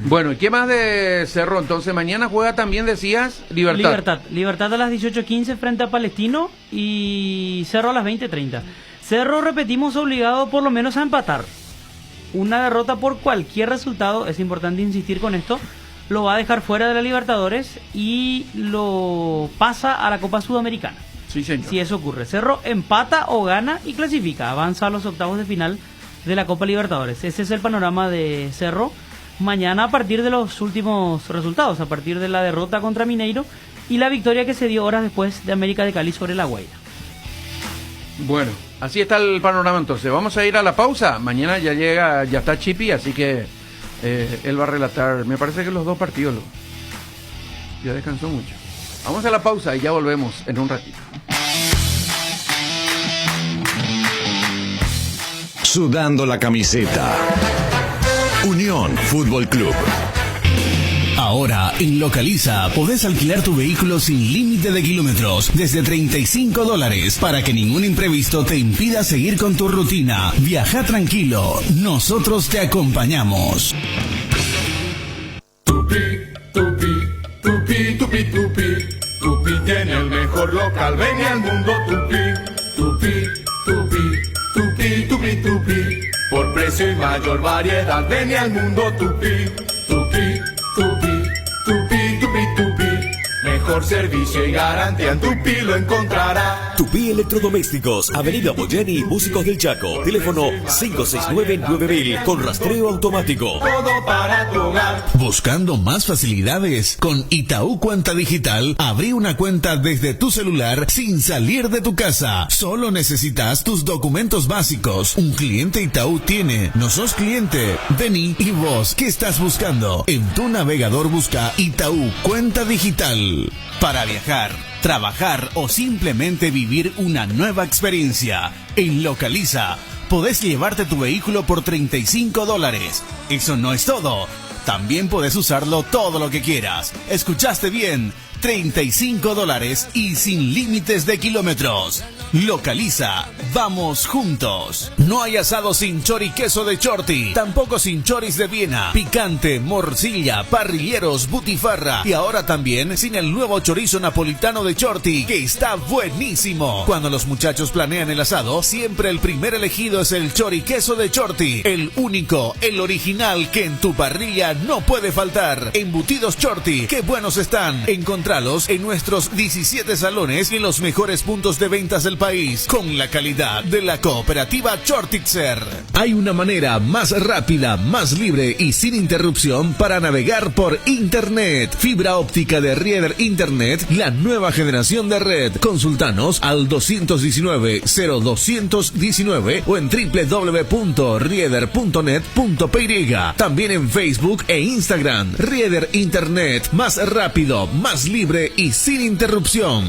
Bueno, ¿y qué más de Cerro? Entonces, mañana juega también, decías, Libertad. Libertad a las 18:15 frente a Palestino y Cerro a las 20:30. Cerro, repetimos, obligado por lo menos a empatar. Una derrota por cualquier resultado, es importante insistir con esto, lo va a dejar fuera de la Libertadores y lo pasa a la Copa Sudamericana. Sí, señor. Si eso ocurre, Cerro empata o gana y clasifica, avanza a los octavos de final de la Copa Libertadores. Ese es el panorama de Cerro. Mañana, a partir de los últimos resultados, a partir de la derrota contra Mineiro y la victoria que se dio horas después de América de Cali sobre La Guaira. Bueno, así está el panorama entonces. Vamos a ir a la pausa. Mañana ya está Chipi, así que él va a relatar, me parece que los 2 partidos. Ya descansó mucho. Vamos a la pausa y ya volvemos en un ratito. sudando la camiseta. Unión Fútbol Club. Ahora, en Localiza, podés alquilar tu vehículo sin límite de kilómetros desde $35 para que ningún imprevisto te impida seguir con tu rutina. Viaja tranquilo, nosotros te acompañamos. Tupi, tupi, tupi. Tupi tiene el mejor local, ven al mundo Tupi. Tupi, tupi, tupi, tupi, tupi. Por precio y mayor variedad, ven al mundo Tupi. Tupi, tupi, tupi, tupi, tupi. Mejor servicio y garantía en Tupi lo encontrará. Tupi Electrodomésticos, Avenida Boyeni, Músicos del Chaco. Teléfono 569-9000 con rastreo automático. Todo para tu hogar. ¿Buscando más facilidades? Con Itaú Cuenta Digital, abrí una cuenta desde tu celular sin salir de tu casa. Solo necesitas tus documentos básicos. Un cliente Itaú tiene. ¿No sos cliente? Vení y vos, ¿qué estás buscando? En tu navegador busca Itaú Cuenta Digital. Para viajar, trabajar o simplemente vivir una nueva experiencia. En Localiza, podés llevarte tu vehículo por $35. Eso no es todo. También podés usarlo todo lo que quieras. ¿Escuchaste bien? $35 y sin límites de kilómetros. Localiza, vamos juntos. No hay asado sin chori queso de Chorti, tampoco sin choris de Viena, picante, morcilla, parrilleros, butifarra y ahora también sin el nuevo chorizo napolitano de Chorti, que está buenísimo. Cuando los muchachos planean el asado, siempre el primer elegido es el chori queso de Chorti, el único, el original que en tu parrilla no puede faltar. Embutidos Chorti, qué buenos están. Encontralos en nuestros 17 salones y en los mejores puntos de ventas del país, con la calidad de la cooperativa Chortitzer. Hay una manera más rápida, más libre y sin interrupción para navegar por Internet. Fibra óptica de Rieder Internet, la nueva generación de red. Consultanos al 219-0219 o en www.rieder.net.py. También en Facebook e Instagram. Rieder Internet, más rápido, más libre y sin interrupción.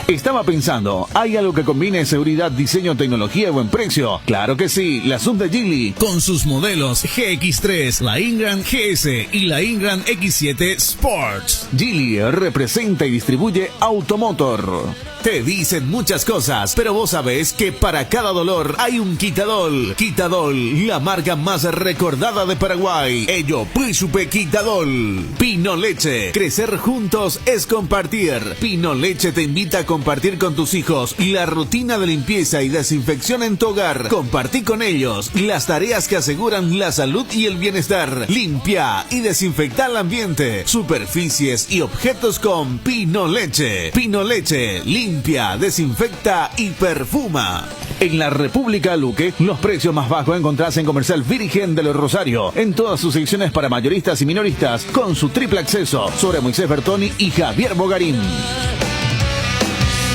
Estaba pensando, ¿hay algo que combine seguridad, diseño, tecnología y buen precio? Claro que sí, la sub de Geely. Con sus modelos GX3, la Ingram GS y la Ingram X7 Sports. Geely representa y distribuye Automotor. Te dicen muchas cosas, pero vos sabés que para cada dolor hay un Quitadol. Quitadol, la marca más recordada de Paraguay. Ello, Puisupe Quitadol. Pino Leche, crecer juntos es compartir. Pino Leche te invita a compartir con tus hijos la rutina de limpieza y desinfección en tu hogar. Compartí con ellos las tareas que aseguran la salud y el bienestar. Limpia y desinfecta el ambiente, superficies y objetos con Pino Leche. Pino Leche, limpia, desinfecta y perfuma. En la República Luque, los precios más bajos encontrás en Comercial Virgen de los Rosario, en todas sus secciones para mayoristas y minoristas, con su triple acceso sobre Moisés Bertoni y Javier Bogarín.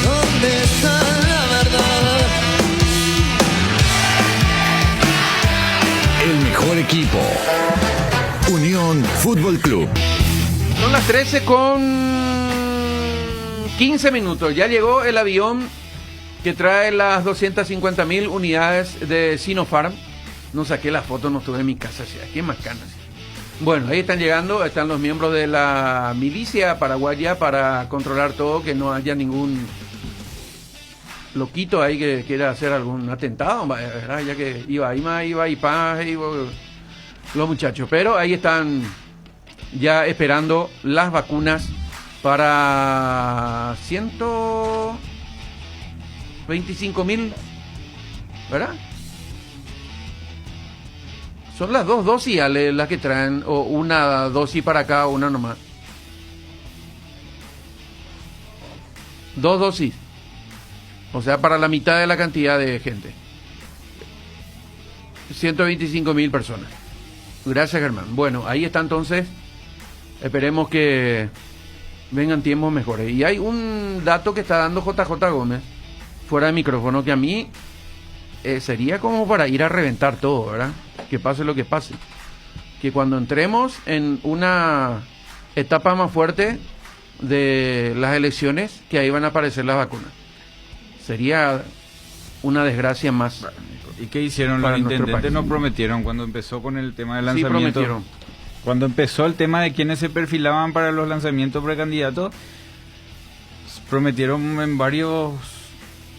¿Dónde está la verdad? El mejor equipo. Unión Fútbol Club. Son las 13:15. Ya llegó el avión que trae las 250.000 unidades de Sinopharm. No saqué la foto, no estuve en mi casa. Aquí en Macana. Bueno, ahí están llegando, están los miembros de la milicia paraguaya para controlar todo, que no haya ningún loquito ahí que quiera hacer algún atentado, ¿verdad? Ya que iba los muchachos. Pero ahí están ya esperando las vacunas para 125.000, ¿verdad? Son las 2 dosis las que traen, o una dosis para acá, una nomás. 2 dosis. O sea, para la mitad de la cantidad de gente. 125.000 personas. Gracias, Germán. Bueno, ahí está entonces. Esperemos que vengan tiempos mejores. Y hay un dato que está dando JJ Gómez, fuera de micrófono, que a mí sería como para ir a reventar todo, ¿verdad? Que pase lo que pase. Que cuando entremos en una etapa más fuerte de las elecciones, que ahí van a aparecer las vacunas. Sería una desgracia más. ¿Y qué hicieron para los nuestro intendentes? país. Nos prometieron cuando empezó con el tema del Sí, lanzamiento. prometieron. Cuando empezó el tema de quienes se perfilaban para los lanzamientos precandidatos, prometieron en varios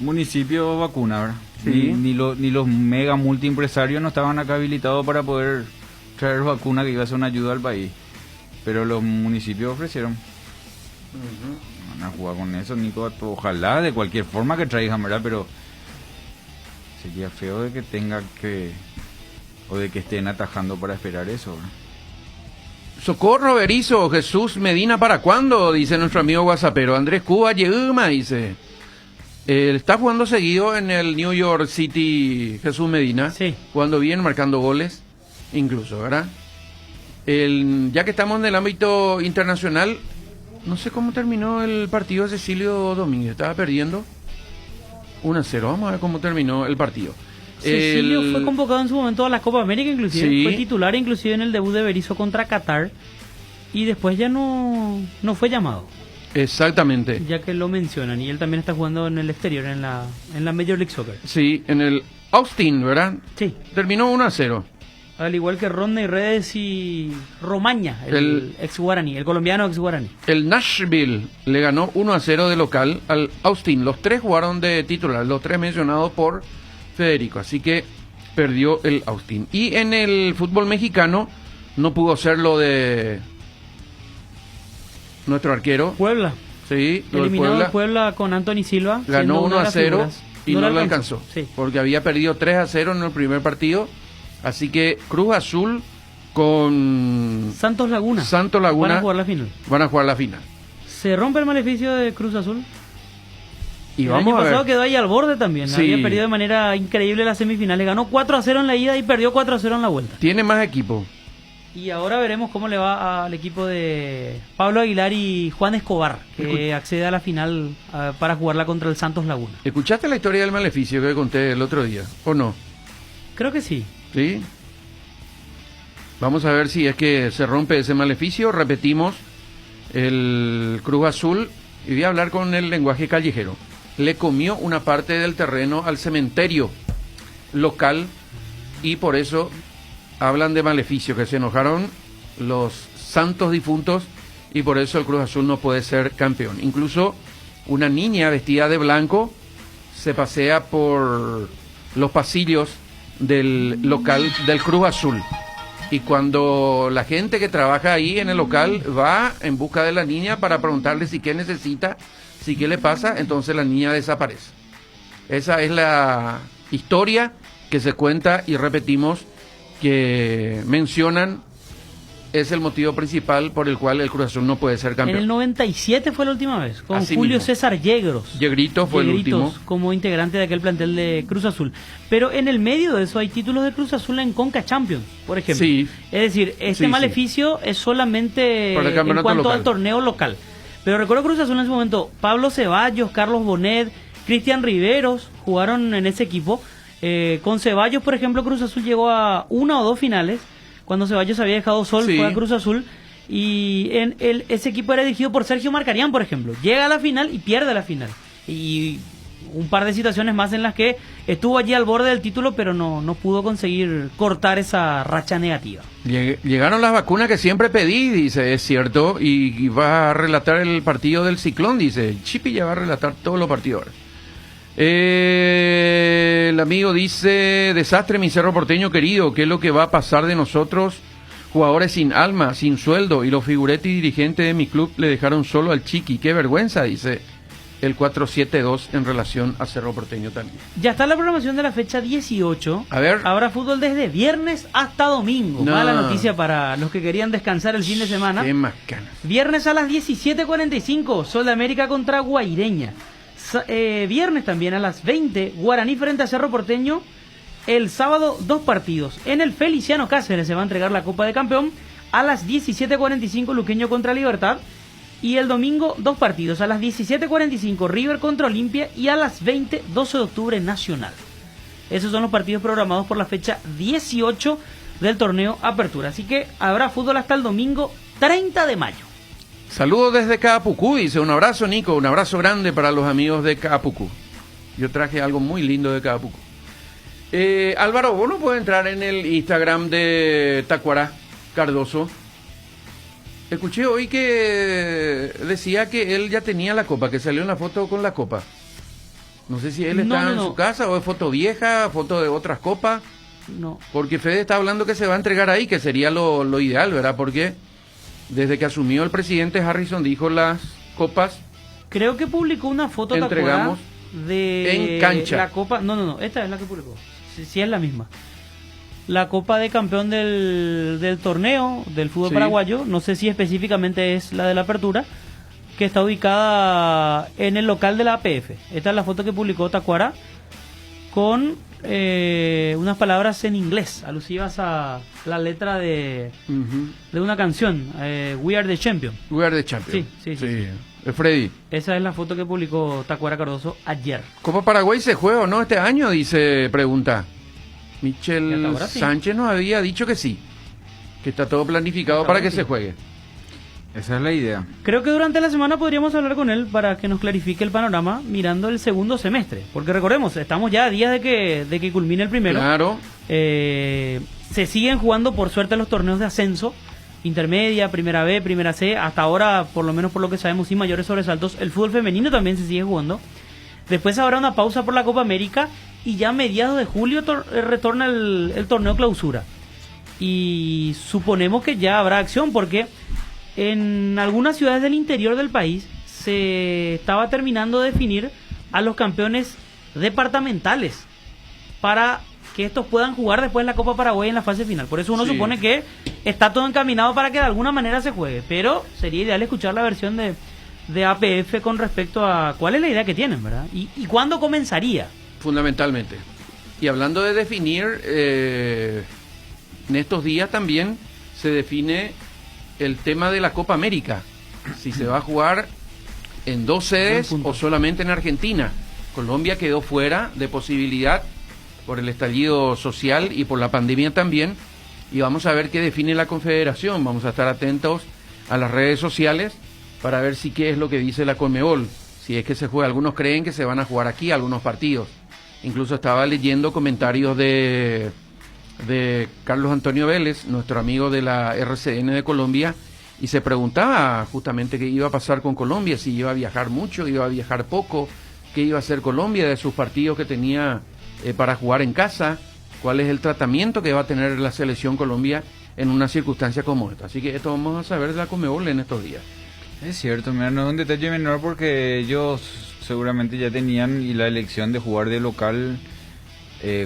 municipios vacunas, ¿verdad? Sí. Ni los mega multiempresarios no estaban acá habilitados para poder traer vacunas que iba a ser una ayuda al país. Pero los municipios ofrecieron. Van a jugar con eso, Nico. Ojalá de cualquier forma que traigan, ¿verdad? Pero sería feo de que tenga que... o de que estén atajando para esperar eso, ¿verdad? Socorro Berizo, Jesús Medina, ¿para cuándo? Dice nuestro amigo WhatsAppero. Andrés Cuba, Yeuma, dice. Está jugando seguido en el New York City Jesús Medina. Sí. Jugando bien, marcando goles, incluso, ¿verdad? Ya que estamos en el ámbito internacional, no sé cómo terminó el partido de Cecilio Domínguez. Estaba perdiendo 1-0. Vamos a ver cómo terminó el partido. Cecilio fue convocado en su momento a la Copa América, inclusive. Sí. Fue titular inclusive en el debut de Berizzo contra Qatar. Y después ya no fue llamado. Exactamente. Ya que lo mencionan. Y él también está jugando en el exterior, en la Major League Soccer. Sí, en el Austin, ¿verdad? Sí. Terminó 1-0. Al igual que Rodney Redes y Romaña, el ex Guaraní, el colombiano ex Guaraní. El Nashville le ganó 1-0 de local al Austin. Los tres jugaron de titular, los tres mencionados por Federico. Así que perdió el Austin. Y en el fútbol mexicano no pudo ser lo de nuestro arquero. Puebla. Sí, lo del Eliminado Puebla. el Puebla con Anthony Silva. Ganó siendo una de las 1-0 figuras. y no lo alcanzó. Sí. Porque había perdido 3-0 en el primer partido. Así que Cruz Azul con Santos Laguna. Laguna Van a jugar la final. van a jugar la final. ¿Se rompe el maleficio de Cruz Azul? Y el vamos año a pasado ver. quedó ahí al borde también. Sí. Había perdido de manera increíble las semifinales. Ganó 4-0 en la ida y perdió 4-0 en la vuelta. Tiene más equipo. Y ahora veremos cómo le va al equipo de Pablo Aguilar y Juan Escobar, que accede a la final para jugarla contra el Santos Laguna. ¿Escuchaste la historia del maleficio que conté el otro día? ¿O no? Creo que sí. ¿Sí? Vamos a ver si es que se rompe ese maleficio. Repetimos, el Cruz Azul, y voy a hablar con el lenguaje callejero, le comió una parte del terreno al cementerio local y por eso hablan de maleficio, que se enojaron los santos difuntos y por eso el Cruz Azul no puede ser campeón. Incluso una niña vestida de blanco se pasea por los pasillos del local del Cruz Azul. Y cuando la gente que trabaja ahí en el local va en busca de la niña para preguntarle si qué necesita, si qué le pasa, entonces la niña desaparece. Esa es la historia que se cuenta y repetimos, que mencionan, es el motivo principal por el cual el Cruz Azul no puede ser En campeón. el 97 fue la última vez, con Así Julio mismo. César Yegros. Yegrito fue el Yegritos, último. como integrante de aquel plantel de Cruz Azul. Pero en el medio de eso hay títulos de Cruz Azul en Conca Champions, por ejemplo. Sí. Es decir, este Sí, maleficio es solamente Para el en campeonato cuanto local. al torneo local. Pero recuerdo Cruz Azul en ese momento, Pablo Ceballos, Carlos Bonet, Cristian Riveros jugaron en ese equipo. Con Ceballos, por ejemplo, Cruz Azul llegó a una o dos finales. Cuando Ceballos había dejado Sol, Sí. fue a Cruz Azul. Y ese equipo era dirigido por Sergio Marcarián, por ejemplo. Llega a la final y pierde la final. Y un par de situaciones más en las que estuvo allí al borde del título, pero no pudo conseguir cortar esa racha negativa. Llegaron las vacunas que siempre pedí, dice, es cierto, y va a relatar el partido del Ciclón, dice. Chipi ya va a relatar todos los partidos ahora. El amigo dice, desastre mi Cerro Porteño querido, ¿qué es lo que va a pasar de nosotros? Jugadores sin alma, sin sueldo, y los figuretes y dirigentes de mi club le dejaron solo al Chiqui, qué vergüenza, dice el 472 en relación a Cerro Porteño también. Ya está la programación de la fecha 18. A ver. Habrá fútbol desde viernes hasta domingo. No. Mala noticia para los que querían descansar el fin de semana. Qué macanas. Viernes a las 17:45, Sol de América contra Guaireña. Viernes también a las 20, Guaraní frente a Cerro Porteño. El sábado, 2 partidos. En el Feliciano Cáceres se va a entregar la Copa de Campeón. A las 17:45, Luqueño contra Libertad. Y el domingo, 2 partidos. A las 17:45, River contra Olimpia. Y a las 20, 12 de octubre, Nacional. Esos son los partidos programados por la fecha 18 del torneo Apertura. Así que habrá fútbol hasta el domingo 30 de mayo. Saludos desde Caapucú, dice, un abrazo Nico, un abrazo grande para los amigos de Caapucú. Yo traje algo muy lindo de Caapucú. Álvaro, vos no puedes entrar en el Instagram de Tacuara Cardoso. Escuché hoy que decía que él ya tenía la copa, que salió en la foto con la copa. No sé si él está en su casa o es foto vieja, foto de otras copas. No. Porque Fede está hablando que se va a entregar ahí, que sería lo ideal, ¿verdad? Porque desde que asumió el presidente Harrison dijo las copas. Creo que publicó una foto, entregamos de en cancha. La copa. No, esta es la que publicó. Sí, es la misma. La copa de campeón del torneo del fútbol paraguayo, no sé si específicamente es la de la apertura, que está ubicada en el local de la APF. Esta es la foto que publicó Tacuara con unas palabras en inglés alusivas a la letra de una canción, We Are the Champion. We Are the Champion. Sí. Freddy. Esa es la foto que publicó Tacuara Cardoso ayer. ¿Copa Paraguay se juega o no este año? Dice, pregunta. Michel Sánchez nos había dicho que sí, que está todo planificado para que se juegue. Esa es la idea. Creo que durante la semana podríamos hablar con él para que nos clarifique el panorama mirando el segundo semestre. Porque recordemos, estamos ya a días de que culmine el primero. Claro. Se siguen jugando por suerte los torneos de ascenso, intermedia, primera B, primera C. Hasta ahora, por lo menos por lo que sabemos, sin mayores sobresaltos. El fútbol femenino también se sigue jugando. Después habrá una pausa por la Copa América y ya a mediados de julio retorna el torneo clausura. Y suponemos que ya habrá acción porque en algunas ciudades del interior del país se estaba terminando de definir a los campeones departamentales para que estos puedan jugar después la Copa Paraguay en la fase final. Por eso uno supone que está todo encaminado para que de alguna manera se juegue. Pero sería ideal escuchar la versión de APF con respecto a cuál es la idea que tienen, ¿verdad? Y cuándo comenzaría. Fundamentalmente. Y hablando de definir, en estos días también se define el tema de la Copa América. Si se va a jugar en 2 sedes o solamente en Argentina. Colombia quedó fuera de posibilidad por el estallido social y por la pandemia también. Y vamos a ver qué define la Confederación. Vamos a estar atentos a las redes sociales para ver si qué es lo que dice la Conmebol. Si es que se juega. Algunos creen que se van a jugar aquí algunos partidos. Incluso estaba leyendo comentarios de Carlos Antonio Vélez, nuestro amigo de la RCN de Colombia, y se preguntaba justamente qué iba a pasar con Colombia, si iba a viajar mucho, iba a viajar poco, qué iba a hacer Colombia de sus partidos que tenía para jugar en casa, cuál es el tratamiento que va a tener la selección Colombia en una circunstancia como esta. Así que esto vamos a saber de la Conmebol en estos días. Es cierto, mira, no es un detalle menor porque ellos seguramente ya tenían y la elección de jugar de local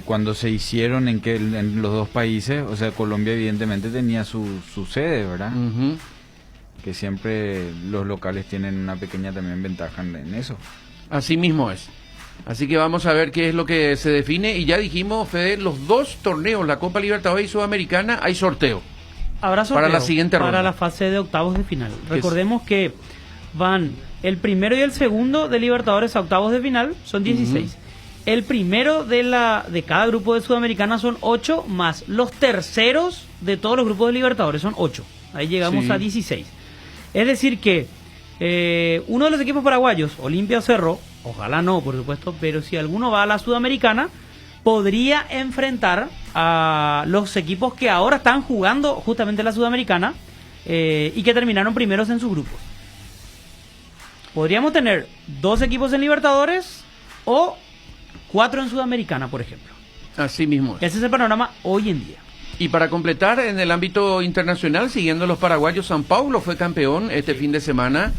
cuando se hicieron en los dos países. O sea, Colombia evidentemente tenía su sede, ¿verdad? Que siempre los locales tienen una pequeña también ventaja en eso. Así mismo es. Así que vamos a ver qué es lo que se define. Y ya dijimos, Fede, los 2 torneos, la Copa Libertadores y Sudamericana, hay sorteo. Habrá sorteo para la siguiente ronda. Para la fase de octavos de final. Recordemos que van el primero y el segundo de Libertadores a octavos de final, son 16. El primero de cada grupo de Sudamericana son 8, más los terceros de todos los grupos de Libertadores son 8. Ahí llegamos a 16. Es decir que uno de los equipos paraguayos, Olimpia o Cerro, ojalá no, por supuesto, pero si alguno va a la Sudamericana, podría enfrentar a los equipos que ahora están jugando justamente la Sudamericana y que terminaron primeros en sus grupos. Podríamos tener 2 equipos en Libertadores o 4 en Sudamericana, por ejemplo. Así mismo es. Ese es el panorama hoy en día. Y para completar, en el ámbito internacional, siguiendo los paraguayos, São Paulo fue campeón este fin de semana.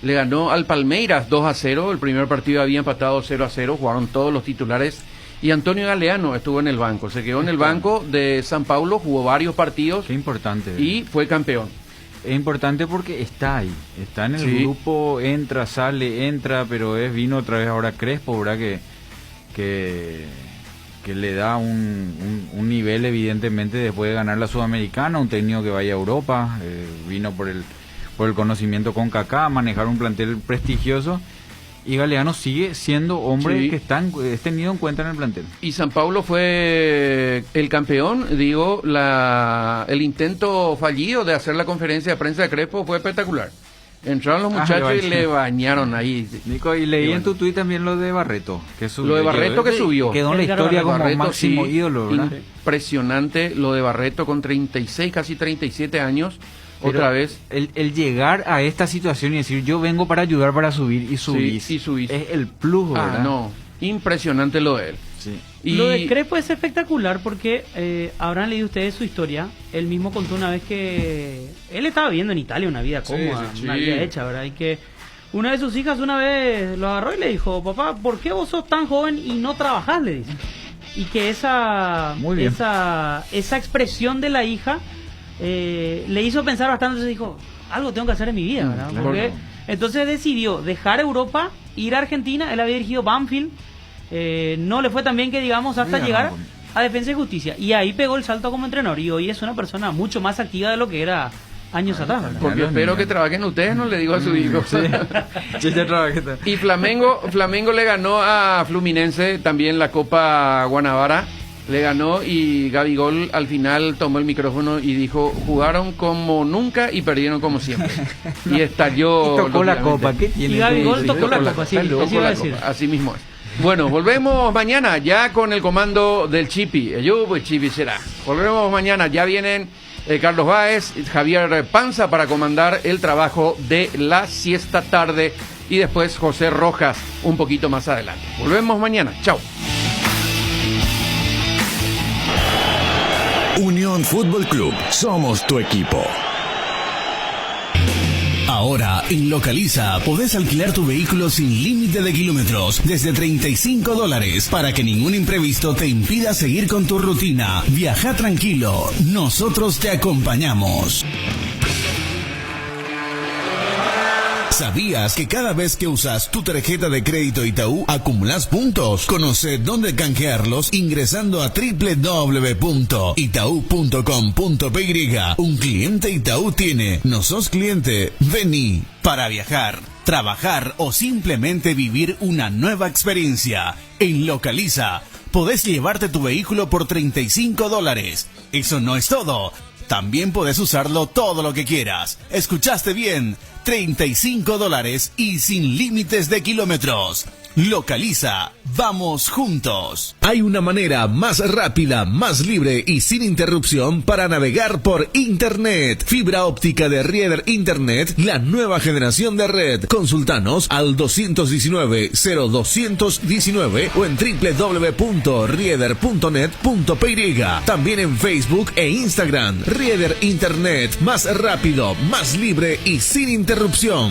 Le ganó al Palmeiras 2-0. El primer partido había empatado 0-0. Jugaron todos los titulares. Y Antonio Galeano estuvo en el banco. Se quedó en el banco de São Paulo, jugó varios partidos. Qué importante. Y fue campeón. Es importante porque está ahí. Está en el grupo, entra, sale, entra, pero vino otra vez ahora Crespo, ¿verdad? Que le da un nivel evidentemente después de ganar la Sudamericana, un técnico que vaya a Europa, vino por el conocimiento con Kaká, manejar un plantel prestigioso, y Galeano sigue siendo hombre que es tenido en cuenta en el plantel. Y São Paulo fue el campeón, digo, el intento fallido de hacer la conferencia de prensa de Crespo fue espectacular. Entraron los muchachos y le bañaron ahí. Nico, y leí en tu tuit también lo de Barreto, que subió. Lo de Barreto que subió. Quedó en la historia como Barreto, máximo ídolo, ¿verdad? Impresionante lo de Barreto con 36, casi 37 años. Pero otra vez. El llegar a esta situación y decir, yo vengo para ayudar, para subir y subir. Sí, y subís. Es el plus, ¿verdad? No, impresionante lo de él. Sí. Y lo de Crespo es espectacular porque habrán leído ustedes su historia. Él mismo contó una vez que él estaba viviendo en Italia una vida cómoda, una vida hecha, ¿verdad? Y que una de sus hijas una vez lo agarró y le dijo, papá, ¿por qué vos sos tan joven y no trabajás? Le dice. Y que esa expresión de la hija le hizo pensar bastante. Entonces dijo, algo tengo que hacer en mi vida, ¿verdad? Claro. Porque entonces decidió dejar Europa, ir a Argentina. Él había dirigido Banfield. No le fue tan bien que digamos hasta llegar a Defensa y Justicia, y ahí pegó el salto como entrenador, y hoy es una persona mucho más activa de lo que era años atrás, ¿verdad? Porque espero que trabajen ustedes, no le digo a su hijo. Sí, ya trabajé. Y Flamengo le ganó a Fluminense también la Copa Guanabara, le ganó, y Gabigol al final tomó el micrófono y dijo, jugaron como nunca y perdieron como siempre. Y estalló. Y tocó la copa, ¿qué tiene? Y Gabigol tocó la copa, sí, así mismo es. Bueno, volvemos mañana ya con el comando del Chipi. Pues Chipi será. Volvemos mañana, ya vienen Carlos Báez, Javier Panza para comandar el trabajo de la siesta tarde, y después José Rojas un poquito más adelante. Volvemos mañana, chao. Unión Fútbol Club, somos tu equipo. Ahora, en Localiza, podés alquilar tu vehículo sin límite de kilómetros desde $35 para que ningún imprevisto te impida seguir con tu rutina. Viaja tranquilo, nosotros te acompañamos. ¿Sabías que cada vez que usas tu tarjeta de crédito Itaú acumulas puntos? Conoce dónde canjearlos ingresando a www.itau.com.py. Un cliente Itaú tiene. ¿No sos cliente? Vení. Para viajar, trabajar o simplemente vivir una nueva experiencia. En Localiza, podés llevarte tu vehículo por $35. Eso no es todo. También podés usarlo todo lo que quieras. ¿Escuchaste bien? $35 y sin límites de kilómetros. Localiza, vamos juntos. Hay una manera más rápida, más libre y sin interrupción para navegar por Internet. Fibra óptica de Rieder Internet, la nueva generación de red. Consultanos al 219-0219 o en www.rieder.net.py. También en Facebook e Instagram. Rieder Internet, más rápido, más libre y sin interrupción.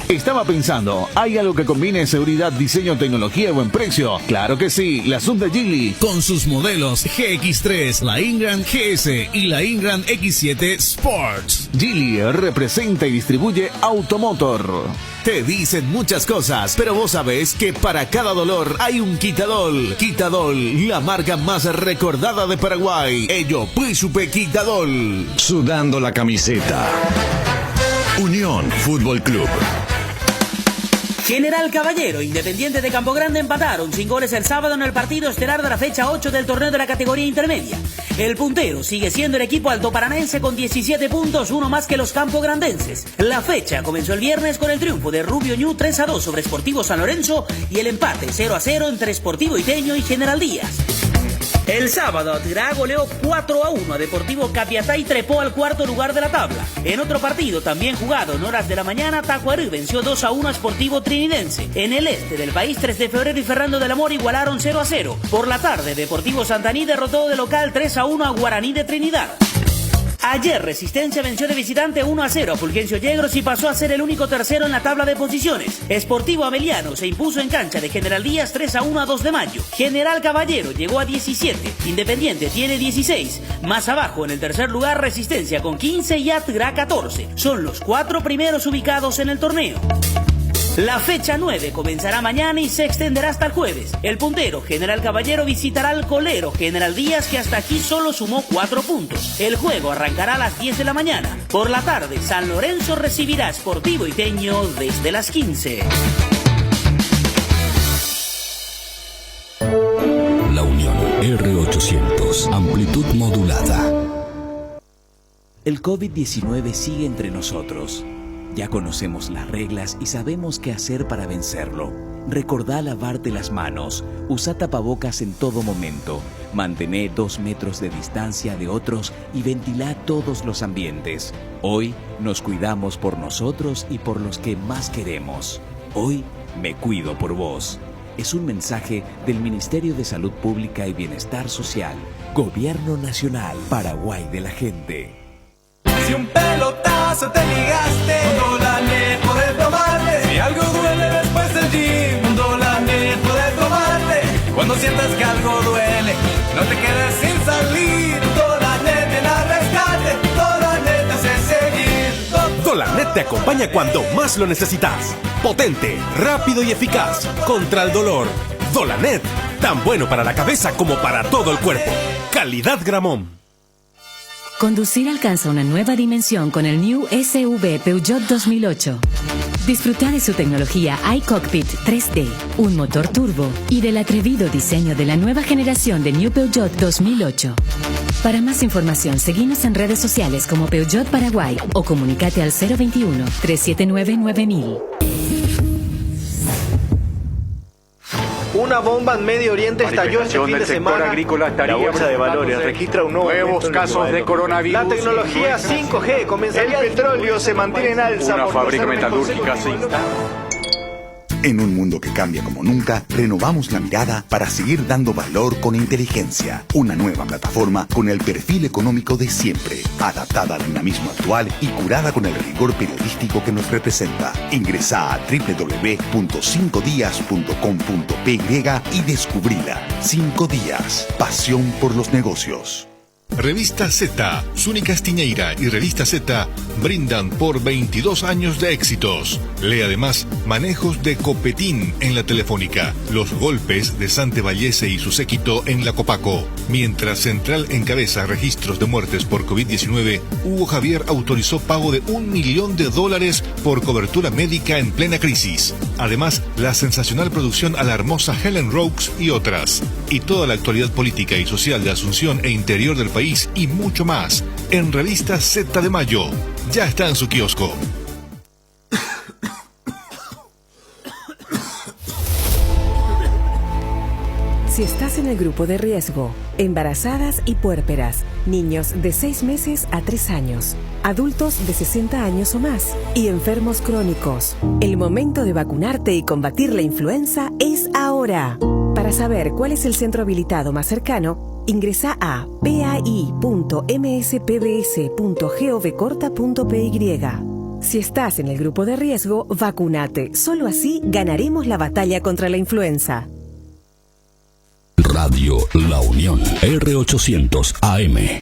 Estaba pensando, ¿hay algo que combine seguridad, diseño, tecnología y buen precio? Claro que sí, la Sub de Geely, con sus modelos GX3, la Ingram GS y la Ingram X7 Sports. Geely representa y distribuye Automotor. Te dicen muchas cosas, pero vos sabés que para cada dolor hay un Quitadol. Quitadol, la marca más recordada de Paraguay. Ello, Puisupe Quitadol. Sudando la camiseta. Unión Fútbol Club. General Caballero, Independiente de Campo Grande empataron sin goles el sábado en el partido estelar de la fecha 8 del torneo de la categoría intermedia. El puntero sigue siendo el equipo altoparanense con 17 puntos, uno más que los campograndenses. La fecha comenzó el viernes con el triunfo de Rubio Ñu 3-2 sobre Sportivo San Lorenzo y el empate 0-0 entre Sportivo Iteño y General Díaz. El sábado, Atirá goleó 4-1 a Deportivo Capiatá y trepó al cuarto lugar de la tabla. En otro partido también jugado en horas de la mañana, Tacuarú venció 2-1 a Sportivo Trinidense. En el este del país, 3 de febrero y Ferrando del Amor igualaron 0-0. Por la tarde, Deportivo Santaní derrotó de local 3-1 a Guaraní de Trinidad. Ayer Resistencia venció de visitante 1-0 a Fulgencio Yegros y pasó a ser el único tercero en la tabla de posiciones. Sportivo Ameliano se impuso en cancha de General Díaz 3-1 a 2 de mayo. General Caballero llegó a 17, Independiente tiene 16. Más abajo en el tercer lugar Resistencia con 15 y Atirá 14. Son los 4 primeros ubicados en el torneo. La fecha 9 comenzará mañana y se extenderá hasta el jueves. El puntero General Caballero visitará al colero General Díaz, que hasta aquí solo sumó 4 puntos. El juego arrancará a las 10 de la mañana. Por la tarde, San Lorenzo recibirá a Sportivo Iteño desde las 15. La Unión R800, amplitud modulada. El COVID-19 sigue entre nosotros. Ya conocemos las reglas y sabemos qué hacer para vencerlo. Recordá lavarte las manos, usa tapabocas en todo momento, mantené 2 metros de distancia de otros y ventilá todos los ambientes. Hoy nos cuidamos por nosotros y por los que más queremos. Hoy me cuido por vos. Es un mensaje del Ministerio de Salud Pública y Bienestar Social. Gobierno Nacional. Paraguay de la gente. Si un pelotazo te ligaste, un Dolanet podés tomarle. Si algo duele después del gym, un Dolanet podés tomarle. Cuando sientas que algo duele, no te quedes sin salir. Dolanet te la rescate, Dolanet te hace seguir. Dolanet te acompaña cuando más lo necesitas. Potente, rápido y eficaz contra el dolor. Dolanet, tan bueno para la cabeza como para todo el cuerpo. Calidad Gramón. Conducir alcanza una nueva dimensión con el New SUV Peugeot 2008. Disfruta de su tecnología iCockpit 3D, un motor turbo y del atrevido diseño de la nueva generación de New Peugeot 2008. Para más información, seguinos en redes sociales como Peugeot Paraguay o comunicate al 021-379-9000. Una bomba en Medio Oriente estalló este fin de semana. La bolsa de valores registra un nuevos casos de coronavirus. La tecnología 5G comienza. El petróleo se mantiene en alza. Una fábrica metalúrgica se instala. En un mundo que cambia como nunca, renovamos la mirada para seguir dando valor con inteligencia. Una nueva plataforma con el perfil económico de siempre, adaptada al dinamismo actual y curada con el rigor periodístico que nos representa. Ingresá a www.5dias.com.py y descubrila. 5 días. Pasión por los negocios. Revista Z, Zuni Castiñeira y Revista Z brindan por 22 años de éxitos. Lee además manejos de Copetín en la Telefónica, los golpes de Sante Vallese y su séquito en la Copaco. Mientras Central encabeza registros de muertes por COVID-19, Hugo Javier autorizó pago de $1 millón por cobertura médica en plena crisis. Además, la sensacional producción a la hermosa Helen Rokes y otras. Y toda la actualidad política y social de Asunción e interior del país y mucho más en Revista Z de Mayo. Ya está en su kiosco. Si estás en el grupo de riesgo, embarazadas y puérperas, niños de 6 meses a 3 años, adultos de 60 años o más y enfermos crónicos, el momento de vacunarte y combatir la influenza es ahora. Para saber cuál es el centro habilitado más cercano, ingresa a pai.mspbs.govcorta.py. Si estás en el grupo de riesgo, vacúnate. Solo así ganaremos la batalla contra la influenza. Radio La Unión, R800 AM.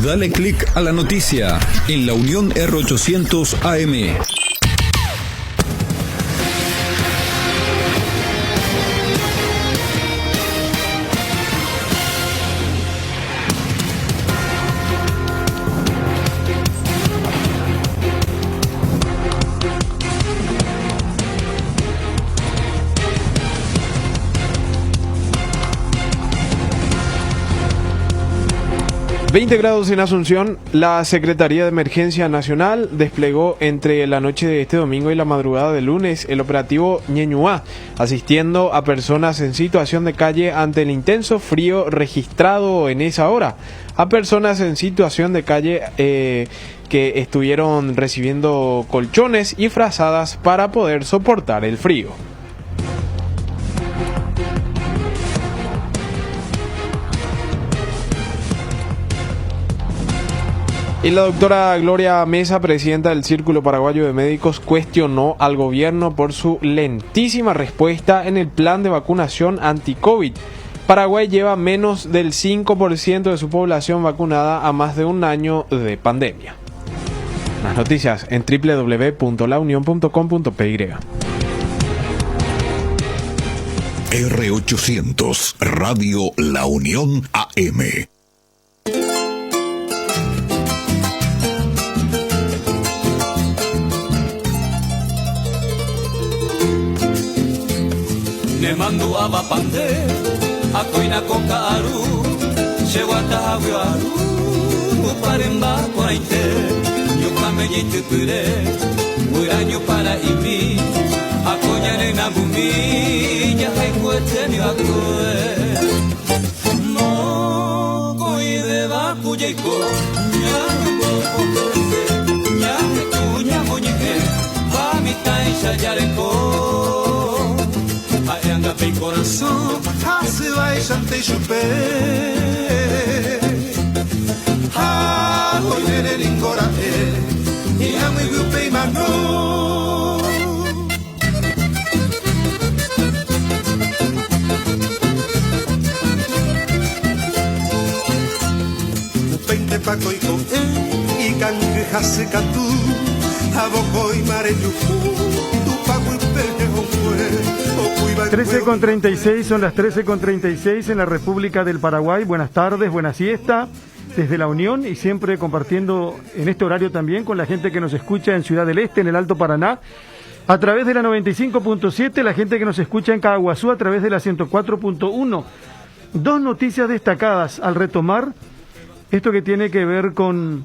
Dale click a la noticia en La Unión R800 AM. ...20 grados en Asunción. La Secretaría de Emergencia Nacional desplegó entre la noche de este domingo y la madrugada del lunes el operativo Ñeñuá, asistiendo a personas en situación de calle ante el intenso frío registrado en esa hora. A personas en situación de calle que estuvieron recibiendo colchones y frazadas para poder soportar el frío. Y la doctora Gloria Mesa, presidenta del Círculo Paraguayo de Médicos, cuestionó al gobierno por su lentísima respuesta en el plan de vacunación anti-COVID. Paraguay lleva menos del 5% de su población vacunada a más de un año de pandemia. Las noticias en www.launion.com.py. R800, Radio La Unión AM. Nemandu abapande, akoina kokaru, shewata awiaru, paremba kwaite nyokamenye tukure muranyo para imi akonyane na bumi ya haikwete ni akoe no koide ba kujeiko nyango kokose nyango kunyango nyike ba mitai shajareko ayanga pe corazón hace vai chante chupe ha hoy nere lingora y amo y gupe mano upente paco y con y cangue hase catu aboco y mare tu paco y pejo fue 13:36, son las 13:36 en la República del Paraguay. Buenas tardes, buena siesta desde la Unión y siempre compartiendo en este horario también con la gente que nos escucha en Ciudad del Este, en el Alto Paraná, a través de la 95.7, la gente que nos escucha en Caguazú a través de la 104.1. Dos noticias destacadas al retomar esto que tiene que ver con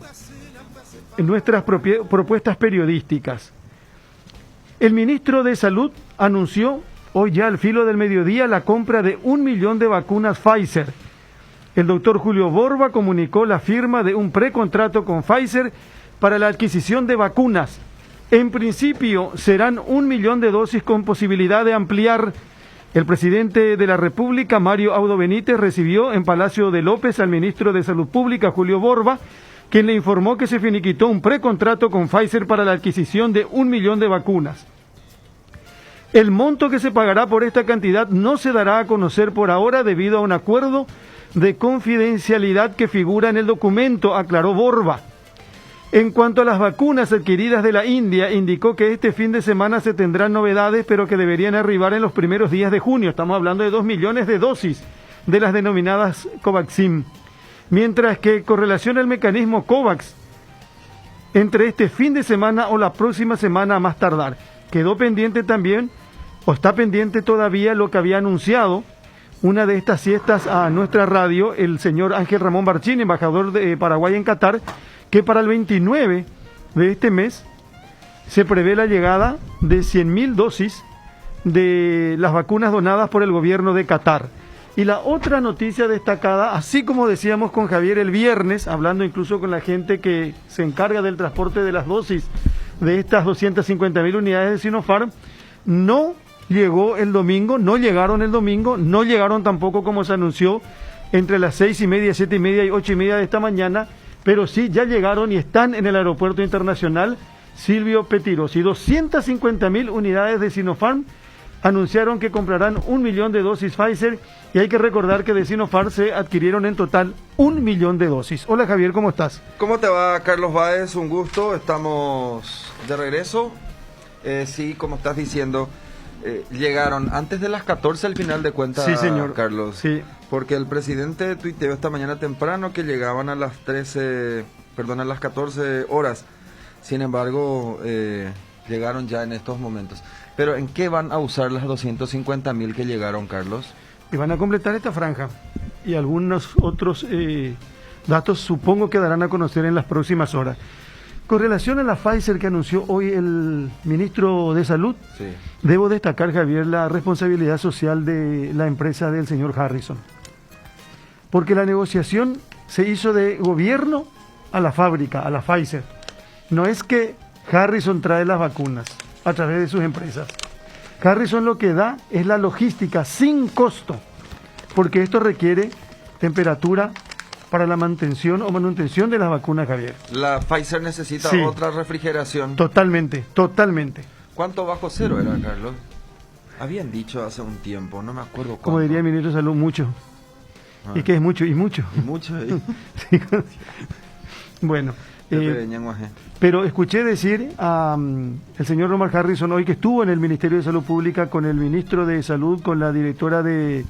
nuestras propuestas periodísticas. El ministro de Salud anunció hoy ya al filo del mediodía la compra de 1 millón de vacunas Pfizer. El doctor Julio Borba comunicó la firma de un precontrato con Pfizer para la adquisición de vacunas. En principio serán 1 millón de dosis con posibilidad de ampliar. El presidente de la República, Mario Audo Benítez, recibió en Palacio de López al ministro de Salud Pública, Julio Borba, quien le informó que se finiquitó un precontrato con Pfizer para la adquisición de 1 millón de vacunas. El monto que se pagará por esta cantidad no se dará a conocer por ahora debido a un acuerdo de confidencialidad que figura en el documento, aclaró Borba. En cuanto a las vacunas adquiridas de la India, indicó que este fin de semana se tendrán novedades, pero que deberían arribar en los primeros días de junio. Estamos hablando de 2 millones de dosis de las denominadas Covaxin. Mientras que con relación al mecanismo COVAX, entre este fin de semana o la próxima semana a más tardar, quedó pendiente también, o está pendiente todavía lo que había anunciado una de estas siestas a nuestra radio, el señor Ángel Ramón Barchín, embajador de Paraguay en Qatar, que para el 29 de este mes se prevé la llegada de 100.000 dosis de las vacunas donadas por el gobierno de Qatar. Y la otra noticia destacada, así como decíamos con Javier el viernes, hablando incluso con la gente que se encarga del transporte de las dosis de estas 250.000 unidades de Sinopharm, no llegó el domingo, no llegaron el domingo, no llegaron tampoco como se anunció entre las 6:30, 7:30 y 8:30 de esta mañana, pero sí ya llegaron y están en el aeropuerto internacional Silvio Pettirossi. 250.000 unidades de Sinopharm anunciaron que comprarán 1 millón de dosis Pfizer y hay que recordar que de Sinopharm se adquirieron en total 1 millón de dosis. Hola Javier, ¿cómo estás? ¿Cómo te va, Carlos Báez? Un gusto, estamos de regreso. Sí, como estás diciendo, llegaron antes de las 14 al final de cuentas, sí, señor. Carlos. Sí. Porque el presidente tuiteó esta mañana temprano que llegaban a las 14 horas. Sin embargo, llegaron ya en estos momentos. Pero ¿en qué van a usar las 250.000 que llegaron, Carlos? Y van a completar esta franja y algunos otros datos supongo que darán a conocer en las próximas horas. Con relación a la Pfizer que anunció hoy el ministro de Salud, sí, debo destacar, Javier, la responsabilidad social de la empresa del señor Harrison. Porque la negociación se hizo de gobierno a la fábrica, a la Pfizer. No es que Harrison trae las vacunas a través de sus empresas. Harrison lo que da es la logística sin costo, porque esto requiere temperatura para la mantención o manutención de las vacunas, Javier. La Pfizer necesita otra refrigeración. Totalmente, totalmente. ¿Cuánto bajo cero era, Carlos? Habían dicho hace un tiempo, no me acuerdo cuánto. Como diría el ministro de Salud, mucho. ¿Y qué es mucho? Y mucho. Y mucho. Sí. Bueno. Pero escuché decir al señor Romar Harrison hoy que estuvo en el Ministerio de Salud Pública con el ministro de Salud, con la directora de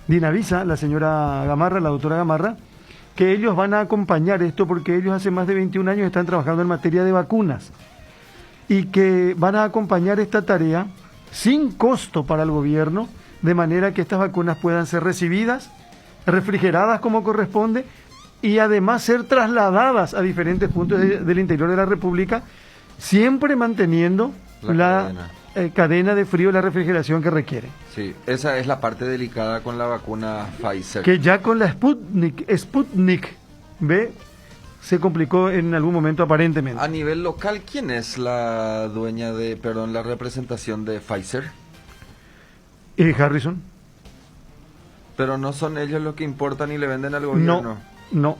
Dinavisa, la señora Gamarra, la doctora Gamarra, que ellos van a acompañar esto porque ellos hace más de 21 años están trabajando en materia de vacunas y que van a acompañar esta tarea sin costo para el gobierno, de manera que estas vacunas puedan ser recibidas, refrigeradas como corresponde, y además ser trasladadas a diferentes puntos del interior de la República, siempre manteniendo la cadena de frío y la refrigeración que requiere. Sí, esa es la parte delicada con la vacuna Pfizer. Que ya con la Sputnik B se complicó en algún momento aparentemente. A nivel local, ¿quién es la dueña de, la representación de Pfizer? Harrison. Pero no son ellos los que importan y le venden al gobierno. No.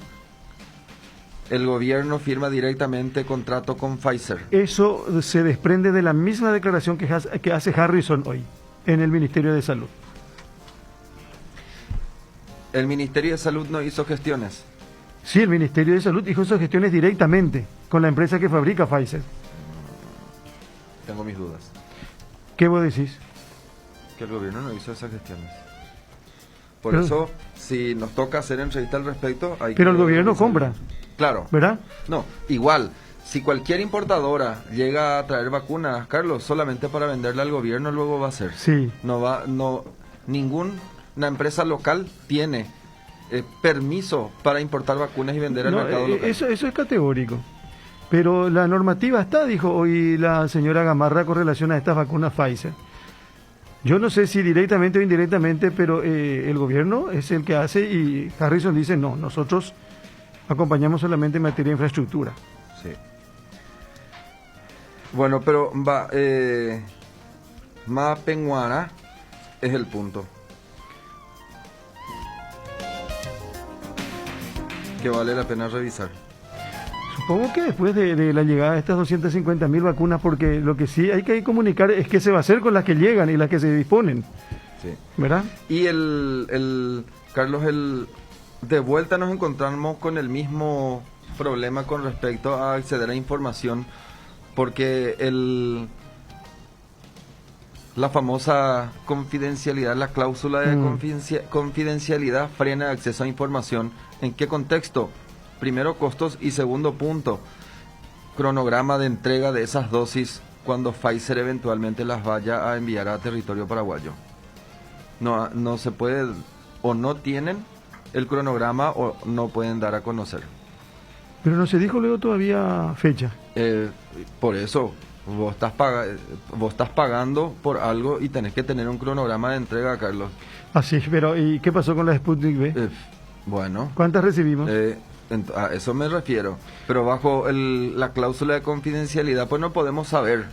El gobierno firma directamente contrato con Pfizer. Eso se desprende de la misma declaración que hace Harrison hoy en el Ministerio de Salud. ¿El Ministerio de Salud no hizo gestiones? Sí, el Ministerio de Salud hizo esas gestiones directamente con la empresa que fabrica Pfizer. Tengo mis dudas. ¿Qué vos decís? Que el gobierno no hizo esas gestiones. Por eso, si nos toca hacer entrevista al respecto, hay pero el gobierno compra. Claro. ¿Verdad? No, igual, si cualquier importadora llega a traer vacunas, Carlos, solamente para venderla al gobierno luego va a ser. Sí. Ninguna empresa local tiene permiso para importar vacunas y vender al mercado local. Eso es categórico. Pero la normativa está, dijo hoy la señora Gamarra, con relación a estas vacunas Pfizer. Yo no sé si directamente o indirectamente, pero el gobierno es el que hace, y Harrison dice, no, nosotros acompañamos solamente en materia de infraestructura. Sí. Bueno, pero Mapenguara es el punto. Que vale la pena revisar. Supongo que después de la llegada de estas 250.000 vacunas, porque lo que sí hay que comunicar es qué se va a hacer con las que llegan y las que se disponen. Sí. ¿Verdad? Y Carlos, de vuelta nos encontramos con el mismo problema con respecto a acceder a información, porque la famosa confidencialidad, la cláusula de confidencialidad frena el acceso a información. ¿En qué contexto? Primero, costos, y segundo punto, cronograma de entrega de esas dosis cuando Pfizer eventualmente las vaya a enviar a territorio paraguayo. No se puede, o no tienen el cronograma o no pueden dar a conocer. Pero no se dijo luego todavía fecha. Por eso, vos estás pagando por algo y tenés que tener un cronograma de entrega, Carlos. Así, pero ¿y qué pasó con la Sputnik V? Bueno. ¿Cuántas recibimos? A eso me refiero. Pero bajo la cláusula de confidencialidad, pues no podemos saber.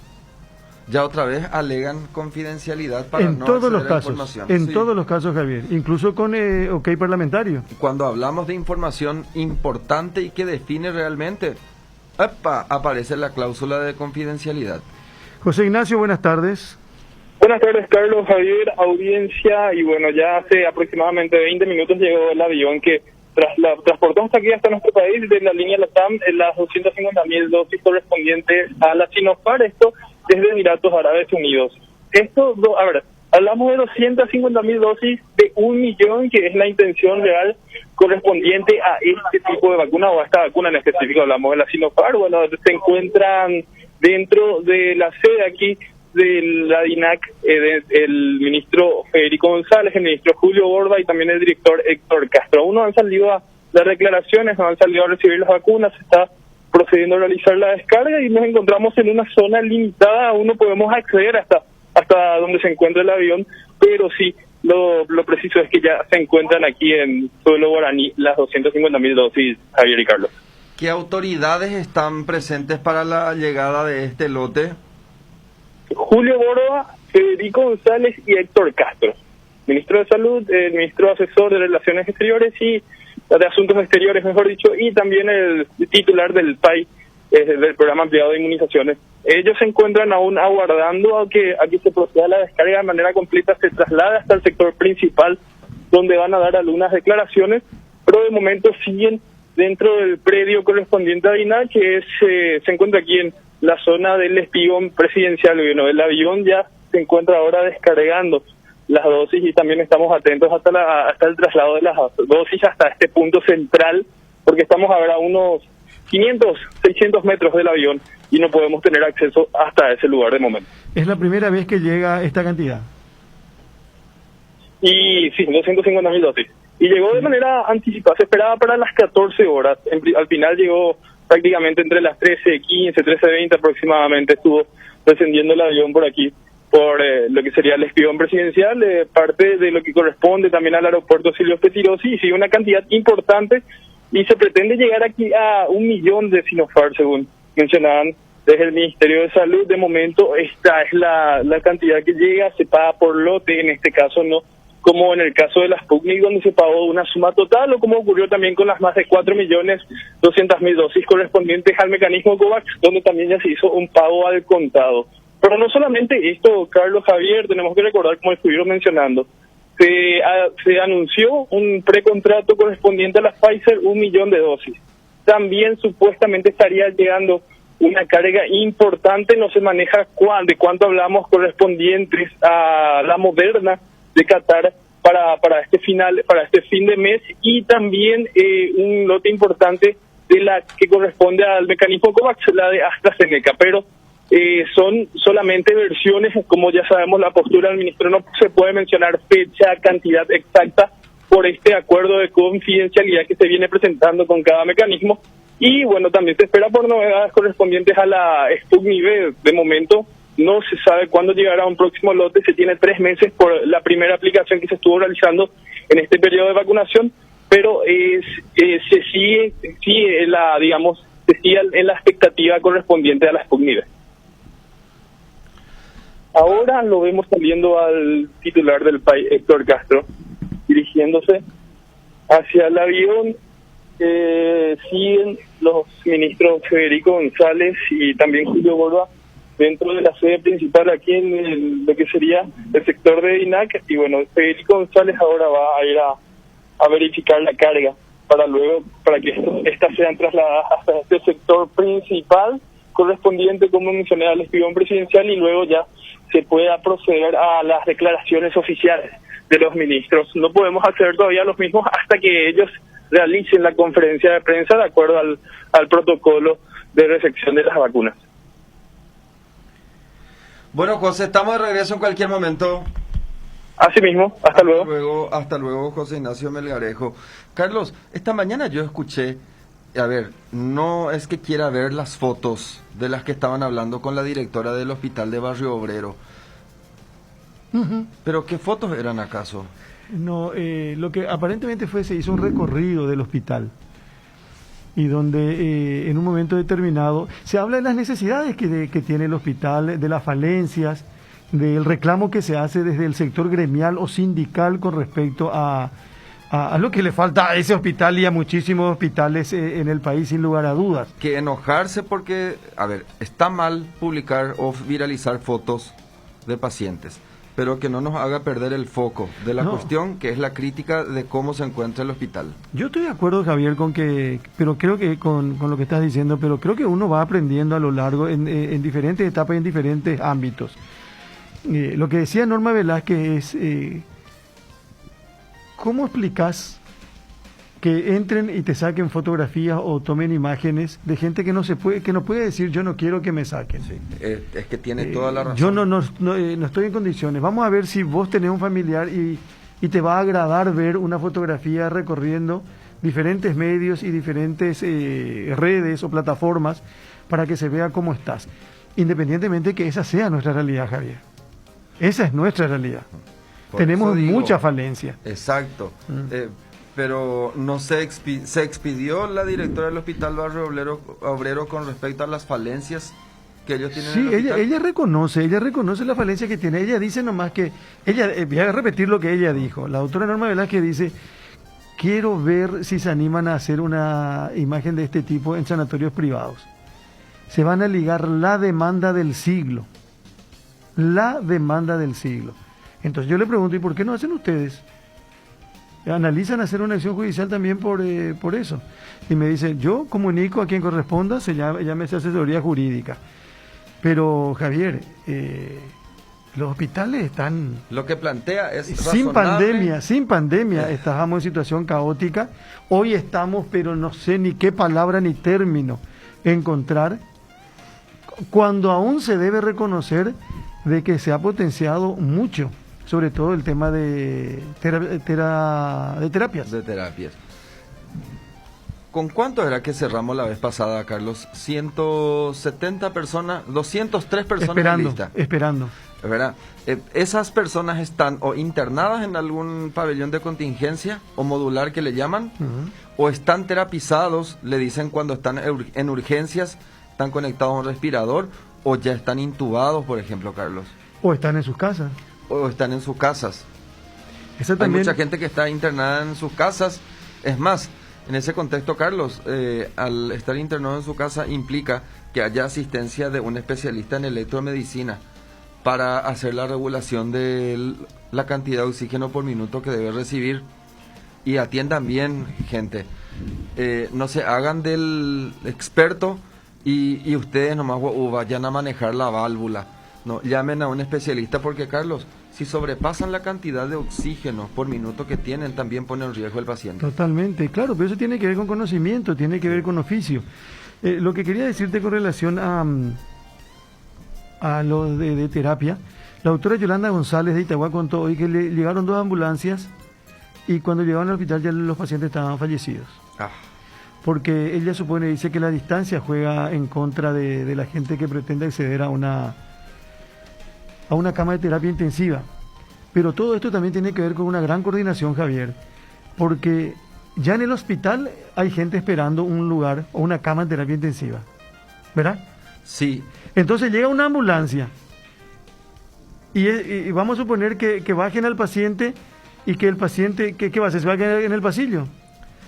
Ya otra vez alegan confidencialidad para no acceder a información. En todos los casos, Javier, incluso con OK Parlamentario. Cuando hablamos de información importante y que define realmente, aparece la cláusula de confidencialidad. José Ignacio, buenas tardes. Buenas tardes, Carlos, Javier, audiencia, y bueno, ya hace aproximadamente 20 minutos llegó el avión que transportó hasta aquí, hasta nuestro país, de la línea LATAM, las 250.000 dosis correspondientes a la Sinopharm, esto desde Emiratos Árabes Unidos. Hablamos de 250.000 dosis de 1 millón, que es la intención real correspondiente a este tipo de vacuna, o a esta vacuna en específico. Hablamos de la Sinopharm. Bueno, se encuentran dentro de la sede aquí de la DINAC el ministro Federico González, el ministro Julio Borda y también el director Héctor Castro. Aún no han salido a dar declaraciones, no han salido a recibir las vacunas, se está procediendo a realizar la descarga y nos encontramos en una zona limitada. Aún no podemos acceder hasta donde se encuentra el avión, pero sí, lo preciso es que ya se encuentran aquí en suelo guaraní las 250.000 dosis, Javier y Carlos. ¿Qué autoridades están presentes para la llegada de este lote? Julio Borda, Federico González y Héctor Castro, ministro de Salud, el ministro asesor de Relaciones Exteriores y de Asuntos Exteriores, mejor dicho, y también el titular del PAI, del Programa Ampliado de Inmunizaciones. Ellos se encuentran aún aguardando a que se proceda la descarga de manera completa, se traslada hasta el sector principal, donde van a dar algunas declaraciones, pero de momento siguen dentro del predio correspondiente a DINAC, que se encuentra aquí en la zona del espigón presidencial. Bueno, el avión ya se encuentra ahora descargando las dosis y también estamos atentos hasta el traslado de las dosis hasta este punto central, porque estamos ahora a unos 500, 600 metros del avión y no podemos tener acceso hasta ese lugar de momento. ¿Es la primera vez que llega esta cantidad? Y sí, 250.000 dosis. y llegó de manera anticipada, se esperaba para las 14 horas, al final llegó prácticamente entre las 13:15, 13:20 aproximadamente, estuvo descendiendo el avión por aquí, por lo que sería el espigón presidencial, parte de lo que corresponde también al aeropuerto Silvio Pettirossi, y sí, una cantidad importante, y se pretende llegar aquí a 1 millón de Sinopharm, según mencionaban desde el Ministerio de Salud. De momento esta es la cantidad que llega, se paga por lote, en este caso no como en el caso de las Sputnik, donde se pagó una suma total, o como ocurrió también con las más de 4.200.000 dosis correspondientes al mecanismo COVAX, donde también ya se hizo un pago al contado. Pero no solamente esto, Carlos, Javier, tenemos que recordar, como estuvieron mencionando, se anunció un precontrato correspondiente a la Pfizer, 1 millón de dosis. También supuestamente estaría llegando una carga importante, no se maneja de cuánto hablamos, correspondientes a la Moderna de Qatar para este fin de mes, y también un lote importante de la que corresponde al mecanismo COVAX, la de AstraZeneca, pero son solamente versiones. Como ya sabemos, la postura del ministro, no se puede mencionar fecha, cantidad exacta por este acuerdo de confidencialidad que se viene presentando con cada mecanismo. Y bueno, también se espera por novedades correspondientes a la Sputnik V. De momento no se sabe cuándo llegará un próximo lote, se tiene 3 meses por la primera aplicación que se estuvo realizando en este periodo de vacunación, pero se sigue en la expectativa correspondiente a la Sputnik V. Ahora lo vemos saliendo al titular del país, Héctor Castro, dirigiéndose hacia el avión. Siguen los ministros Federico González y también Julio Borba dentro de la sede principal aquí en lo que sería el sector de INAC, y bueno, Federico González ahora va a ir a verificar la carga para que estas sean trasladadas hasta este sector principal correspondiente, como mencioné, al espigón presidencial, y luego ya se pueda proceder a las declaraciones oficiales de los ministros. No podemos acceder todavía a los mismos hasta que ellos realicen la conferencia de prensa de acuerdo al protocolo de recepción de las vacunas. Bueno, José, estamos de regreso en cualquier momento. Así mismo, hasta luego. Hasta luego, José Ignacio Melgarejo. Carlos, esta mañana yo escuché, a ver, no es que quiera ver las fotos de las que estaban hablando con la directora del hospital de Barrio Obrero. ¿Pero qué fotos eran acaso? No, lo que aparentemente se hizo un recorrido del hospital, y donde en un momento determinado se habla de las necesidades que tiene el hospital, de las falencias, del reclamo que se hace desde el sector gremial o sindical con respecto a lo que le falta a ese hospital y a muchísimos hospitales en el país, sin lugar a dudas. Que enojarse porque, a ver, está mal publicar o viralizar fotos de pacientes, pero que no nos haga perder el foco de la cuestión, que es la crítica de cómo se encuentra el hospital. Yo estoy de acuerdo, Javier, pero creo que con lo que estás diciendo, pero creo que uno va aprendiendo a lo largo, en diferentes etapas y en diferentes ámbitos. Lo que decía Norma Velázquez es, ¿cómo explicás que entren y te saquen fotografías o tomen imágenes de gente que no puede decir yo no quiero que me saquen? Sí, es que tiene toda la razón. Yo no estoy en condiciones. Vamos a ver si vos tenés un familiar y te va a agradar ver una fotografía recorriendo diferentes medios y diferentes redes o plataformas para que se vea cómo estás. Independientemente que esa sea nuestra realidad, Javier. Esa es nuestra realidad. Tenemos mucha falencia. Exacto. Pero no se expidió la directora del hospital Barrio Obrero con respecto a las falencias que ellos tienen. Sí, en el hospital. ella reconoce la falencia que tiene. Ella dice nomás que, voy a repetir lo que ella dijo. La doctora Norma Velázquez dice: quiero ver si se animan a hacer una imagen de este tipo en sanatorios privados. Se van a ligar la demanda del siglo. La demanda del siglo. Entonces yo le pregunto, ¿y por qué no hacen ustedes? Analizan hacer una acción judicial también por eso. Y me dice, yo comunico a quien corresponda, llámese asesoría jurídica. Pero, Javier, los hospitales están... Lo que plantea es sin pandemia estábamos en situación caótica. Hoy estamos, pero no sé ni qué palabra ni término encontrar, cuando aún se debe reconocer de que se ha potenciado mucho. sobre todo el tema de terapias. De terapias. ¿Con cuánto era que cerramos la vez pasada, Carlos? 170 personas, 203 personas en lista. Esperando. ¿Verdad? ¿Esas personas están o internadas en algún pabellón de contingencia o modular que le llaman? ¿O están terapizados, le dicen cuando están en urgencias, están conectados a un respirador? ¿O ya están intubados, por ejemplo, Carlos? ¿O están en sus casas? O están en sus casas. También... Hay mucha gente que está internada en sus casas. Es más, en ese contexto, Carlos, al estar internado en su casa implica que haya asistencia de un especialista en electromedicina para hacer la regulación de la cantidad de oxígeno por minuto que debe recibir. Y atiendan bien, gente. No se hagan del experto y ustedes nomás vayan a manejar la válvula. No, llamen a un especialista porque, Carlos, si sobrepasan la cantidad de oxígeno por minuto que tienen, también pone en riesgo al paciente. Totalmente, claro, pero eso tiene que ver con conocimiento, tiene que ver con oficio. Lo que quería decirte con relación a lo de terapia, la doctora Yolanda González de Itagua contó hoy que le llegaron 2 ambulancias y cuando llegaron al hospital ya los pacientes estaban fallecidos. Porque ella dice que la distancia juega en contra de la gente que pretende acceder a una cama de terapia intensiva. Pero todo esto también tiene que ver con una gran coordinación, Javier, porque ya en el hospital hay gente esperando un lugar o una cama de terapia intensiva, ¿verdad? Sí. Entonces llega una ambulancia y vamos a suponer que bajen al paciente y que el paciente, ¿qué va a hacer? ¿Se va a quedar en el pasillo?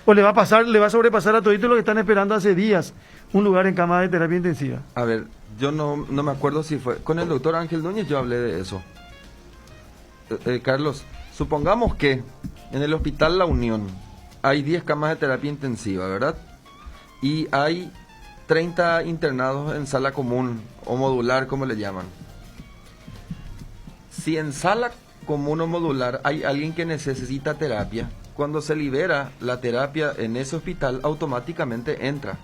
¿O le va a sobrepasar a toditos los que están esperando hace días un lugar en cama de terapia intensiva? A ver, yo no me acuerdo si fue con el doctor Ángel Núñez, yo hablé de eso. Carlos, supongamos que en el hospital La Unión hay 10 camas de terapia intensiva, ¿verdad? Y hay 30 internados en sala común o modular, como le llaman. Si en sala común o modular hay alguien que necesita terapia, cuando se libera la terapia en ese hospital, automáticamente entra.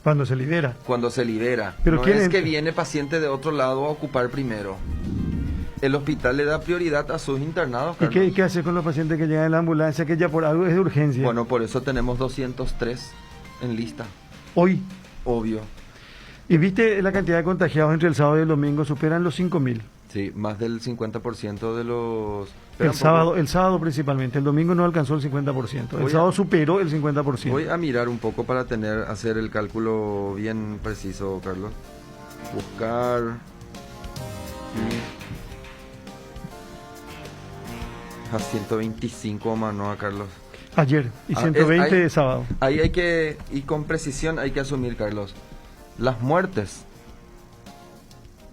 Cuando se libera. Cuando se libera. ¿Pero no es que viene paciente de otro lado a ocupar primero. El hospital le da prioridad a sus internados, Carlos. ¿Y qué hace con los pacientes que llegan en la ambulancia, que ya por algo es de urgencia? Bueno, por eso tenemos 203 en lista. Hoy. Obvio. ¿Y viste la cantidad de contagiados entre el sábado y el domingo? Superan los 5.000. Sí, más del 50% de los... El sábado principalmente, el domingo no alcanzó el 50%, el sábado superó el 50%. Voy a mirar un poco para hacer el cálculo bien preciso, Carlos. Buscar... A 125 más, ¿no, Carlos? Ayer, y 120 sábado. Ahí hay que, y con precisión hay que asumir, Carlos, las muertes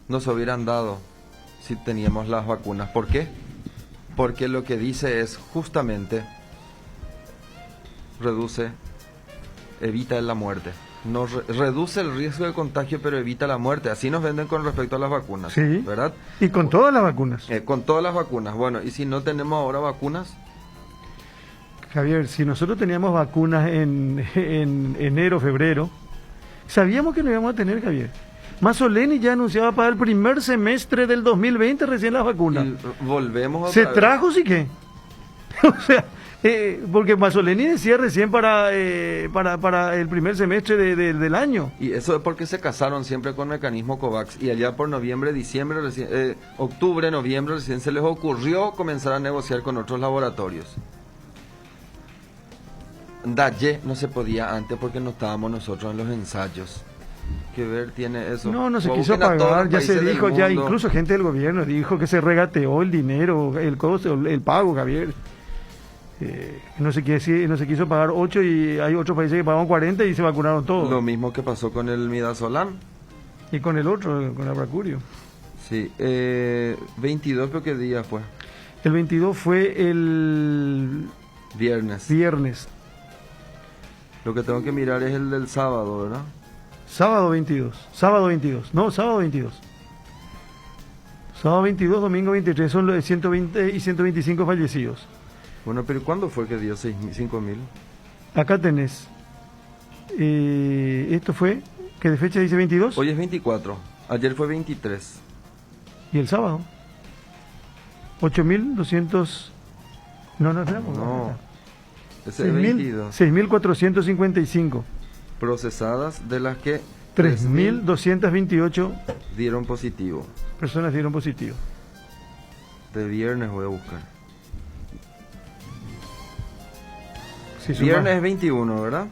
no se hubieran dado si teníamos las vacunas. ¿Por qué? Porque lo que dice es justamente evita la muerte. No reduce el riesgo de contagio, pero evita la muerte. Así nos venden con respecto a las vacunas, sí, ¿verdad? Y con todas las vacunas. Con todas las vacunas. Bueno, ¿y si no tenemos ahora vacunas? Javier, si nosotros teníamos vacunas en enero, febrero, sabíamos que no íbamos a tener, Javier. Mazzoleni ya anunciaba para el primer semestre del 2020 recién las vacunas. Y volvemos a... ¿Se trajo, sí que? O sea, porque Mazzoleni decía recién para el primer semestre del año. Y eso es porque se casaron siempre con mecanismo COVAX. Y allá por noviembre, diciembre, octubre, noviembre, recién se les ocurrió comenzar a negociar con otros laboratorios. Dalle no se podía antes porque no estábamos nosotros en los ensayos. ¿Qué ver tiene eso? No se quiso pagar, ya se dijo, ya incluso gente del gobierno dijo que se regateó el dinero, el costo, el pago, Javier. No se quiso pagar 8 y hay otros países que pagaron 40 y se vacunaron todos. Lo mismo que pasó con el Midazolam. Y con el otro, con el Abracurio. Sí, 22, ¿pero qué día fue? El 22 fue el... Viernes. Lo que tengo que mirar es el del sábado, ¿verdad? Sábado 22. Sábado 22, domingo 23, son los 120 y 125 fallecidos. Bueno, pero ¿cuándo fue que dio 5.000? Acá tenés. Esto fue, ¿qué de fecha dice 22? Hoy es 24, ayer fue 23. ¿Y el sábado? 8.200... No, esperamos. No, ese es 22. 6.455. Procesadas, de las que 3.228 dieron positivo. Personas dieron positivo. De viernes voy a buscar. Sí, viernes 21, ¿verdad?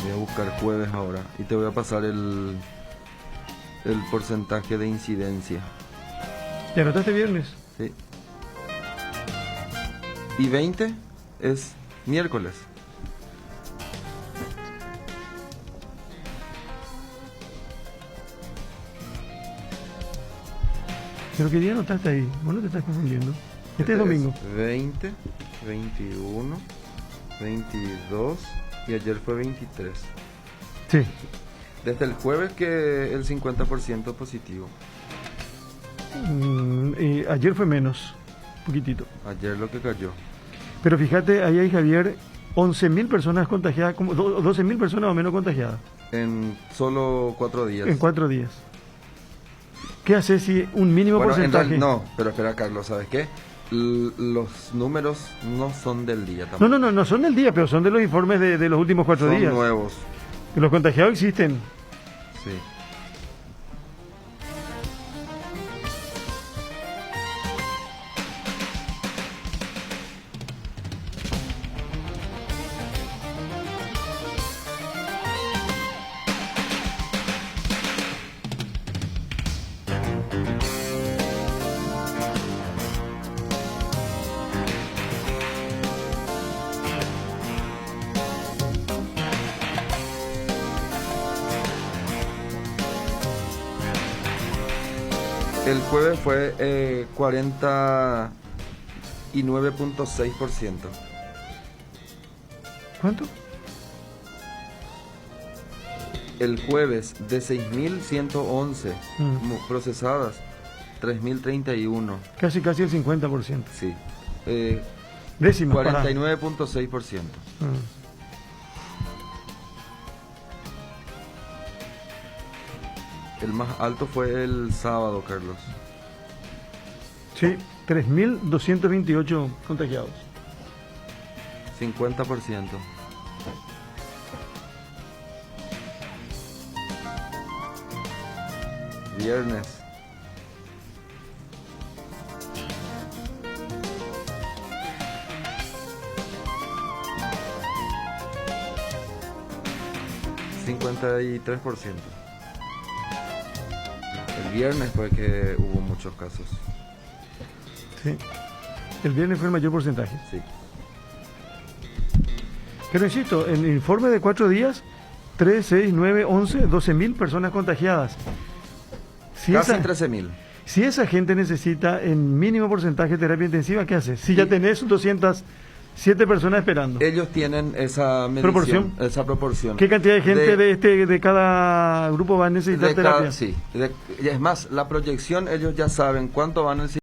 Voy a buscar jueves ahora y te voy a pasar el porcentaje de incidencia. ¿Ya anotaste viernes? Sí. Y 20 es miércoles. ¿Pero qué día anotaste ahí? Vos no te estás confundiendo. Este es domingo. 20, 21, 22 y ayer fue 23. Sí. Desde el jueves que el 50% positivo. Y ayer fue menos, un poquitito. Ayer lo que cayó. Pero fíjate, ahí hay, Javier, 11.000 personas contagiadas, como 12.000 personas o menos contagiadas. En solo 4 días. En 4 días. ¿Qué hace si un mínimo porcentaje? No, pero espera, Carlos, ¿sabes qué? Los números no son del día tampoco. No son del día, pero son de los informes de los últimos 4 días. Son nuevos. Los contagiados existen. Sí. El jueves fue 49.6%. ¿Cuánto? El jueves de 6.111 procesadas, 3.031. Casi el 50%. Sí. Décimo. 49.6%. El más alto fue el sábado, Carlos. Sí, 3.228 contagiados. 50%. Viernes. %53%. El viernes fue que hubo muchos casos. Sí. El viernes fue el mayor porcentaje. Sí. Pero insisto, en el informe de 4 días, 3, 6, 9, 11, 12.000 personas contagiadas. Casi 13.000. Si esa gente necesita en mínimo porcentaje de terapia intensiva, ¿qué haces? Si ya tenés 207 personas esperando. Ellos tienen esa medición, esa proporción. ¿Qué cantidad de gente de cada grupo va a necesitar terapia? Sí. Es más, la proyección, ellos ya saben cuánto van a necesitar.